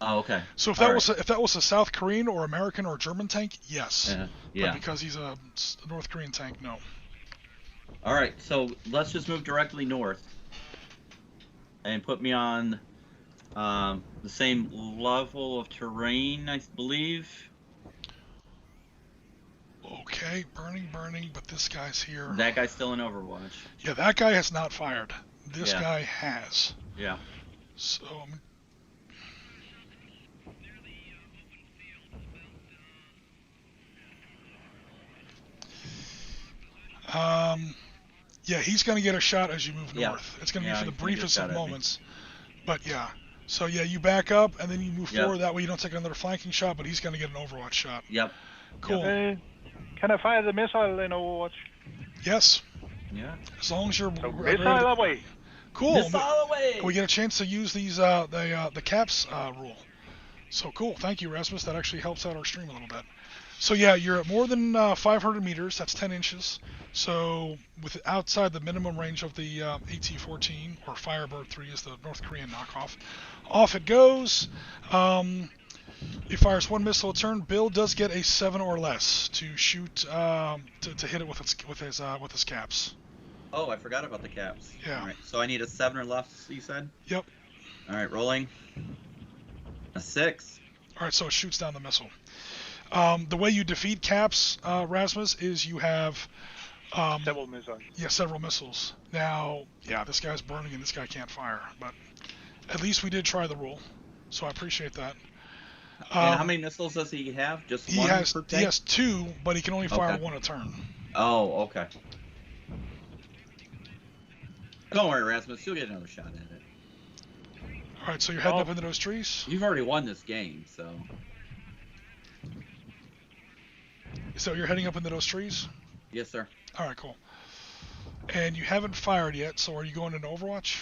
Oh, okay. So if that was a South Korean or American or German tank, yes. Yeah. But because he's a North Korean tank, no. All right, so let's just move directly north and put me on the same level of terrain, I believe. Okay, burning, but this guy's here. That guy's still in Overwatch. Yeah, that guy has not fired. This guy has. Yeah. So, yeah, he's going to get a shot as you move north. It's going to be for the briefest of moments. But yeah. So yeah, you back up and then you move forward. That way you don't take another flanking shot, but he's going to get an Overwatch shot. Yep. Cool. Can I fire the missile in Overwatch? Yes. Yeah. As long as you're missile away. Cool. Missile away. We get a chance to use these the caps rule. So cool. Thank you, Rasmus. That actually helps out our stream a little bit. So yeah, you're at more than 500 meters. That's 10 inches. So with outside the minimum range of the AT-14 or Firebird 3 is the North Korean knockoff. Off it goes. He fires 1 missile a turn. Bill does get a 7 or less to shoot to hit it with his caps. Oh, I forgot about the caps. Yeah. All right. So I need a 7 or less, you said? Yep. All right, rolling. A 6. All right, so it shoots down the missile. The way you defeat caps, Rasmus, is you have several missiles. Yeah, several missiles. Now, yeah, this guy's burning and this guy can't fire, but at least we did try the rule, so I appreciate that. And how many missiles does he have? Just one per tank? He has 2, but he can only fire 1 a turn. Oh, okay. Don't worry, Rasmus. You'll get another shot at it. All right, so you're heading up into those trees? You've already won this game, so... So you're heading up into those trees? Yes, sir. All right, cool. And you haven't fired yet, so are you going into Overwatch?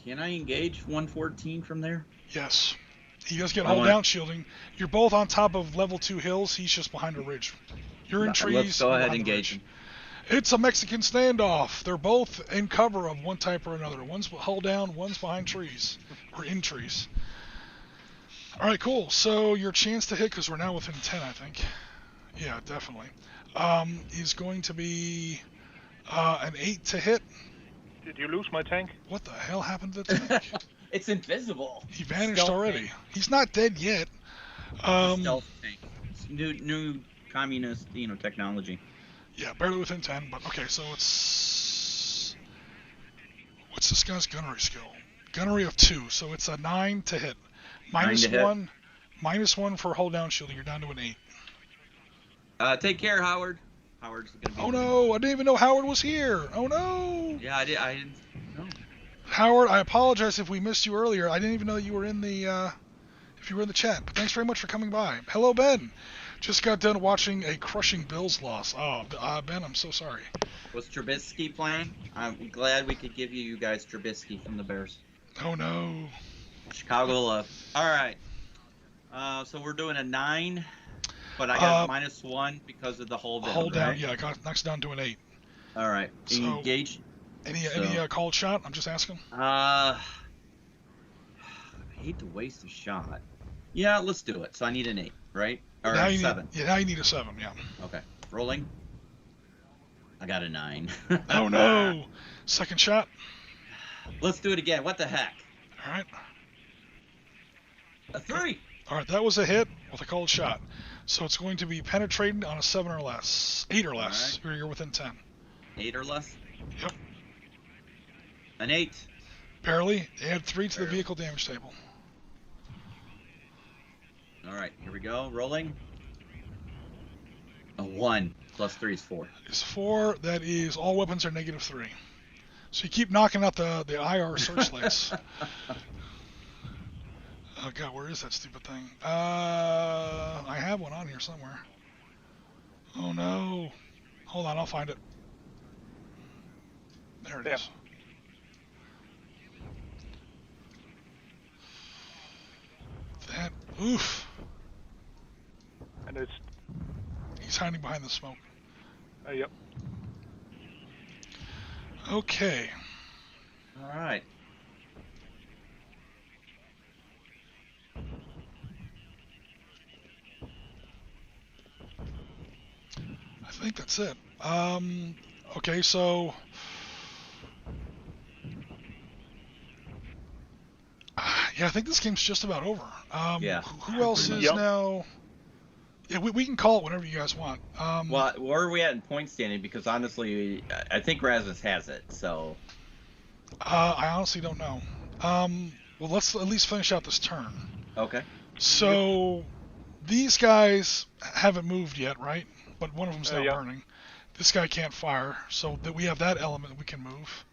Can I engage 114 from there? Yes. He does get hold down shielding. You're both on top of level 2 hills. He's just behind a ridge. You're in trees. Let's go ahead and engage him. It's a Mexican standoff. They're both in cover of one type or another. One's hull down, one's behind trees, or in trees. All right, cool. So your chance to hit, because we're now within 10, I think. Yeah, definitely. Is going to be an 8 to hit. Did you lose my tank? What the hell happened to the tank? It's invisible. He vanished already. Tank. He's not dead yet. Stealth tank. It's new communist, technology. Yeah, barely within 10, but okay, so it's... What's this guy's gunnery skill? Gunnery of 2, so it's a 9 to hit. Minus 1 for hold down shielding. You're down to an 8. Take care, Howard. Howard's gonna be... Oh no, I didn't even know Howard was here. Oh no. Yeah, I didn't know. Howard, I apologize if we missed you earlier. I didn't even know you were in the chat. But thanks very much for coming by. Hello, Ben. Just got done watching a crushing Bills loss. Oh, Ben, I'm so sorry. Was Trubisky playing? I'm glad we could give you guys Trubisky from the Bears. Oh no. Chicago love. All right. So we're doing a 9, but I got minus 1 because of the hold down. Hold down, right? Yeah, knocks down to an 8. All right. So, engage. Any called shot? I'm just asking. I hate to waste a shot. Yeah, let's do it. So I need an 8, right? Or now 7. Now you need a 7. Yeah. Okay. Rolling. I got a 9. Oh no! Second shot. Let's do it again. What the heck? All right. A 3. All right, that was a hit with a cold shot. So it's going to be penetrating on a 7 or less. 8 or less. Right. You're within 10. 8 or less? Yep. An 8. Barely. Add 3 to the vehicle damage table. All right, here we go. Rolling. A 1 plus 3 is 4. Is 4. That is all weapons are -3. So you keep knocking out the IR searchlights. Oh god, where is that stupid thing? I have one on here somewhere. Oh no. Hold on, I'll find it. There it is. That, oof. And it's... He's hiding behind the smoke. Yep. Okay. All right. I think that's it. Okay, so yeah, I think this game's just about over. Yeah. Who else is now? Yeah, we can call it whatever you guys want. Well, where are we at in point standing? Because honestly, I think Rasmus has it. So. I honestly don't know. Well, let's at least finish out this turn. Okay. So these guys haven't moved yet, right? But one of them's now burning. This guy can't fire, so that we have that element we can move.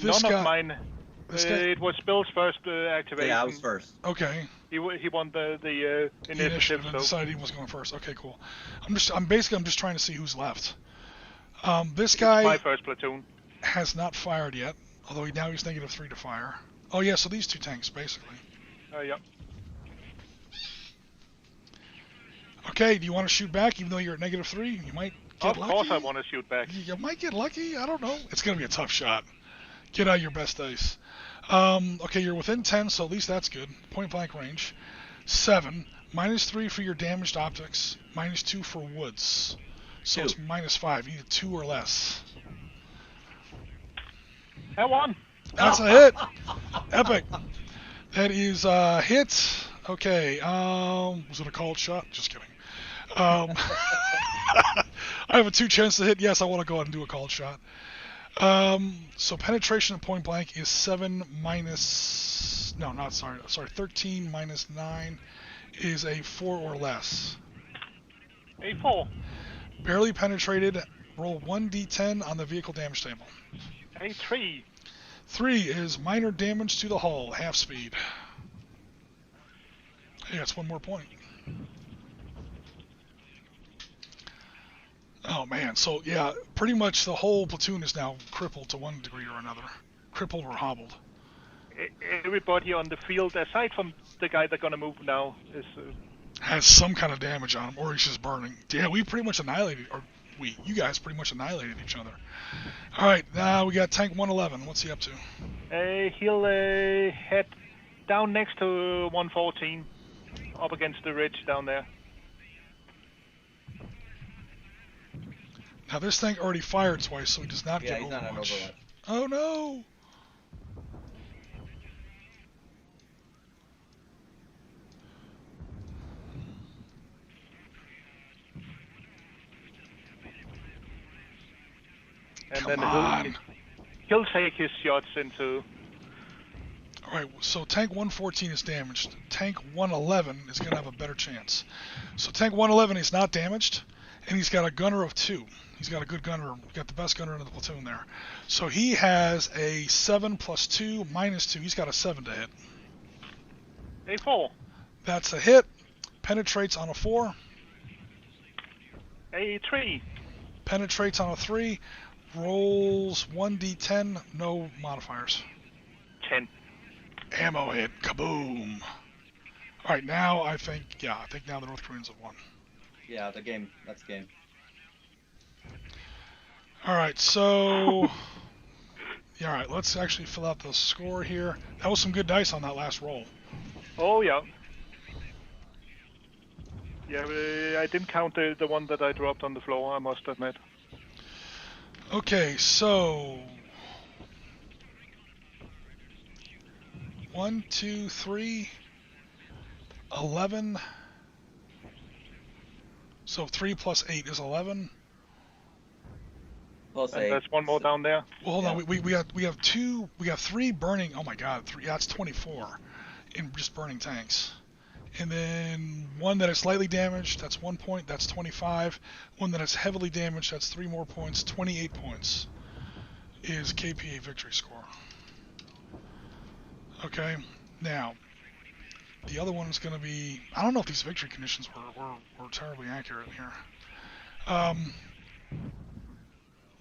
None of mine. It was Bill's first activation. Yeah, I was first. Okay. He won the initiative. And decided he was going first. Okay, cool. I'm just trying to see who's left. This guy. It's my first platoon. Has not fired yet, although now he's -3 to fire. Oh yeah, so these two tanks basically. Yep. Okay, do you want to shoot back even though you're at -3? You might get lucky. Of course I want to shoot back. You might get lucky, I don't know. It's going to be a tough shot. Get out your best dice. Okay, you're within 10, so at least that's good. Point blank range. 7. -3 for your damaged optics. -2 for woods. So 2. It's -5. You need 2 or less. I won. That's a hit. Epic. That is a hit. Okay. Was it a called shot? Just kidding. I have a 2 chance to hit. Yes, I want to go ahead and do a called shot. So penetration at point blank is 7 minus... No, not sorry. 13 minus 9 is a 4 or less. A 4. Barely penetrated. Roll 1d10 on the vehicle damage table. A 3. 3 is minor damage to the hull, half speed. Hey, that's 1 more point. Oh man, so yeah, pretty much the whole platoon is now crippled to one degree or another. Crippled or hobbled. Everybody on the field, aside from the guy that's gonna move now, is... has some kind of damage on him, or he's just burning. Yeah, we pretty much annihilated, or you guys pretty much annihilated each other. Alright, now we got Tank 111. What's he up to? He'll head down next to 114, up against the ridge down there. Now this tank already fired twice, so he does not get Overwatch. Not on Overwatch. Oh no! And then he'll take his shots into... Alright, so tank 114 is damaged. Tank 111 is going to have a better chance. So tank 111 is not damaged, and he's got a gunner of 2. He's got a good gunner. We've got the best gunner in the platoon there. So he has a 7 plus 2 minus 2. He's got a 7 to hit. A 4. That's a hit. Penetrates on a 4. A 3. Penetrates on a 3. Rolls 1d10. No modifiers. 10. Ammo hit. Kaboom. Alright, now I think now the North Koreans have won. Yeah, that's game. Alright, so... yeah, alright, let's actually fill out the score here. That was some good dice on that last roll. Oh, yeah. Yeah, I didn't count the one that I dropped on the floor, I must admit. Okay, so... 1, 2, 3... 11... So 3 plus 8 is 11. Plus and 8. there's one more down there. Well, hold on. We have 2. We got 3 burning. Oh my God, 3. That's 24 in just burning tanks. And then one that is slightly damaged, that's 1 point, that's 25. One that is heavily damaged, that's 3 more points, 28 points is KPA victory score. Okay, now, the other one is going to be, I don't know if these victory conditions were terribly accurate here.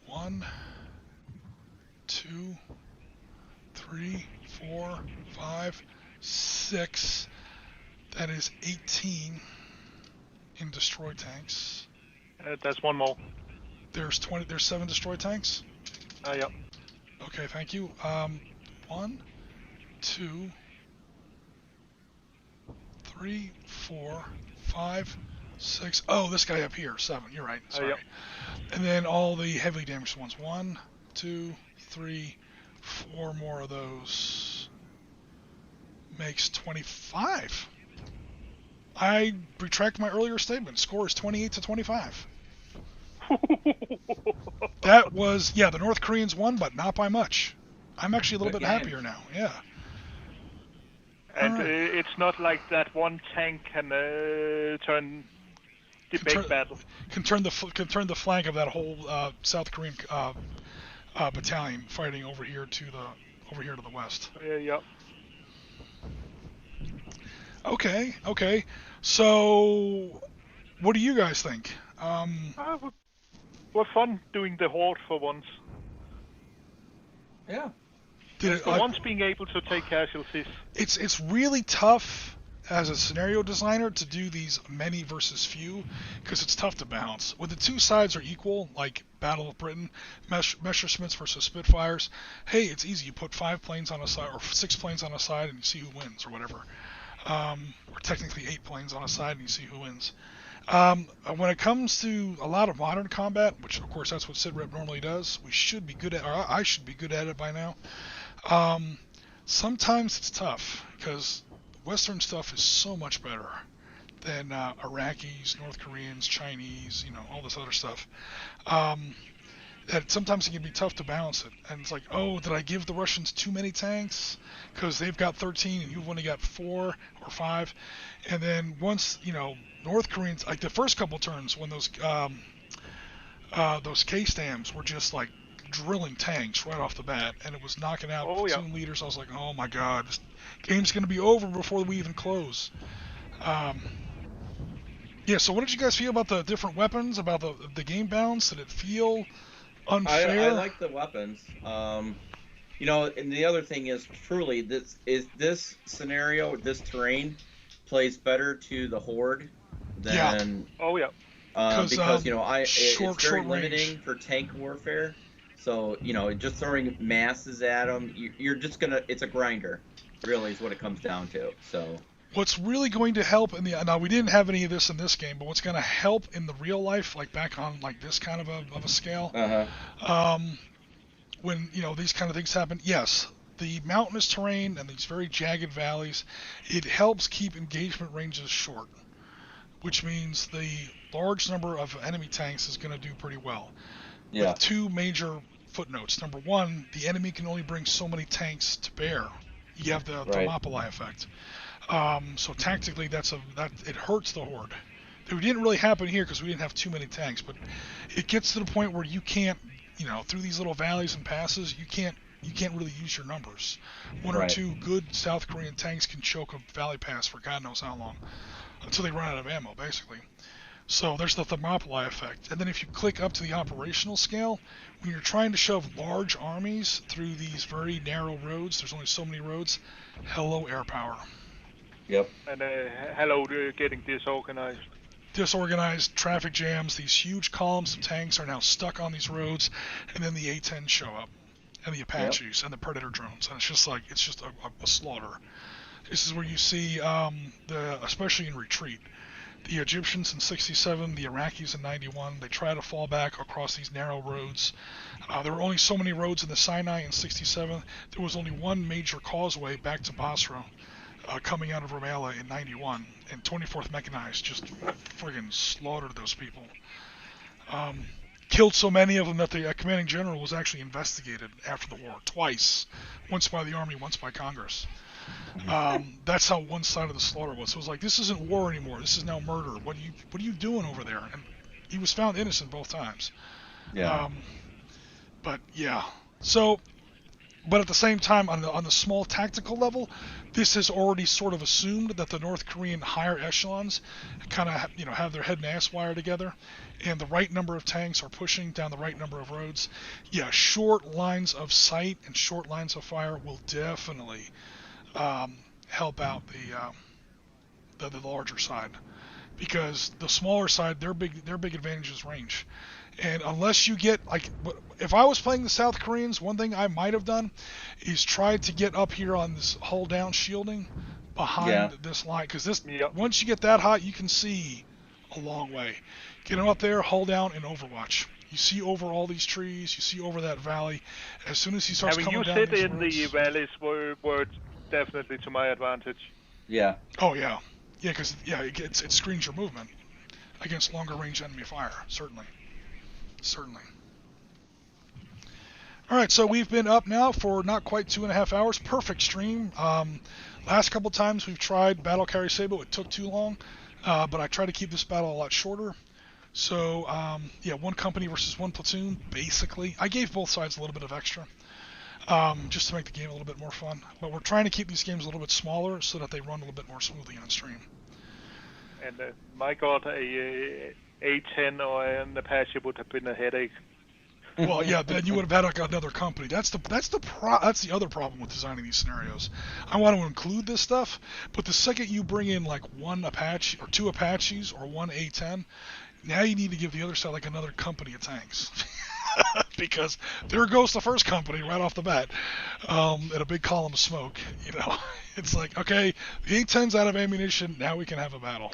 1, 2, 3, 4, 5, 6. That is 18 in destroy tanks. That's one more. There's 7 destroy tanks? Yep. Okay, thank you. 1, 2, 3, 4, 5, 6. Oh, this guy up here, 7. You're right. Sorry. Yep. And then all the heavily damaged ones. 1, 2, 3, 4 more of those. Makes 25. I retract my earlier statement. Score is 28 to 25. That was, the North Koreans won, but not by much. I'm actually a little bit happier now. Yeah. And Right. It's not like that one tank can turn the big battle. Can turn the flank of that whole South Korean battalion fighting over here to the west. Yep. Okay. So, what do you guys think? Was fun doing the horde for once. Yeah. Once being able to take casualties. It's really tough as a scenario designer to do these many versus few because it's tough to balance. When the two sides are equal, like Battle of Britain, Messerschmitts versus Spitfires, hey, it's easy. You put 5 planes on a side or 6 planes on a side and you see who wins or whatever. Or technically 8 planes on a side and you see who wins. When it comes to a lot of modern combat, which of course that's what Sitrep normally does, we should be good at, or I should be good at it by now. Sometimes it's tough because Western stuff is so much better than Iraqis, North Koreans, Chinese, all this other stuff. That sometimes it can be tough to balance it. And it's like, oh, did I give the Russians too many tanks? Because they've got 13 and you've only got 4 or 5. And then once, North Koreans, like the first couple turns when those K-Stams were just like drilling tanks right off the bat, and it was knocking out platoon leaders. I was like, oh my god, this game's going to be over before we even close. So what did you guys feel about the different weapons, about the game balance? Did it feel unfair? I like the weapons. And the other thing is, truly, this scenario, this terrain, plays better to the Horde than... because it's very limiting for tank warfare. So, just throwing masses at them, you're just gonna... It's a grinder, really, is what it comes down to. So... What's really going to help now we didn't have any of this in this game, but what's going to help in the real life, like back on like this kind of a scale, when these kind of things happen, yes, the mountainous terrain and these very jagged valleys, it helps keep engagement ranges short, which means the large number of enemy tanks is going to do pretty well. Yeah. With 2 major footnotes. Number 1, the enemy can only bring so many tanks to bear. You have the Thermopylae effect. So tactically, it hurts the Horde. It didn't really happen here because we didn't have too many tanks, but it gets to the point where you can't, through these little valleys and passes, you can't really use your numbers. 1 or 2 good South Korean tanks can choke a valley pass for God knows how long, until they run out of ammo, basically. So there's the Thermopylae effect. And then if you click up to the operational scale, when you're trying to shove large armies through these very narrow roads, there's only so many roads, hello air power. Yep. And hello, getting disorganized. Disorganized traffic jams. These huge columns of tanks are now stuck on these roads, and then the A-10s show up, and the Apaches, and the Predator drones, and it's just a slaughter. This is where you see, especially in retreat, the Egyptians in 67, the Iraqis in 91, they try to fall back across these narrow roads. There were only so many roads in the Sinai in 67. There was only one major causeway back to Basra. Coming out of Ramallah in 91, and 24th Mechanized just friggin' slaughtered those people. Killed so many of them that the commanding general was actually investigated after the war twice, once by the Army, once by Congress. That's how one side of the slaughter was. So it was like, this isn't war anymore. This is now murder. What are you doing over there? And he was found innocent both times. Yeah. But yeah. So, but at the same time, on the small tactical level, this has already sort of assumed that the North Korean higher echelons kind of have their head and ass wire together, and the right number of tanks are pushing down the right number of roads. Yeah, short lines of sight and short lines of fire will definitely help out the larger side, because the smaller side, their big advantage is range. And unless you get, like, if I was playing the South Koreans, one thing I might have done is tried to get up here on this hull down shielding behind this line, because once you get that hot, you can see a long way. Get them up there, hull down, and overwatch. You see over all these trees, you see over that valley. As soon as he starts coming down these roads... Having you sit in the valleys were definitely to my advantage. Yeah. Oh, yeah. Yeah, because it screens your movement against longer range enemy fire, certainly. All right, so we've been up now for not quite 2.5 hours. Perfect stream. Last couple times we've tried Battle Carry Sabot, it took too long, but I try to keep this battle a lot shorter. So, one company versus one platoon, basically. I gave both sides a little bit of extra, just to make the game a little bit more fun. But we're trying to keep these games a little bit smaller so that they run a little bit more smoothly on stream. And my God, a A10 or an Apache would have been a headache. Well, yeah, then you would have had another company. That's the other problem with designing these scenarios. I want to include this stuff, but the second you bring in like one Apache or two Apaches or one A10, now you need to give the other side like another company of tanks. Because there goes the first company right off the bat, in a big column of smoke. It's like, okay, the A10's out of ammunition. Now we can have a battle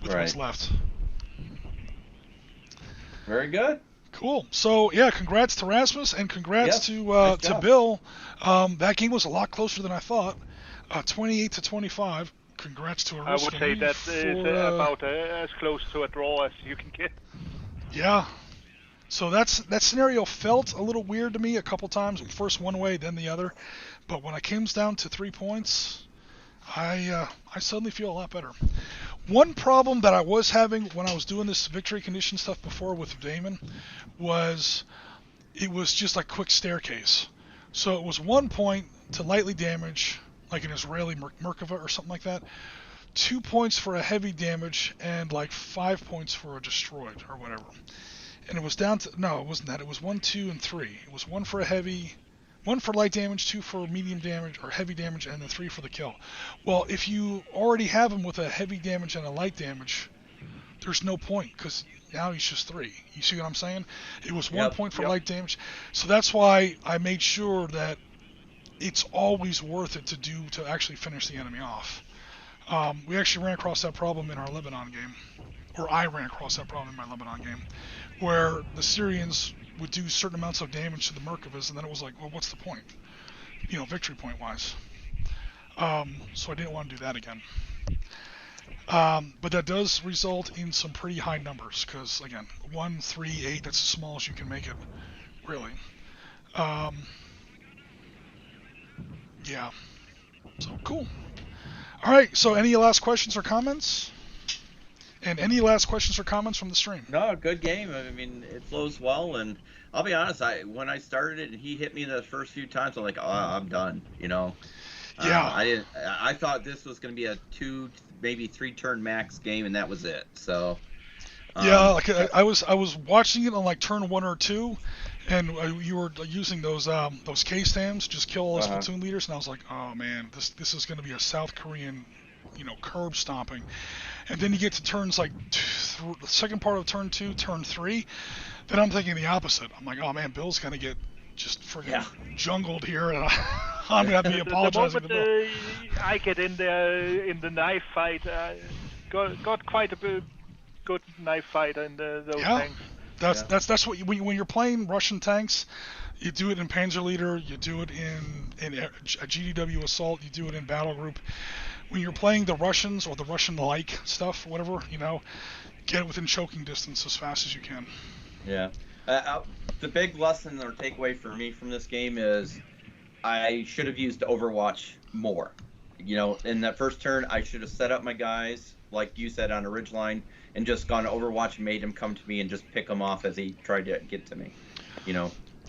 with what's left. Very good. Cool. So yeah, congrats to Rasmus and congrats to Bill. That game was a lot closer than I thought. 28-25. Congrats to Oriskany. I would say that is about as close to a draw as you can get. Yeah. So that scenario felt a little weird to me a couple times. First one way, then the other. But when it comes down to 3 points, I suddenly feel a lot better. One problem that I was having when I was doing this victory condition stuff before with Damon was it was just like quick staircase. So it was 1 point to lightly damage, like an Israeli Merkava or something like that, 2 points for a heavy damage, and like 5 points for a destroyed or whatever. And it was down to, no, it wasn't that. It was 1, 2, and 3. It was 1 for a heavy, 1 for light damage, 2 for medium damage or heavy damage, and then 3 for the kill. Well, if you already have him with a heavy damage and a light damage, there's no point, because now he's just 3. You see what I'm saying? It was 1 point for light damage. So that's why I made sure that it's always worth it to actually finish the enemy off. We actually ran across that problem in our Lebanon game, or I ran across that problem in my Lebanon game, where the Syrians would do certain amounts of damage to the Merkavas, and then it was like, well, what's the point? Victory point wise. So I didn't want to do that again. But that does result in some pretty high numbers, because again, 1, 3, 8, that's as small as you can make it, really. Yeah. So cool. All right. So any last questions or comments? And any last questions or comments from the stream? No, good game. I mean, it flows well, and I'll be honest. When I started it and he hit me the first few times, I'm like, oh, I'm done. Yeah. I thought this was going to be a 2, maybe 3 turn max game, and that was it. So. Yeah, like I was watching it on like turn 1 or 2, and you were using those K-stams, just kill all those platoon leaders, and I was like, oh man, this is going to be a South Korean, curb stomping. And then you get to turns like the second part of turn 2, turn 3, then I'm thinking the opposite. I'm like, oh man, Bill's going to get just friggin' jungled here, and I'm going to have to be apologizing to Bill. I get in there in the knife fight, got quite a good knife fight in those tanks. That's what when you're playing Russian tanks, you do it in Panzerleader, you do it in a GDW assault, you do it in battle group. When you're playing the Russians or the Russian-like stuff, whatever, get it within choking distance as fast as you can. Yeah. The big lesson or takeaway for me from this game is I should have used Overwatch more. In that first turn, I should have set up my guys, like you said, on a ridgeline, and just gone to Overwatch and made him come to me and just pick him off as he tried to get to me.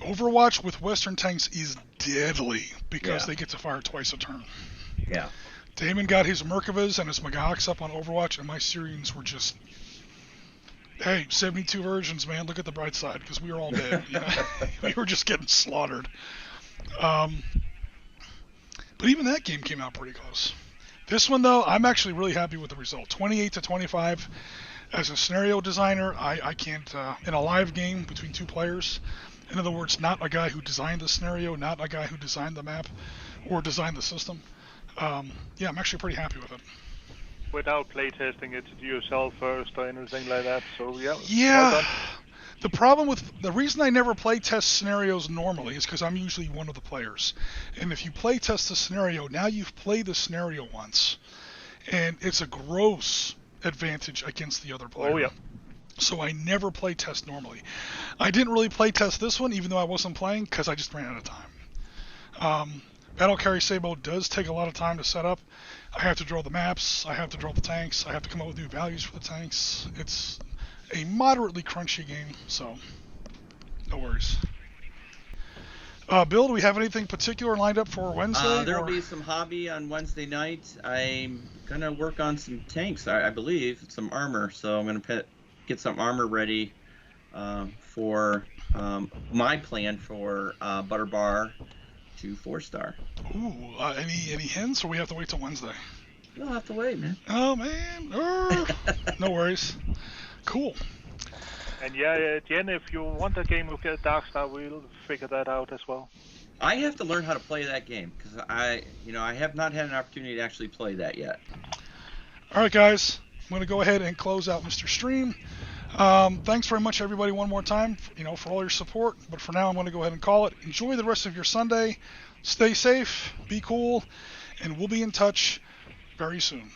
Overwatch with Western tanks is deadly because Yeah. they get to fire twice a turn. Yeah. Damon got his Merkavas and his Magahawks up on Overwatch, and my Syrians were just, hey, 72 versions, man, look at the bright side, because we were all dead. We were just getting slaughtered. But even that game came out pretty close. This one, though, I'm actually really happy with the result. 28-25. As a scenario designer, I can't, in a live game between two players, in other words, not a guy who designed the scenario, not a guy who designed the map or designed the system. I'm actually pretty happy with it. Without playtesting it yourself first or anything like that, so yeah. Yeah. Well done. The reason I never play test scenarios normally is because I'm usually one of the players. And if you play test the scenario, now you've played the scenario once. And it's a gross advantage against the other player. Oh, yeah. So I never play test normally. I didn't really play test this one, even though I wasn't playing, because I just ran out of time. Battle Carry Sabot does take a lot of time to set up. I have to draw the maps, I have to draw the tanks, I have to come up with new values for the tanks. It's a moderately crunchy game, so no worries. Bill, do we have anything particular lined up for Wednesday? There'll be some hobby on Wednesday night. I'm going to work on some tanks, I believe, some armor. So I'm going to get some armor ready for my plan for Butter Bar to 4-star. Ooh, any hints, or we have to wait till Wednesday? You'll have to wait, man. Oh, man. No worries. Cool. And Jen, if you want a game of Darkstar, we'll figure that out as well. I have to learn how to play that game because I have not had an opportunity to actually play that yet. All right, guys. I'm going to go ahead and close out Mr. Stream. Thanks very much, everybody, one more time, for all your support. But for now, I'm going to go ahead and call it. Enjoy the rest of your Sunday. Stay safe, be cool, and we'll be in touch very soon.